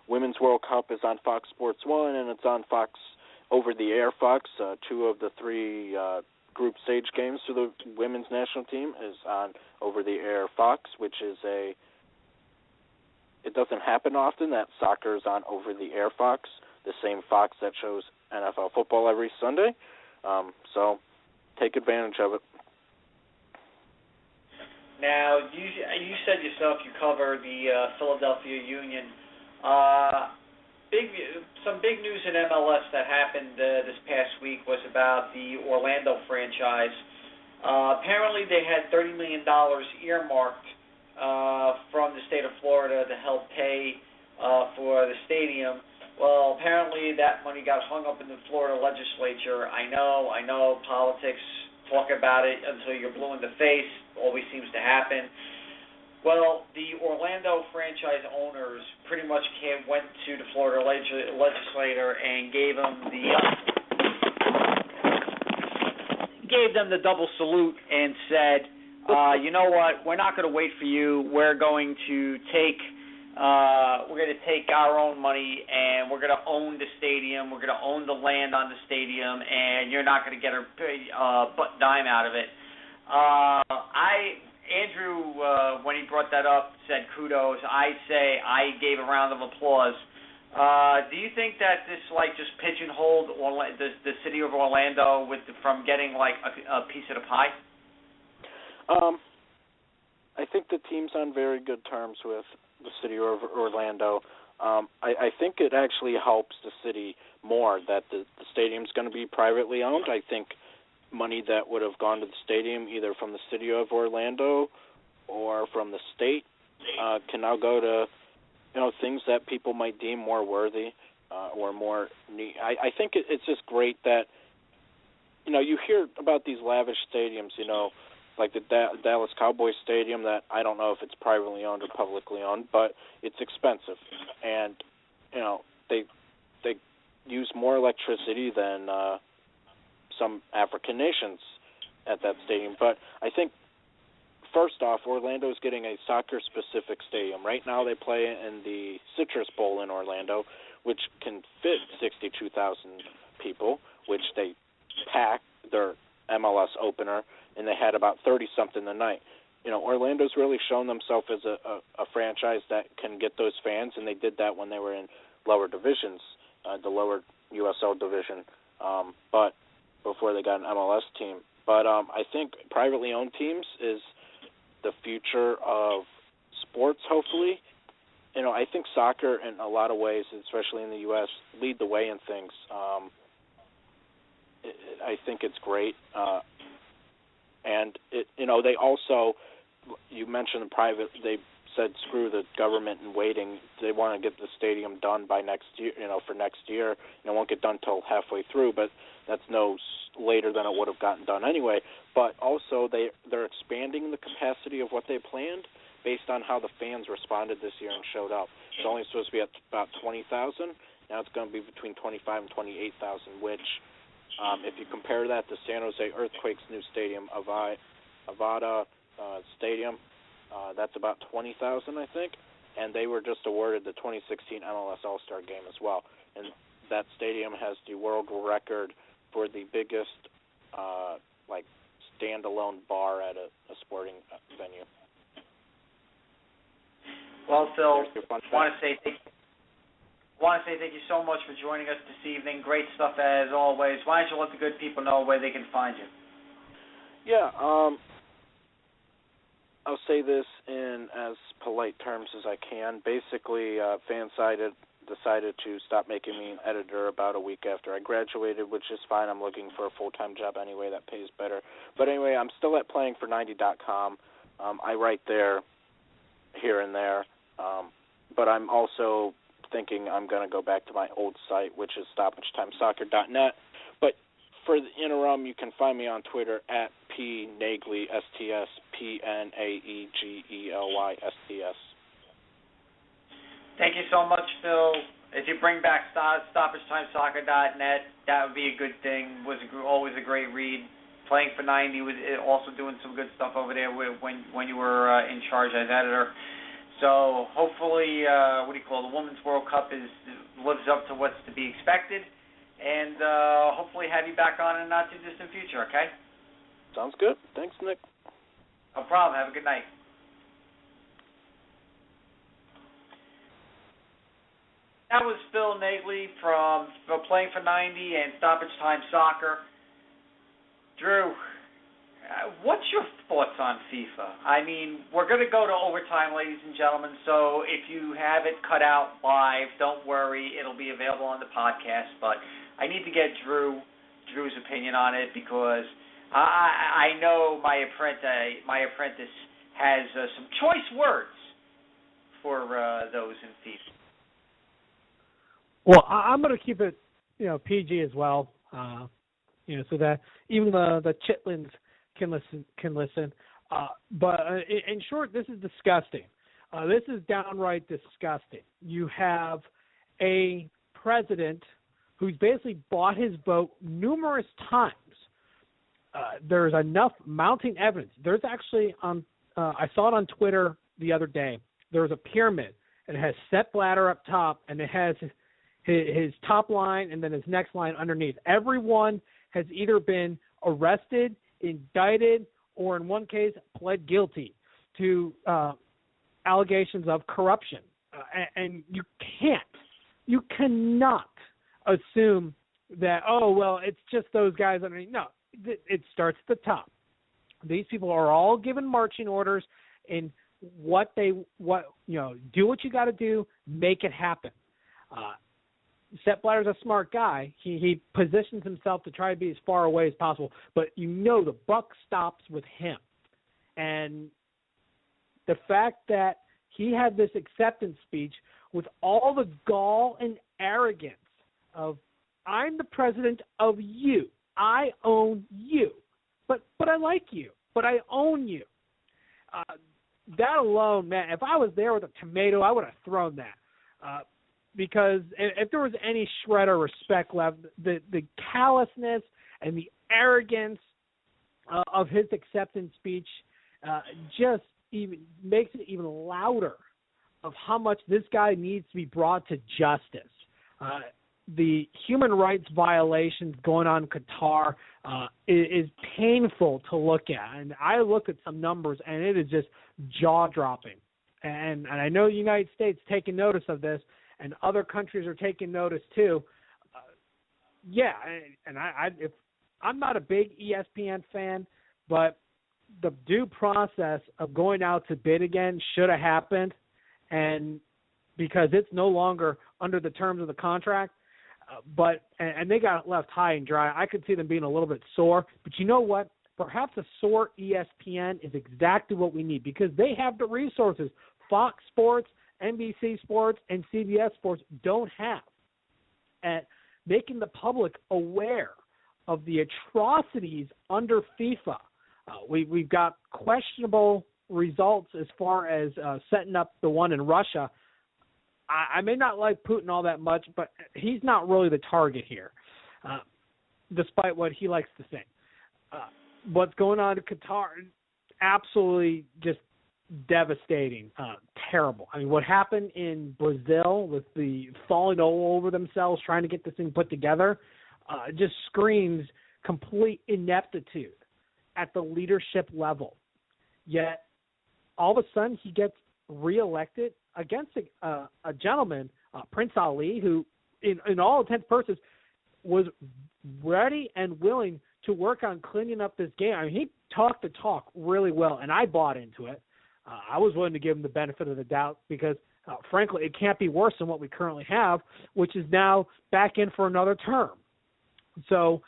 Women's World Cup is on Fox Sports 1, and it's on Fox over-the-air Fox. 2 of the 3 group stage games for the women's national team is on over-the-air Fox, which is it doesn't happen often that soccer is on over-the-air Fox, the same Fox that shows NFL football every Sunday. So take advantage of it. Now, you said yourself you cover the Philadelphia Union. Some big news in MLS that happened this past week was about the Orlando franchise. Apparently, they had $30 million earmarked from the state of Florida to help pay for the stadium. Well, apparently that money got hung up in the Florida legislature. I know, politics, talk about it until you're blue in the face, always seems to happen. Well, the Orlando franchise owners pretty much went to the Florida legislator and gave them the double salute and said, you know what, we're not going to wait for you. We're going to take our own money and we're going to own the stadium. We're going to own the land on the stadium, and you're not going to get a dime out of it. Andrew, when he brought that up, said kudos. I gave a round of applause. Do you think that this just pigeonholed the city of Orlando from getting a piece of the pie? I think the team's on very good terms with the city of Orlando. I think it actually helps the city more that the stadium's going to be privately owned. I think money that would have gone to the stadium either from the city of Orlando or from the state can now go to things that people might deem more worthy or more neat. I think it's just great that you hear about these lavish stadiums, like the Dallas Cowboys Stadium that I don't know if it's privately owned or publicly owned, but it's expensive, and they use more electricity than some African nations at that stadium. But I think first off, Orlando's getting a soccer-specific stadium. Right now they play in the Citrus Bowl in Orlando, which can fit 62,000 people, which they pack their MLS opener, and they had about 30-something a night. Orlando's really shown themselves as a franchise that can get those fans, and they did that when they were in lower divisions, the lower USL division, but before they got an MLS team. But I think privately owned teams is the future of sports, hopefully. I think soccer in a lot of ways, especially in the U.S., lead the way in things. I think it's great. And, they also, you mentioned the private, they said screw the government and waiting. They want to get the stadium done by next year, for next year. It won't get done till halfway through, but that's no later than it would have gotten done anyway. But also they're expanding the capacity of what they planned based on how the fans responded this year and showed up. It's only supposed to be at about 20,000. Now it's going to be between 25,000 and 28,000, which if you compare that to San Jose Earthquake's new stadium, Avada Stadium, that's about 20,000, I think, and they were just awarded the 2016 MLS All-Star Game as well. And that stadium has the world record for the biggest, standalone bar at a sporting venue. Well, Phil, want to say thank you so much for joining us this evening. Great stuff as always. Why don't you let the good people know where they can find you? Yeah, I'll say this in as polite terms as I can. Basically, Fansided decided to stop making me an editor about a week after I graduated, which is fine. I'm looking for a full-time job anyway that pays better. But anyway, I'm still at playingfor90.com. I write there here and there. But I'm also thinking I'm going to go back to my old site, which is stoppagetimesoccer.net. But for the interim, you can find me on Twitter at pnaegely, STSPNAEGELYSTS. Thank you so much, Phil. If you bring back stoppagetimesoccer.net, that would be a good thing. Was always a great read. Playing for 90 was also doing some good stuff over there when you were in charge as editor. So hopefully, the Women's World Cup lives up to what's to be expected, and hopefully have you back on in the not too distant future. Okay? Sounds good. Thanks, Nick. No problem. Have a good night. That was Phil Naegely from Playing for 90 and Stoppage Time Soccer. Drew, what's your thoughts on FIFA? I mean, we're going to go to overtime, ladies and gentlemen, so if you have it cut out live, don't worry. It'll be available on the podcast, but I need to get Drew's opinion on it because I know my apprentice has some choice words for those in FIFA. Well, I'm going to keep it, PG as well, so that even the chitlins can listen. But in short, this is disgusting. This is downright disgusting. You have a president who's basically bought his vote numerous times. There's enough mounting evidence. There's actually, I saw it on Twitter the other day, there was a pyramid, and it has Sepp Blatter up top, and it has his top line and then his next line underneath. Everyone has either been arrested, indicted, or in one case pled guilty to allegations of corruption. And you cannot assume that, it's just those guys underneath. No, it starts at the top. These people are all given marching orders in do what you got to do, make it happen. Sepp Blatter's a smart guy. He positions himself to try to be as far away as possible, but the buck stops with him. And the fact that he had this acceptance speech with all the gall and arrogance of, I'm the president of you. I own you. But I like you. But I own you. That alone, man, if I was there with a tomato, I would have thrown that. Because if there was any shred of respect left, the callousness and the arrogance of his acceptance speech just even makes it even louder of how much this guy needs to be brought to justice. The human rights violations going on in Qatar is painful to look at. And I look at some numbers, and it is just jaw-dropping. And I know the United States is taking notice of this, and other countries are taking notice too. I'm not a big ESPN fan, but the due process of going out to bid again should have happened, and because it's no longer under the terms of the contract. But they got left high and dry. I could see them being a little bit sore. But you know what? Perhaps a sore ESPN is exactly what we need, because they have the resources Fox Sports, NBC Sports, and CBS Sports don't have. At making the public aware of the atrocities under FIFA. We've got questionable results as far as setting up the one in Russia. I may not like Putin all that much, but he's not really the target here, despite what he likes to say. What's going on in Qatar, absolutely just devastating, terrible. I mean, what happened in Brazil with the falling all over themselves trying to get this thing put together just screams complete ineptitude at the leadership level. Yet, all of a sudden, he gets reelected against a gentleman, Prince Ali, who, in all intents and purposes, was ready and willing to work on cleaning up this game. I mean, he talked the talk really well, and I bought into it. I was willing to give him the benefit of the doubt because, frankly, it can't be worse than what we currently have, which is now back in for another term. So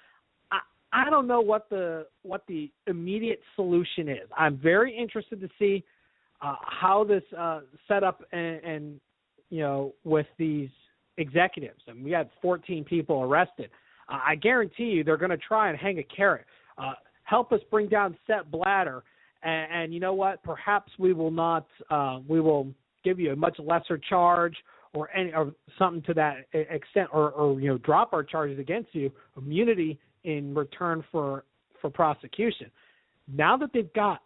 I don't know what the immediate solution is. I'm very interested to see how this set up and with these executives. I mean, we had 14 people arrested. I guarantee you they're going to try and hang a carrot. Help us bring down Sepp Blatter, and you know what? Perhaps we will not. We will give you a much lesser charge or something to that extent, or drop our charges against you, immunity in return for prosecution. Now that they've got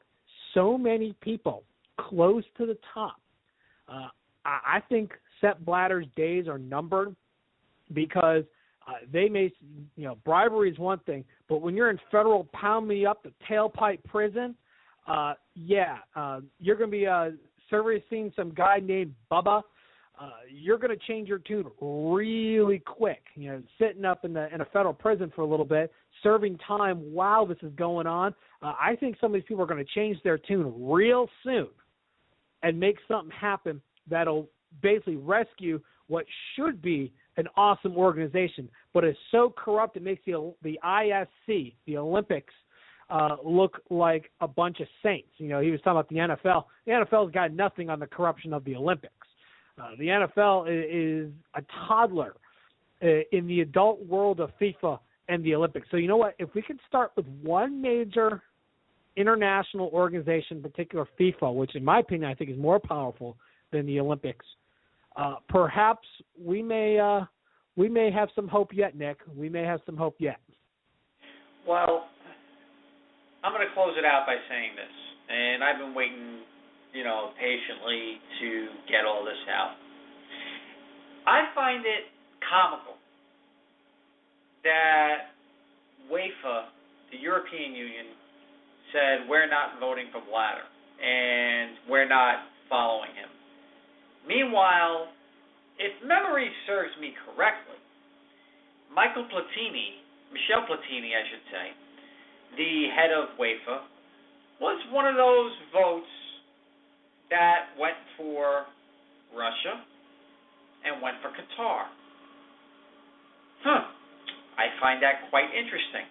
so many people close to the top, I think Sepp Blatter's days are numbered, because they may, bribery is one thing, but when you're in federal pound me up the tailpipe prison, you're going to be servicing some guy named Bubba. You're going to change your tune really quick. Sitting up in a federal prison for a little bit, serving time while this is going on. I think some of these people are going to change their tune real soon and make something happen that'll basically rescue what should be an awesome organization, but is so corrupt it makes the ISC, the Olympics, look like a bunch of saints. He was talking about the NFL. The NFL's got nothing on the corruption of the Olympics. The NFL is a toddler in the adult world of FIFA and the Olympics. So you know what? If we could start with one major international organization, in particular FIFA, which in my opinion I think is more powerful than the Olympics, perhaps we may have some hope yet, Nick. We may have some hope yet. Well, I'm going to close it out by saying this, and I've been waiting, patiently to get all this out. I find it comical that UEFA, the European Union, said we're not voting for Blatter and we're not following him. Meanwhile, if memory serves me correctly, Michel Platini, I should say, the head of UEFA, was one of those votes that went for Russia and went for Qatar. I find that quite interesting.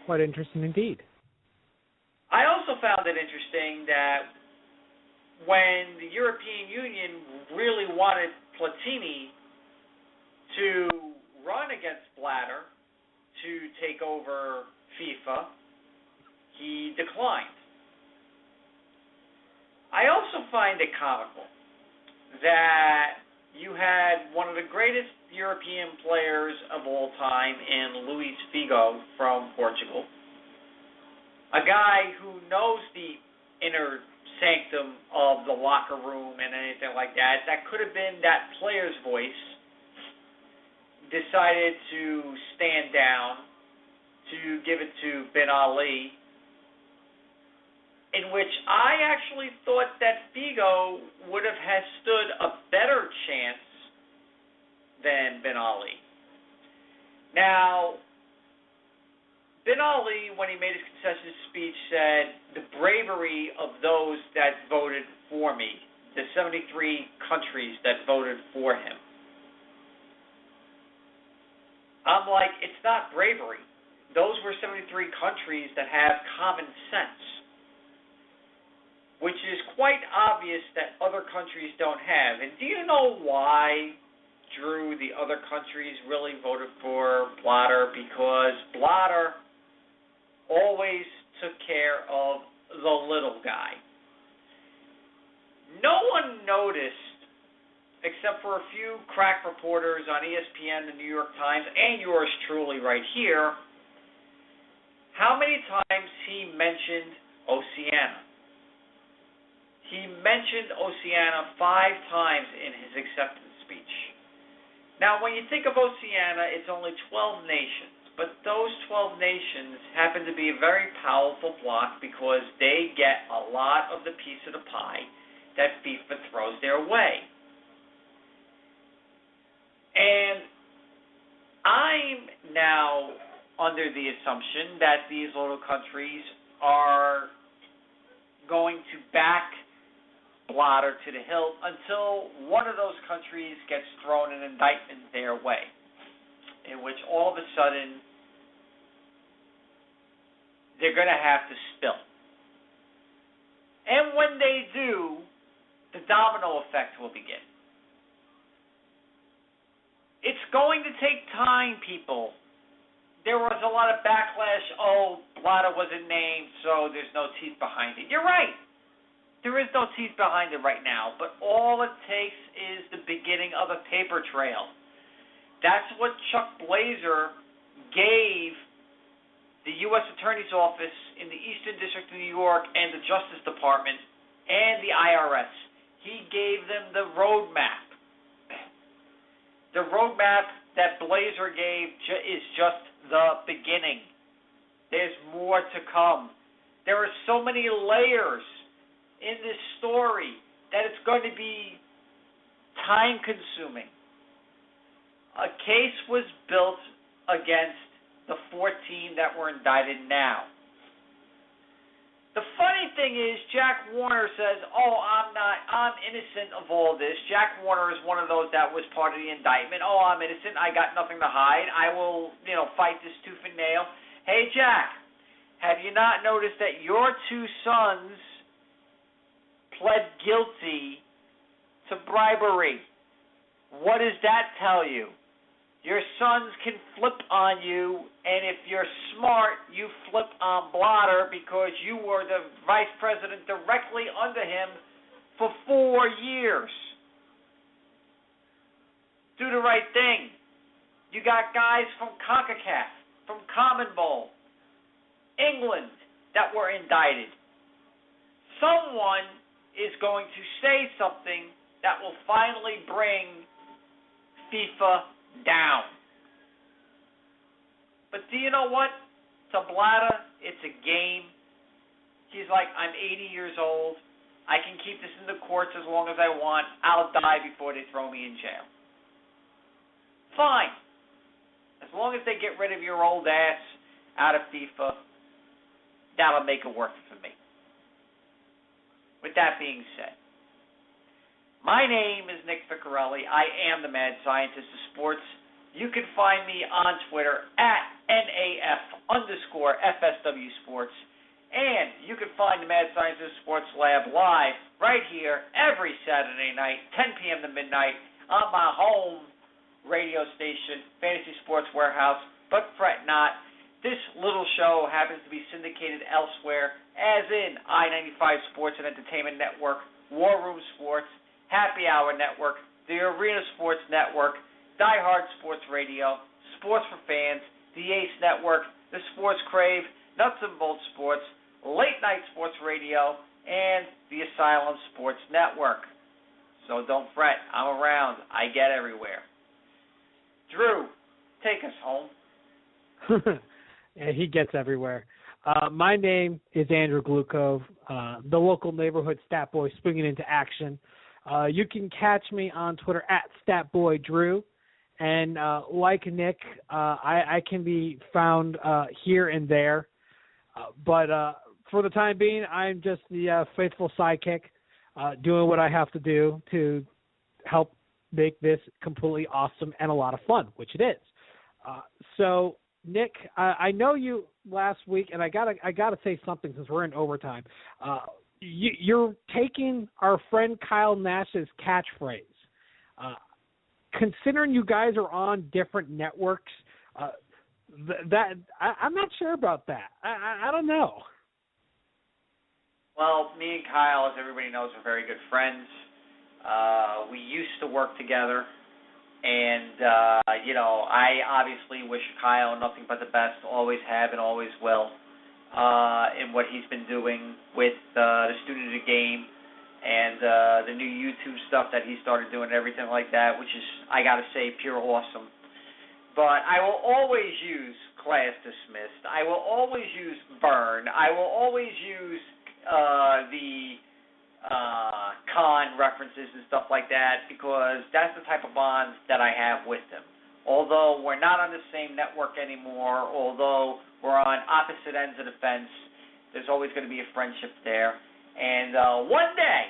Quite interesting indeed. I also found it interesting that when the European Union really wanted Platini to run against Blatter to take over FIFA, he declined. I also find it comical that you had one of the greatest European players of all time in Luis Figo from Portugal, a guy who knows the inner sanctum of the locker room and anything like that, that could have been that player's voice, decided to stand down to give it to Ben Ali, in which I actually thought that Figo would have stood a better chance than Ben Ali. Now, Ben Ali, when he made his concession speech, said the bravery of those that voted for me, the 73 countries that voted for him. I'm like, it's not bravery. Those were 73 countries that have common sense, which is quite obvious that other countries don't have. And do you know why, Drew, the other countries really voted for Blatter? Because Blatter always took care of the little guy. No one noticed, except for a few crack reporters on ESPN, the New York Times, and yours truly right here, how many times he mentioned Oceania. He mentioned Oceania 5 times in his acceptance speech. Now, when you think of Oceania, it's only 12 nations. But those 12 nations happen to be a very powerful bloc because they get a lot of the piece of the pie that FIFA throws their way. And I'm now under the assumption that these little countries are going to back Blatter to the hilt until one of those countries gets thrown an indictment their way, in which all of a sudden they're going to have to spill. And when they do, the domino effect will begin. It's going to take time, people. There was a lot of backlash. Oh, Blatter wasn't named, so there's no teeth behind it. You're right. There is no teeth behind it right now, but all it takes is the beginning of a paper trail. That's what Chuck Blazer gave the U.S. Attorney's Office in the Eastern District of New York and the Justice Department and the IRS. He gave them the roadmap. The roadmap that Blazer gave is just the beginning. There's more to come. There are so many layers in this story that it's going to be time-consuming. A case was built against the 14 that were indicted now. The funny thing is, Jack Warner says, I'm innocent of all this. Jack Warner is one of those that was part of the indictment. Oh, I'm innocent. I got nothing to hide. I will, fight this tooth and nail. Hey, Jack, have you not noticed that your 2 sons pled guilty to bribery? What does that tell you? Your sons can flip on you, and if you're smart, you flip on Blatter because you were the vice president directly under him for 4 years. Do the right thing. You got guys from CONCACAF, from CONMEBOL, England, that were indicted. Someone is going to say something that will finally bring FIFA down. But do you know what? To Blatter, it's a game. He's like, I'm 80 years old. I can keep this in the courts as long as I want. I'll die before they throw me in jail. Fine. As long as they get rid of your old ass out of FIFA, that'll make it worth it for me. With that being said, my name is Nick Ficorelli. I am the Mad Scientist of Sports. You can find me on Twitter at NAF_FSW Sports. And you can find the Mad Scientist of Sports Lab live right here every Saturday night, 10 p.m. to midnight, on my home radio station, Fantasy Sports Warehouse. But fret not, this little show happens to be syndicated elsewhere, as in I-95 Sports and Entertainment Network, War Room Sports, Happy Hour Network, the Arena Sports Network, Die Hard Sports Radio, Sports for Fans, the Ace Network, the Sports Crave, Nuts and Bolts Sports, Late Night Sports Radio, and the Asylum Sports Network. So don't fret, I'm around. I get everywhere. Drew, take us home. And he gets everywhere. My name is Andrew Glukov, the local neighborhood stat boy springing into action. You can catch me on Twitter at StatBoyDrew. And like Nick, I can be found here and there. But for the time being, I'm just the faithful sidekick doing what I have to do to help make this completely awesome and a lot of fun, which it is. So, Nick, I know you last week, and I gotta say something since we're in overtime. You're taking our friend Kyle Nash's catchphrase. Considering you guys are on different networks, I'm not sure about that. I don't know. Well, me and Kyle, as everybody knows, are very good friends. We used to work together, and I obviously wish Kyle nothing but the best. Always have and always will in what he's been doing with the Student of the Game and the new YouTube stuff that he started doing and everything like that, which is, I got to say, pure awesome. But I will always use Class Dismissed. I will always use Burn. I will always use the con references and stuff like that, because that's the type of bond that I have with him. Although we're not on the same network anymore, although we're on opposite ends of the fence, there's always going to be a friendship there. And one day,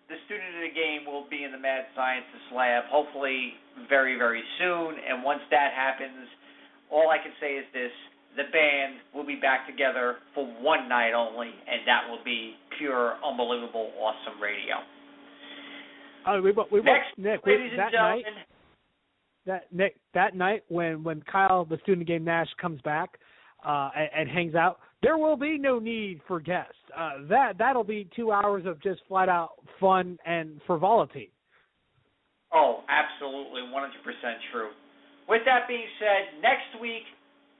the Student of the Game will be in the Mad Scientist Lab, hopefully very, very soon. And once that happens, all I can say is this: the band will be back together for one night only, and that will be pure, unbelievable, awesome radio. That night when Kyle, the Student of the Game Nash, comes back and hangs out, there will be no need for guests. That'll be 2 hours of just flat out fun and frivolity. Oh, absolutely, 100% true. With that being said, next week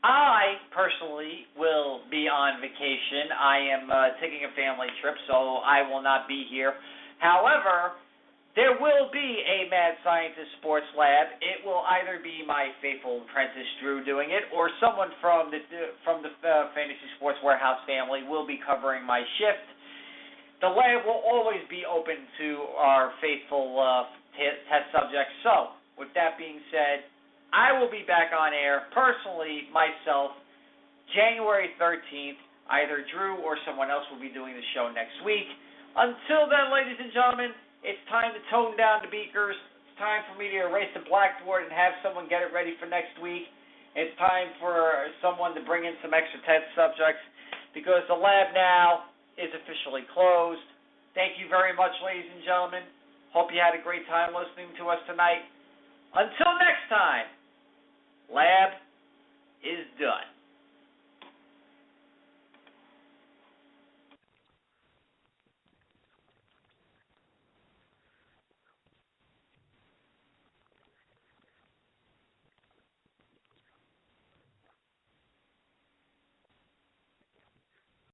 I personally will be on vacation. I am taking a family trip, so I will not be here. However, there will be a Mad Scientist Sports Lab. It will either be my faithful apprentice Drew doing it, or someone from the Fantasy Sports Warehouse family will be covering my shift. The lab will always be open to our faithful test subjects. So, with that being said, I will be back on air personally myself January 13th. Either Drew or someone else will be doing the show next week. Until then, ladies and gentlemen, it's time to tone down the beakers. It's time for me to erase the blackboard and have someone get it ready for next week. It's time for someone to bring in some extra test subjects, because the lab now is officially closed. Thank you very much, ladies and gentlemen. Hope you had a great time listening to us tonight. Until next time, lab is done.